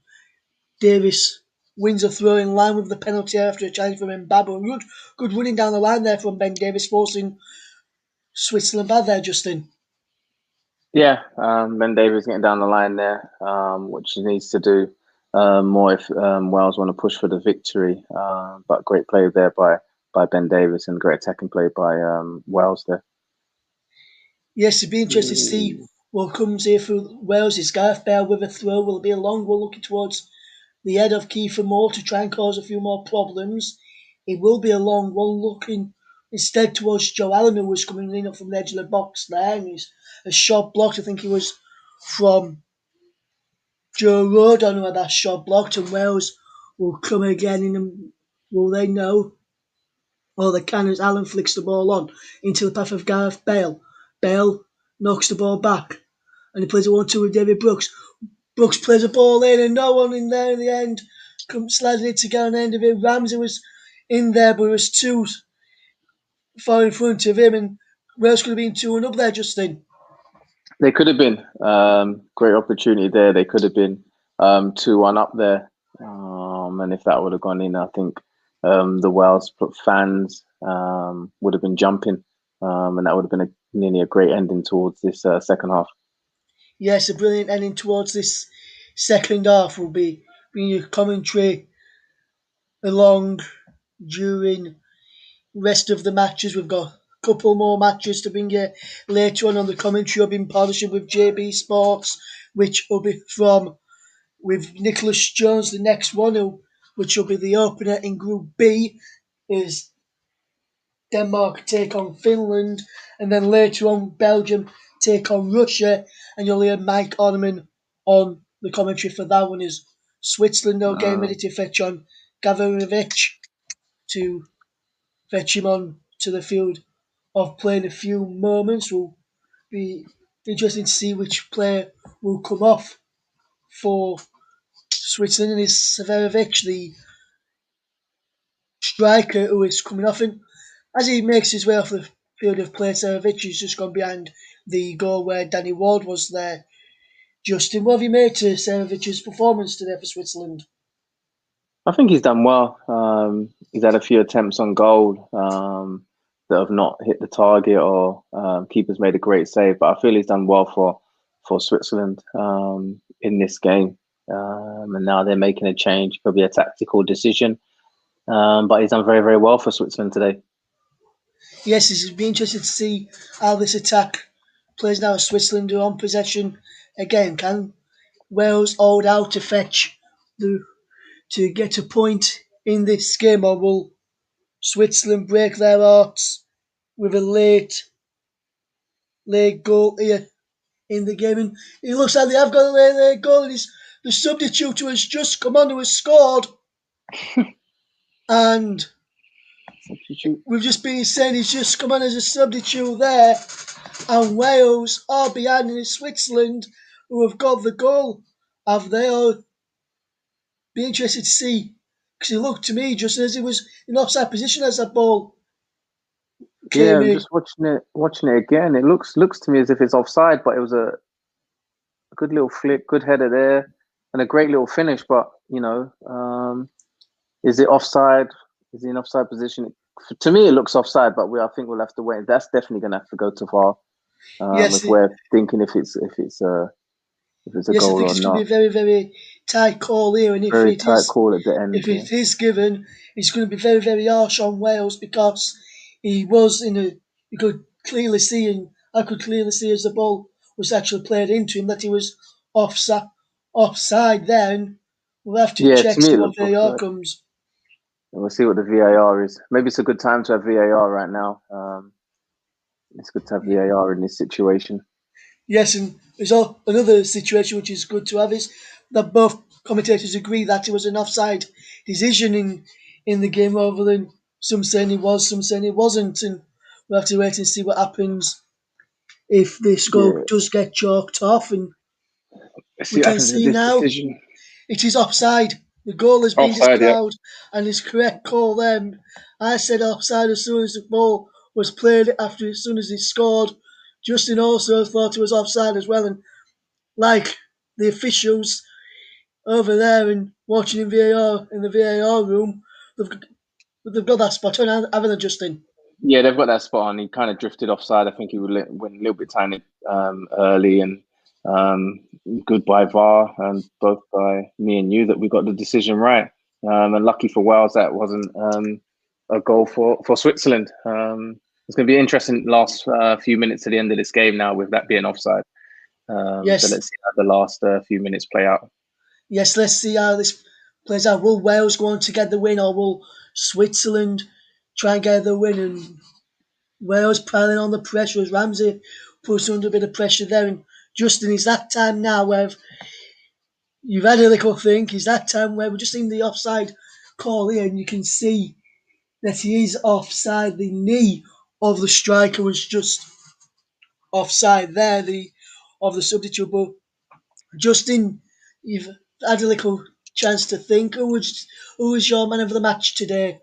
B: Davies wins a throw in line with the penalty after a challenge from Mbabu. Good running down the line there from Ben Davies, forcing Switzerland bad there, Justin.
C: Yeah, Ben Davies getting down the line there, which he needs to do more if Wales want to push for the victory. But great play there by Ben Davies and great attacking play by Wales there.
B: Yes, it'd be interesting to see what comes here for Wales. Is Gareth Bale with a throw? Will it be a long one looking towards the head of Kiefer Moore to try and cause a few more problems? It will be a long one looking instead towards Joe Allen, who was coming in up from the edge of the box there. And he's a shot blocked. I think he was from Joe Rodon who had that shot blocked, and Wales will come again in. And will they know? Or they can, as Allen flicks the ball on into the path of Gareth Bale. Bale knocks the ball back and he plays a 1-2 with David Brooks. Brooks plays a ball in and no one in there in the end. Comes sliding it to get on the end of it. Ramsey was in there, but it was too far in front of him, and Wales could have been 2-1 up there, Justin.
C: They could have been. Great opportunity there. They could have been 2-1 up there. And if that would have gone in, I think the Wales fans would have been jumping. And that would have been nearly a great ending towards this second half.
B: Yes, a brilliant ending towards this second half. Will be bringing you commentary along during rest of the matches. We've got a couple more matches to bring you later on the commentary hub in partnership with JB Sports, which will be with Nicholas Jones, the next one, which will be the opener in Group B, is Denmark take on Finland, and then later on Belgium take on Russia, and you'll hear Mike Orneman on the commentary for that one. Is Switzerland now getting ready to fetch on Gavranovic to fetch him on to the field of play in a few moments. Will be interesting to see which player will come off for Switzerland, and is Severovic, the striker who is coming off. And as he makes his way off the field of play, Severovic has just gone behind the goal where Danny Ward was there. Justin, what have you made to Serovic's performance today for Switzerland?
C: I think he's done well. He's had a few attempts on goal that have not hit the target, or keeper's made a great save. But I feel he's done well for Switzerland in this game. And now they're making a change, probably a tactical decision. But he's done very, very well for Switzerland today.
B: Yes, it'd be interesting to see how this attack plays now. Switzerland are on possession again. Can Wales hold out to fetch to get a point in this game, or will Switzerland break their hearts with a late goal here in the game? And it looks like they have got a late goal, and it's the substitute who has just come on, who has scored. And we've just been saying he's just come on as a substitute there, and Wales are behind in Switzerland, who have got the goal. Have they? Or be interested to see, because it looked to me just as it was in offside position as that ball came
C: I'm
B: in.
C: just watching it again. It looks to me as if it's offside, but it was a good little flick, good header there, and a great little finish. But is it offside? Is he in offside position? To me, it looks offside, but I think we'll have to wait. That's definitely going to have to go to VAR.
B: Yes,
C: if we're thinking if it's a
B: yes,
C: goal
B: I think
C: or
B: it's going to
C: not.
B: be a very, very tight call here, and
C: Very tight call at the end.
B: if it is given, it's going to be very, very harsh on Wales, because he was you could clearly see, and I could clearly see as the ball was actually played into him, that he was offside there, and we'll have to check,
C: to me
B: see
C: it
B: what
C: looked
B: VAR
C: offside.
B: comes.
C: And we'll see what the VAR is. Maybe it's a good time to have VAR right now. It's good to have VAR in this situation.
B: Yes, and there's another situation which is good to have is that both commentators agree that it was an offside decision in the game, rather than some saying it was, some saying it wasn't, and we'll have to wait and see what happens if this goal does get chalked off. And
C: Let's
B: we
C: see what
B: can
C: happens with
B: see
C: this
B: now
C: decision.
B: it is offside. The goal has been
E: Offside, yeah.
B: disallowed, and it's correct call then. I said offside as soon as the ball was played, as soon as he scored. Justin also thought it was offside as well, and like the officials over there and watching in the VAR room, they've got that spot on, haven't they, Justin?
C: Yeah, they've got that spot on. He kind of drifted offside. I think he went a little bit tiny early, and good by VAR, and both by me and you that we got the decision right. And lucky for Wales that wasn't a goal for Switzerland. It's going to be interesting last few minutes to the end of this game now, with that being offside.
B: Yes.
C: So let's see how the last few minutes play out.
B: Yes, let's see how this plays out. Will Wales go on to get the win, or will Switzerland try and get the win? And Wales piling on the pressure as Ramsey puts under a bit of pressure there. And Justin, is that time now where you've had a little think? Is that time where we're just in the offside call here, and you can see that he is offside? The knee of the striker was just offside there, of the substitute. But Justin, you've had a little chance to think. Who was your man of the match today?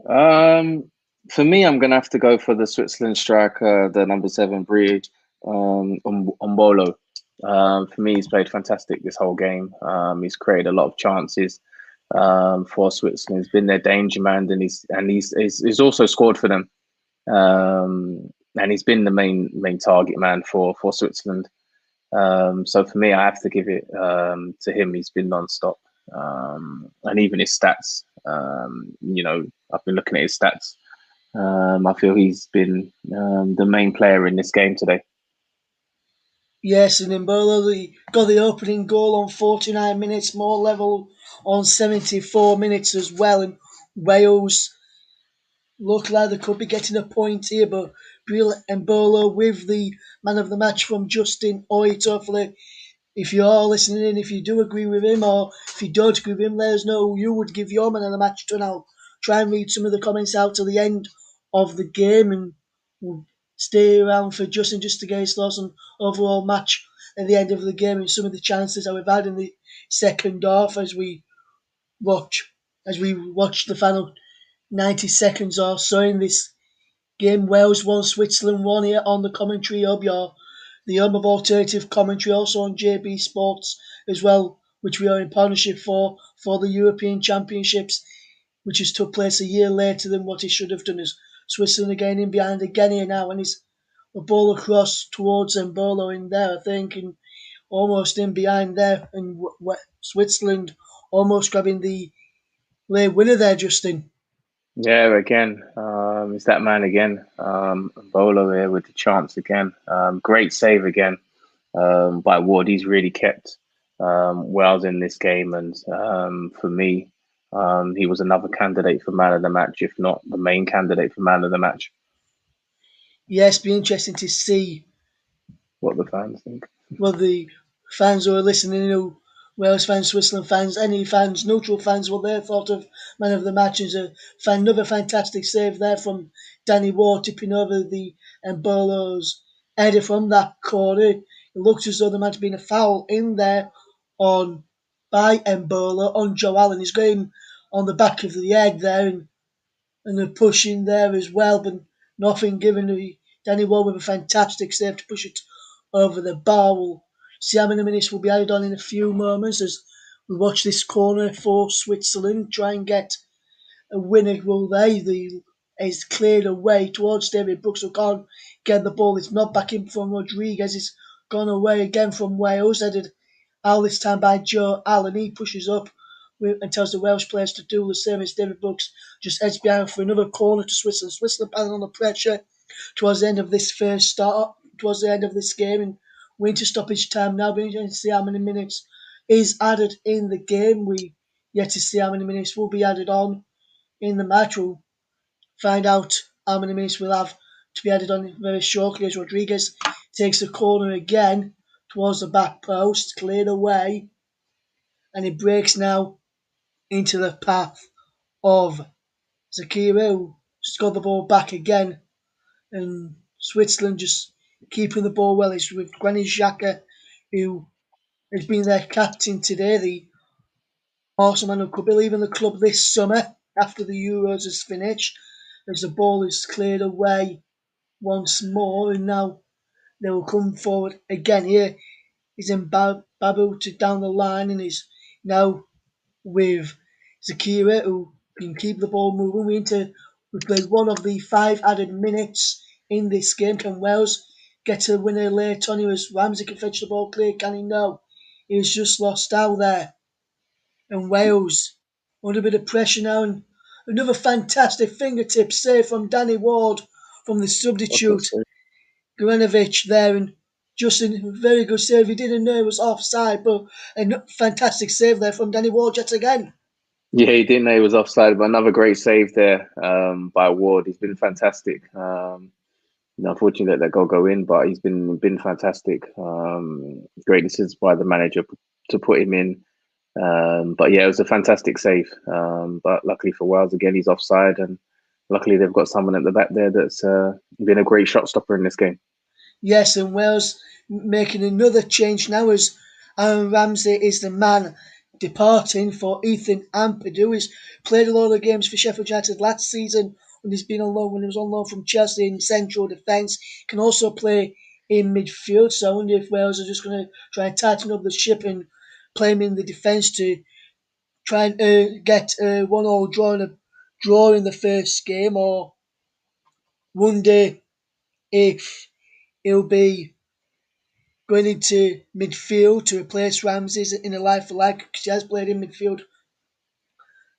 C: For me, I'm going to have to go for the Switzerland striker, the number 7, Brie Ombolo. For me, he's played fantastic this whole game. He's created a lot of chances for Switzerland. He's been their danger man, and he's also scored for them. And he's been the main target man for Switzerland. So for me, I have to give it to him. He's been non-stop. And even his stats, I've been looking at his stats. I feel he's been the main player in this game today.
B: Yes, and Mbolo got the opening goal on 49 minutes, more level on 74 minutes as well. And Wales look like they could be getting a point here, but Breel Mbolo with the man of the match from Justin Oit. Hopefully, if you are listening in, if you do agree with him, or if you don't agree with him, let us know who you would give your man of the match to. Now, try and read some of the comments out to the end of the game, and we'll stay around for Justin just to get his thoughts on overall match at the end of the game and some of the chances that we've had in the second half as we watch the final 90 seconds or so in this game. Wales 1, Switzerland 1 here on the commentary hub. The hub of alternative commentary, also on JB Sports as well, which we are in partnership for the European Championships, which has took place a year later than what it should have done. As Switzerland again in behind again here now, and it's a ball across towards Embolo in there, I think, and almost in behind there, and Switzerland almost grabbing the late winner there, Justin.
C: Yeah, again, it's that man again, Bolo here with the chance again. Great save again by Ward. He's really kept Wales in this game, and for me, he was another candidate for man of the match, if not the main candidate for man of the match.
B: Yes, be interesting to see
C: what the fans think.
B: Well, the fans who are listening, Wales fans, Switzerland fans, any fans, neutral fans, what they thought of man of the match is another fantastic save there from Danny Ward, tipping over the Embolo's header from that corner. It looks as though there might have been a foul in there by Embolo on Joe Allen. He's got him on the back of the head there and a push in there as well, but nothing given. Danny Ward with a fantastic save to push it over the bar. We'll see how many minutes will be added on in a few moments as we watch this corner for Switzerland try and get a winner. Will they? It's cleared away towards David Brooks, who can't get the ball. It's not back in from Rodriguez. It's gone away again from Wales, headed out this time by Joe Allen. He pushes up and tells the Welsh players to do the same as David Brooks just heads behind for another corner to Switzerland. Switzerland piling on the pressure towards the end of this first start, towards the end of this game, and we're into stoppage time now. Being interesting to see how many minutes is added in the game. We yet to see how many minutes will be added on in the match. We'll find out how many minutes we'll have to be added on very shortly as Rodriguez takes the corner again towards the back post, cleared away, and it breaks now into the path of Zakira, who scored the ball back again, and Switzerland just keeping the ball well. It's with Granit Xhaka, who has been their captain today, the Arsenal man who could be leaving the club this summer after the Euros is finished, as the ball is cleared away once more, and now they will come forward again. Here is in Babu to down the line, and is now with Zakira, who can keep the ball moving. We played one of the 5 added minutes in this game. Can Wales get a winner late on? As Ramsey can fetch the ball clear? Can he? No. He's just lost out there. And Wales under a bit of pressure now. And another fantastic fingertip save from Danny Ward from the substitute Granovic there. And Justin, very good save. He didn't know it was offside, but a fantastic save there from Danny Ward yet again.
C: Yeah, he didn't know he was offside, but another great save there by Ward. He's been fantastic. Unfortunately, let that goal go in, but he's been fantastic. Great decision by the manager to put him in. But yeah, it was a fantastic save. But luckily for Wales, again, he's offside, and luckily they've got someone at the back there that's been a great shot stopper in this game.
B: Yes, and Wales making another change now as Aaron Ramsey is the man departing for Ethan Ampadu. He's played a lot of games for Sheffield United last season when he's been on loan, when he was on loan from Chelsea in central defence. Can also play in midfield, so I wonder if Wales are just going to try and tighten up the ship and play him in the defence to try and get a 1-1 draw in the first game, or wonder if he'll be going into midfield to replace Ramsey in a like for like, because he has played in midfield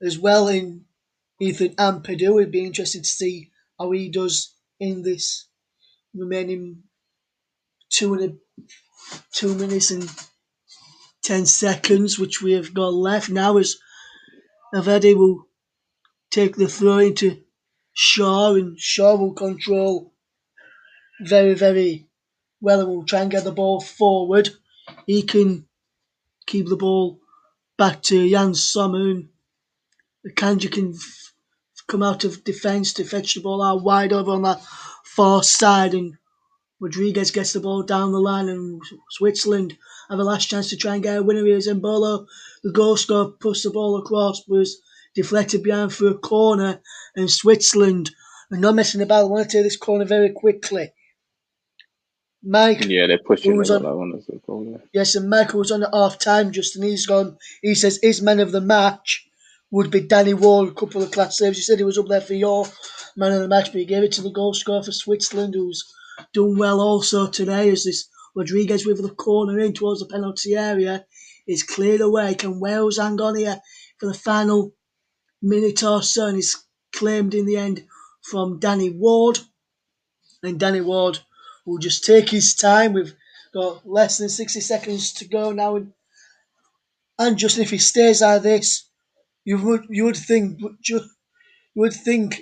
B: as well in Ethan Ampadu. It'd be interesting to see how he does in this remaining 2 minutes and 10 seconds, which we have got left now, as Avedi will take the throw into Shaw, and Shaw will control very, very well and will try and get the ball forward. He can keep the ball back to Jan Sommer, and Akanji can come out of defence to fetch the ball out wide over on that far side, and Rodriguez gets the ball down the line, and Switzerland have a last chance to try and get a winner here. Embolo, the goal scorer, puts the ball across, but was deflected behind for a corner, and Switzerland I'm not messing about. I want to take this corner very quickly. Mike,
C: Yeah, they're pushing.
B: who
C: They
B: was
C: got
B: on,
C: that one as a goal. Yeah.
B: yes, and Michael was on at half time, Justin. He's gone. He says his man of the match would be Danny Ward, a couple of class saves. He said he was up there for your man of the match, but he gave it to the goal scorer for Switzerland, who's done well also today, as this Rodriguez with the corner in towards the penalty area is cleared away. Can Wales hang on here for the final minute or so? And is claimed in the end from Danny Ward. And Danny Ward will just take his time. We've got less than 60 seconds to go now. And Justin, if he stays like this, you would think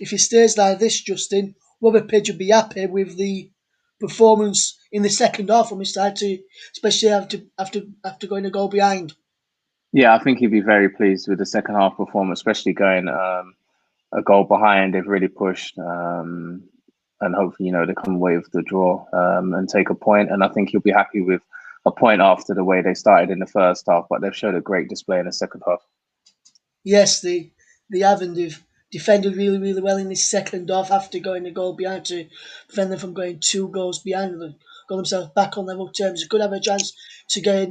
B: if he stays like this, Justin, Robert Page would be happy with the performance in the second half from his side, especially after going a goal behind.
C: Yeah, I think he'd be very pleased with the second half performance, especially going a goal behind. They've really pushed, and hopefully, they come away with the draw and take a point. And I think he'll be happy with a point after the way they started in the first half, but they've showed a great display in the second half.
B: Yes, they have, and they've defended really, really well in this second half after going a goal behind to prevent them from going 2 goals behind. They got themselves back on level terms. They could have a chance to get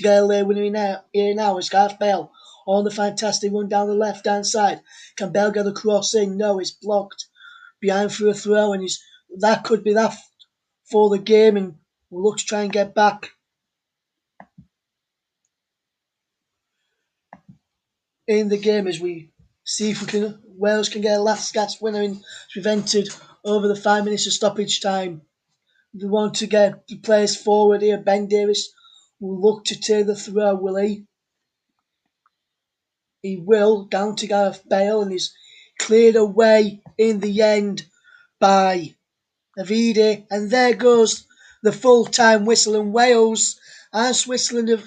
B: a late winner here now as Gareth Bale on the fantastic run down the left hand side. Can Bale get the cross in? No, it's blocked behind for a throw, and that could be that for the game, and we'll look to try and get back in the game as we see if Wales can get a last gasp winner in prevented over the 5 minutes of stoppage time. We want to get the players forward here. Ben Davies will look to take the throw, will he? He will, down to Gareth Bale, and he's cleared away in the end by Avidi. And there goes the full-time whistle, and Wales and Switzerland have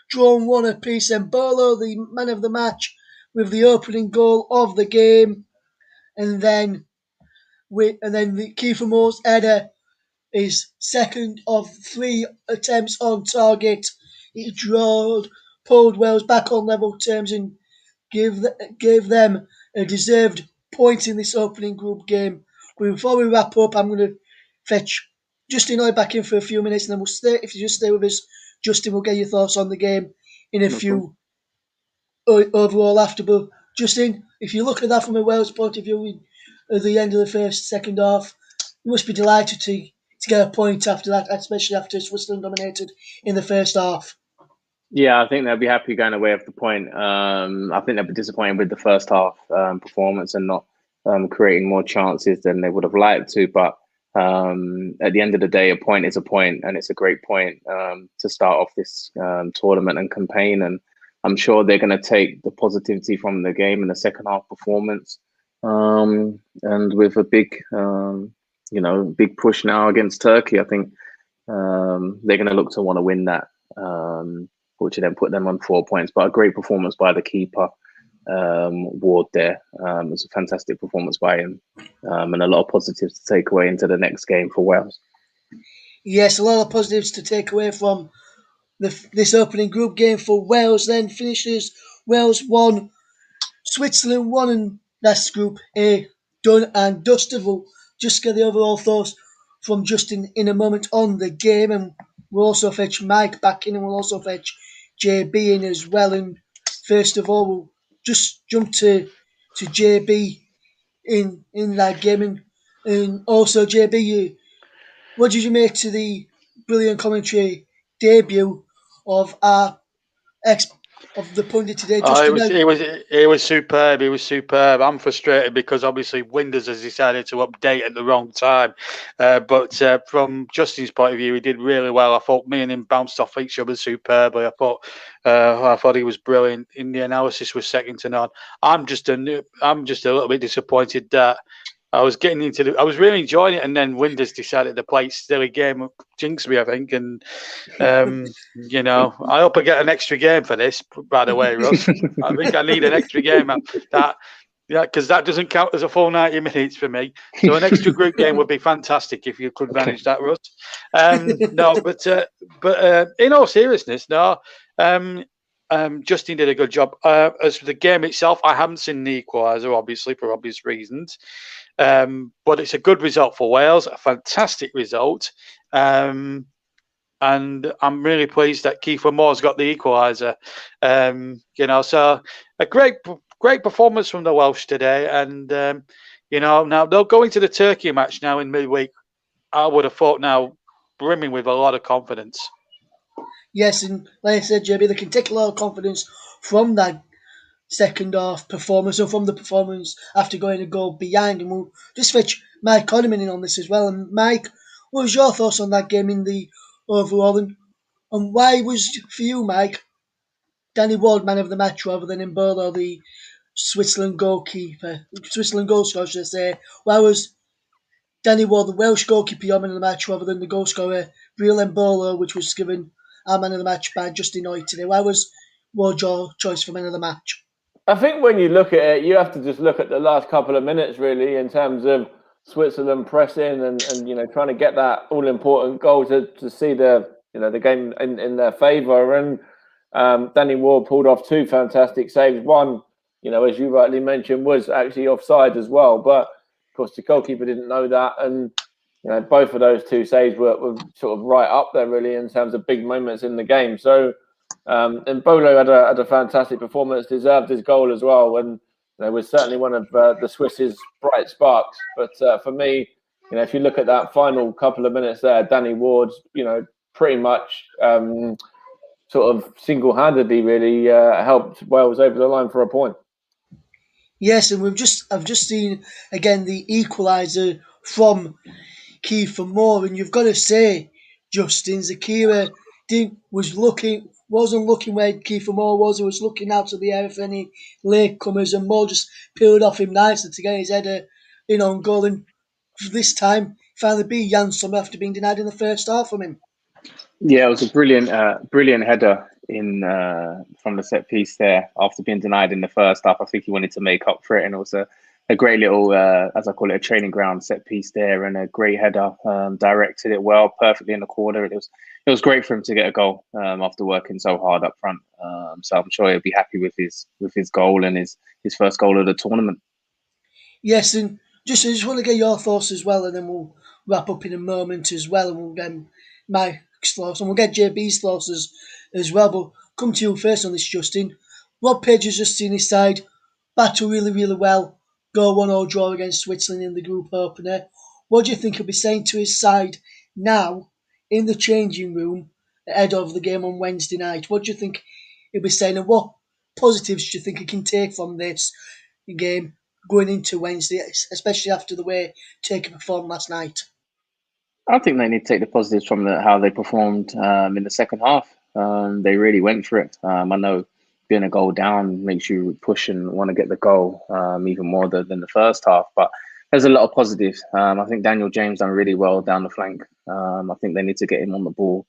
B: drawn 1 apiece. And Bolo, the man of the match, with the opening goal of the game. And then the Kiefer Moore's header is second of 3 attempts on target. He pulled Wales back on level terms and gave them a deserved point in this opening group game. But before we wrap up, I'm going to fetch Justin Hoy back in for a few minutes, and then we'll stay. If you just stay with us, Justin will get your thoughts on the game in a few overall after. But Justin, if you look at that from a Wales point of view, at the end of the second half, you must be delighted to get a point after that, especially after Switzerland dominated in the first half.
C: Yeah, I think they'll be happy going away with the point. I think they'll be disappointed with the first half performance and not creating more chances than they would have liked to. But at the end of the day, a point is a point, and it's a great point to start off this tournament and campaign. And I'm sure they're going to take the positivity from the game in the second half performance, and with a big, big push now against Turkey. I think they're going to look to want to win that, which will then put them on 4 points. But a great performance by the keeper, Ward. There, it was a fantastic performance by him, and a lot of positives to take away into the next game for Wales.
B: Yes, a lot of positives to take away from this opening group game for Wales. Then finishes Wales 1, Switzerland 1, and that's Group A done and dusted. We'll just get the overall thoughts from Justin in a moment on the game, and we'll also fetch Mike back in, and we'll also fetch JB in as well. And first of all, we'll just jump to JB in that game, and also JB, what did you make to the brilliant commentary debut of the pundit today?
A: It was superb. It was superb. I'm frustrated because obviously Winders has decided to update at the wrong time. But from Justin's point of view, he did really well. I thought me and him bounced off each other superbly. I thought he was brilliant. In the analysis was second to none. I'm just a little bit disappointed that I was getting I was really enjoying it, and then Winders decided to play silly game, jinxed me, I think. And I hope I get an extra game for this. By the way, Russ, I think I need an extra game. Because that doesn't count as a full 90 minutes for me. So an extra group game would be fantastic if you could manage that, Russ. But in all seriousness, no. Justin did a good job. As for the game itself, I haven't seen the equaliser, obviously, for obvious reasons. But it's a good result for Wales, a fantastic result. And I'm really pleased that Kiefer Moore's got the equaliser. So a great performance from the Welsh today. And, now they'll go into the Turkey match now in midweek. I would have thought now brimming with a lot of confidence.
B: Yes, and like I said, JB, they can take a lot of confidence from that second half performance, or from the performance after going a goal behind. And we'll just fetch Mike Connerman in on this as well. And Mike, what was your thoughts on that game in the overall? And why was, for you, Mike, Danny Ward man of the match rather than Embolo, the Switzerland goal scorer, should I say? Why was Danny Ward, the Welsh goalkeeper, your man of the match rather than the goal scorer, Breel Embolo, which was given our man of the match by Justin Hoyte today? Why was Ward your choice for man of the match?
E: I think when you look at it, you have to just look at the last couple of minutes, really, in terms of Switzerland pressing and trying to get that all-important goal to see the game in their favour. And Danny Ward pulled off two fantastic saves. One, as you rightly mentioned, was actually offside as well. But, of course, the goalkeeper didn't know that. And, both of those two saves were sort of right up there, really, in terms of big moments in the game. So, and Bolo had a fantastic performance, deserved his goal as well, and was certainly one of the Swiss's bright sparks. But for me, if you look at that final couple of minutes there, Danny Ward, pretty much sort of single-handedly really helped Wales over the line for a point.
B: Yes, and I've just seen again the equaliser from Kiefer Moore, and you've got to say, Justin, Zakira wasn't looking where Kiefer Moore was. He was looking out of the air for any latecomers, and Moore just peeled off him nicely to get his header in on goal. And this time, finally beat Jan Sommer after being denied in the first half from him.
C: Yeah, it was a brilliant header in from the set piece there after being denied in the first half. I think he wanted to make up for it, and it was a great little, as I call it, a training ground set piece there, and a great header. Directed it well, perfectly in the corner. It was great for him to get a goal after working so hard up front. So I'm sure he'll be happy with his goal and his first goal of the tournament.
B: Yes, and I just want to get your thoughts as well, and then we'll wrap up in a moment as well, and we'll get Mike's thoughts, and we'll get JB's thoughts as well. But come to you first on this, Justin. Rob Page has just seen his side battle really, really well, go 1-0 draw against Switzerland in the group opener. What do you think he'll be saying to his side now in the changing room ahead of the game on Wednesday night? What do you think he'll be saying, and what positives do you think he can take from this game going into Wednesday, especially after the way Turkey performed last night?
C: I think they need to take the positives from how they performed in the second half. They really went for it. I know being a goal down makes you push and want to get the goal even more than the first half. But there's a lot of positives. I think Daniel James done really well down the flank. I think they need to get him on the ball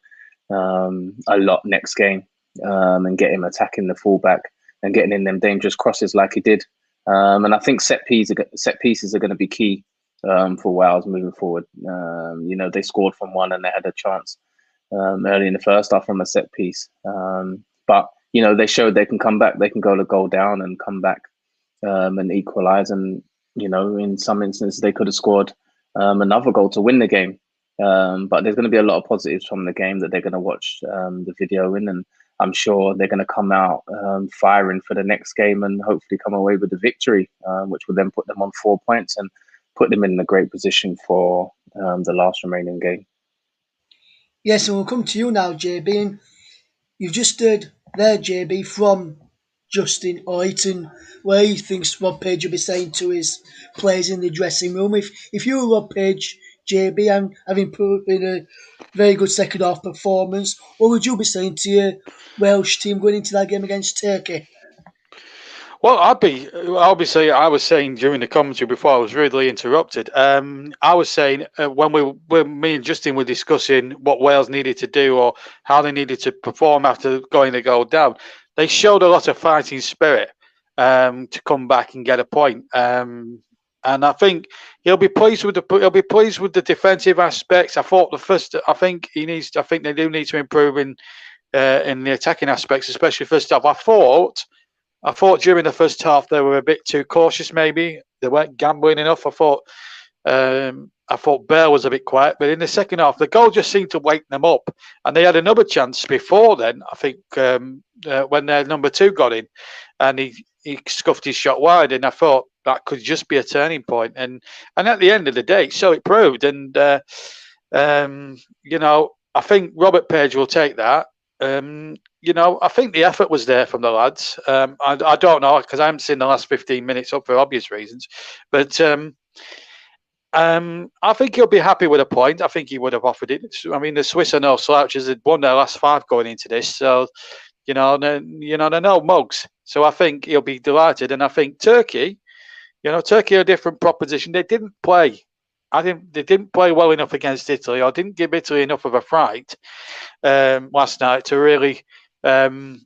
C: a lot next game and get him attacking the fullback and getting in them dangerous crosses like he did. And I think set pieces are going to be key for Wales moving forward. They scored from one and they had a chance early in the first half from a set piece. But they showed they can come back. They can go to goal down and come back and equalise. And, in some instances, they could have scored another goal to win the game. But there's going to be a lot of positives from the game that they're going to watch the video in. And I'm sure they're going to come out firing for the next game and hopefully come away with the victory, which will then put them on 4 points and put them in a great position for the last remaining game.
B: Yes, and we'll come to you now, JB. And you've just heard there, JB, from Justin Hoyte, and where he thinks Rob Page will be saying to his players in the dressing room. If you were Rob Page, JB, and having put in a very good second half performance, what would you be saying to your Welsh team going into that game against Turkey?
A: Well, obviously, I was saying during the commentary before I was rudely interrupted. I was saying when me and Justin were discussing what Wales needed to do or how they needed to perform after going the goal down, they showed a lot of fighting spirit to come back and get a point. And I think he'll be pleased with the defensive aspects. I think they do need to improve in in the attacking aspects, especially first half. I thought during the first half they were a bit too cautious. Maybe they weren't gambling enough. I thought Bale was a bit quiet, but in the second half, the goal just seemed to wake them up, and they had another chance before then. I think when their number 2 got in, and he scuffed his shot wide, and I thought that could just be a turning point. And at the end of the day, so it proved. And I think Robert Page will take that. I think the effort was there from the lads. I don't know, because I haven't seen the last 15 minutes up for obvious reasons, but I think he'll be happy with a point. I think he would have offered it. I mean, the Swiss are no slouches. They'd won their last 5 going into this, so they're no mugs. So I think he'll be delighted. And I think Turkey are a different proposition. They didn't play. I think they didn't play well enough against Italy, or didn't give Italy enough of a fright last night to really threaten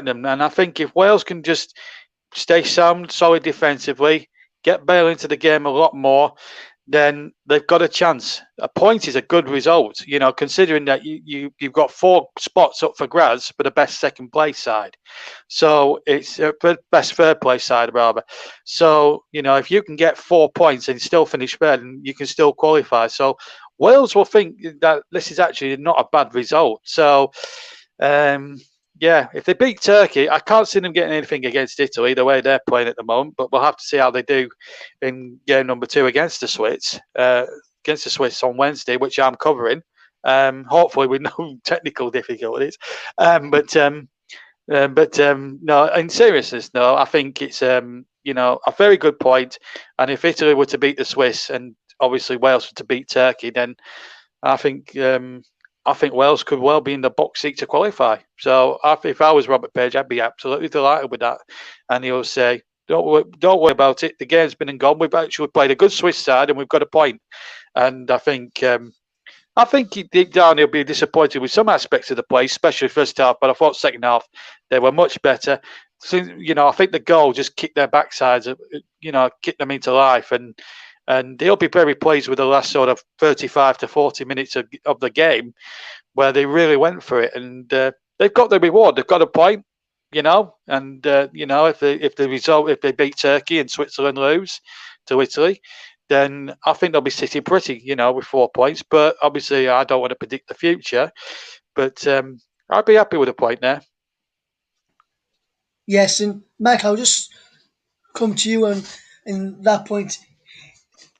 A: them. And I think if Wales can just stay sound, solid defensively, get Bale into the game a lot more, then they've got a chance. A point is a good result, considering that you've got 4 spots up for grabs for the best second place side. So it's best third place side, rather. So, if you can get 4 points and still finish third, you can still qualify. So Wales will think that this is actually not a bad result. So, if they beat Turkey, I can't see them getting anything against Italy the way they're playing at the moment. But we'll have to see how they do in game number 2 against the Swiss. On Wednesday, which I'm covering. Hopefully with no technical difficulties. But no, in seriousness, no, I think it's a very good point. And if Italy were to beat the Swiss, and obviously Wales were to beat Turkey, then I think Wales could well be in the box seat to qualify. So if I was Robert Page, I'd be absolutely delighted with that. And he'll say, don't worry about it. The game's been and gone. We've actually played a good Swiss side and we've got a point. And I think deep down he'll be disappointed with some aspects of the play, especially first half. But I thought second half they were much better. So, I think the goal just kicked their backsides, kicked them into life. And he'll be very pleased with the last sort of 35 to 40 minutes of the game, where they really went for it. And they've got the reward. They've got a point, And if they beat Turkey and Switzerland lose to Italy, then I think they'll be sitting pretty, with 4 points. But obviously, I don't want to predict the future. But I'd be happy with a point there.
B: Yes, and Mike, I'll just come to you on that point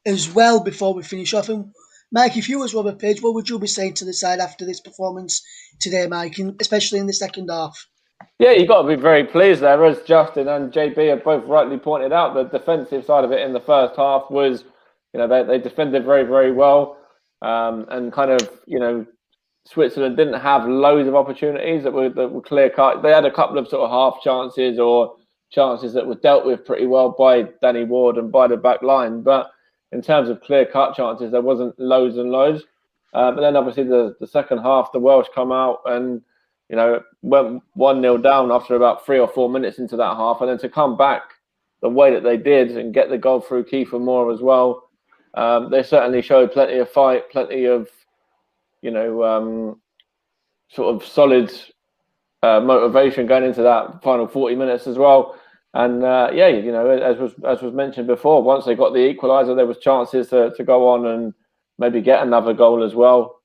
B: as well before we finish off. And Mike, if you was Robert Page, what would you be saying to the side after this performance today, Mike, and especially in the second half?
E: Yeah, you've got to be very pleased there, as Justin and JB have both rightly pointed out. The defensive side of it in the first half was, they defended very, very well, and kind of, Switzerland didn't have loads of opportunities that were clear cut. They had a couple of sort of half chances or chances that were dealt with pretty well by Danny Ward and by the back line, but in terms of clear-cut chances, there wasn't loads and loads. But then obviously the second half, the Welsh come out and, went 1-0 down after about 3 or 4 minutes into that half. And then to come back the way that they did and get the goal through Kiefer Moore as well, they certainly showed plenty of fight, plenty of, sort of solid motivation going into that final 40 minutes as well. And as was mentioned before, once they got the equaliser, there was chances to go on and maybe get another goal as well.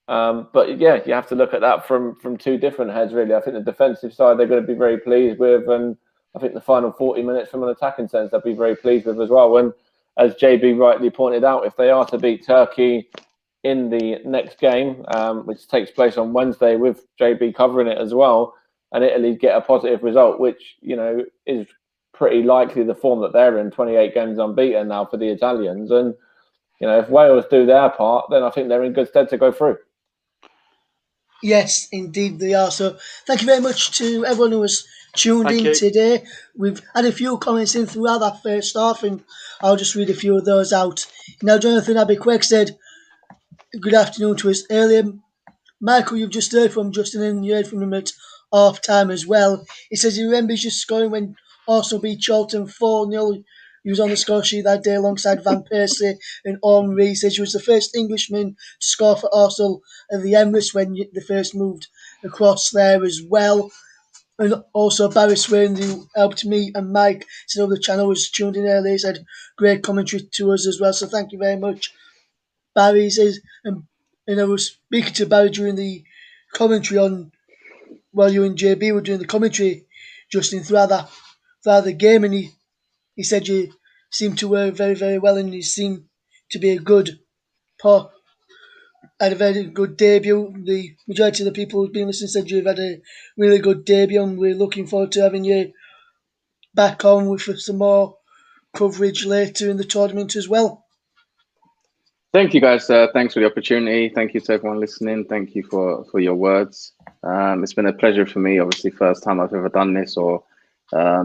E: But you have to look at that from 2 different heads, really. I think the defensive side they're going to be very pleased with, and I think the final 40 minutes from an attacking sense they'll be very pleased with as well. And as JB rightly pointed out, if they are to beat Turkey in the next game, which takes place on Wednesday, with JB covering it as well, and Italy get a positive result, which is pretty likely the form that they're in, 28 games unbeaten now for the Italians. And if Wales do their part, then I think they're in good stead to go through.
B: Yes, indeed they are. So thank you very much to everyone who was tuned in today. We've had a few comments in throughout that first half, and I'll just read a few of those out. Now, Jonathan Abiquek said, good afternoon to us earlier. Michael, you've just heard from Justin, and you heard from him at half time as well. He says he remembers just scoring when Arsenal beat Charlton 4-0. He was on the score sheet that day alongside Van Persie and Henry. He says he was the first Englishman to score for Arsenal at the Emirates when they first moved across there as well. And also Barry Swain, who helped me and Mike set up the channel, was tuned in earlier. He said great commentary to us as well. So thank you very much, Barry. He says, and I was speaking to Barry during the commentary while you and JB were doing the commentary, Justin, throughout the game, and he said you seemed to work very, very well, and you seemed to be had a very good debut. The majority of the people who've been listening said you've had a really good debut, and we're looking forward to having you back on with some more coverage later in the tournament as well.
C: Thank you, guys. Thanks for the opportunity. Thank you to everyone listening. Thank you for your words. It's been a pleasure for me. Obviously, first time I've ever done this or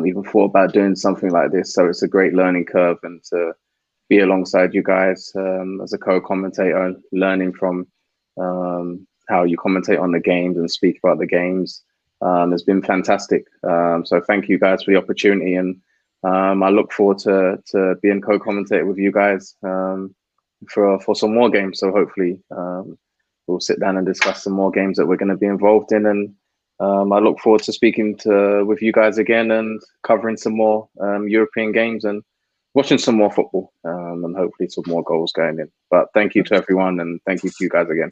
C: even thought about doing something like this. So it's a great learning curve, and to be alongside you guys as a co-commentator, learning from how you commentate on the games and speak about the games has been fantastic. So thank you guys for the opportunity, and I look forward to being co-commentator with you guys for some more games. So hopefully we'll sit down and discuss some more games that we're going to be involved in, and I look forward to speaking with you guys again and covering some more European games and watching some more football and hopefully some more goals going in. But thank you to everyone, and thank you to you guys again.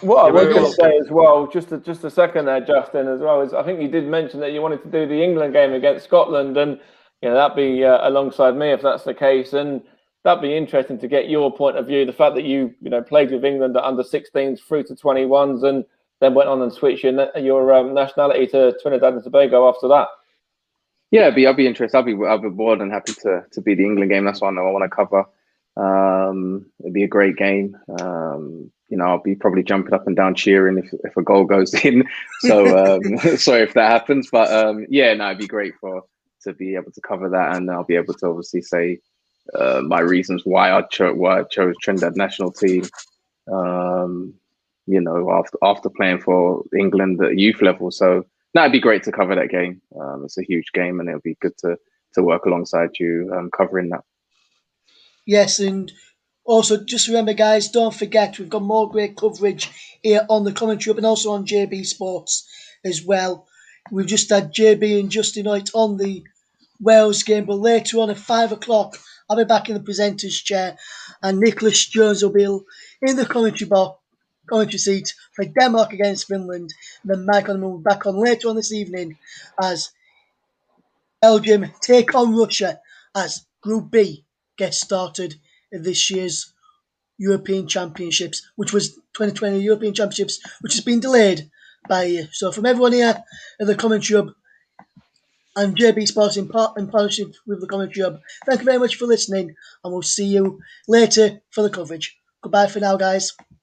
E: What I was going to say as well, just a second there, Justin, as well, is I think you did mention that you wanted to do the England game against Scotland, and that'd be alongside me if that's the case, and that'd be interesting to get your point of view. The fact that you played with England at under 16s through to 21s, and then went on and switched your nationality to Trinidad and Tobago after that.
C: Yeah, I'll be interested. I'll be more than happy to be the England game. That's what I want to cover. It'd be a great game. I'll be probably jumping up and down cheering if a goal goes in. So sorry if that happens, but it'd be great to be able to cover that, and I'll be able to obviously say my reasons why I chose Trinidad national team. After playing for England at youth level. So it'd be great to cover that game. It's a huge game, and it'll be good to work alongside you covering that.
B: Yes, and also just remember, guys, don't forget we've got more great coverage here on the Commentary Hub and also on JB Sports as well. We've just had JB and Justin Hoyt on the Wales game, but later on at 5 o'clock, I'll be back in the presenter's chair, and Nicholas Jones will be in the commentary seat for Denmark against Finland. And then Mike and I will be back on later on this evening as Belgium take on Russia as Group B gets started in this year's European Championships, which was 2020 European Championships, which has been delayed by a year. So from everyone here at the Commentary Hub and JB Sports in partnership with the Commentary Hub, thank you very much for listening, and we'll see you later for the coverage. Goodbye for now, guys.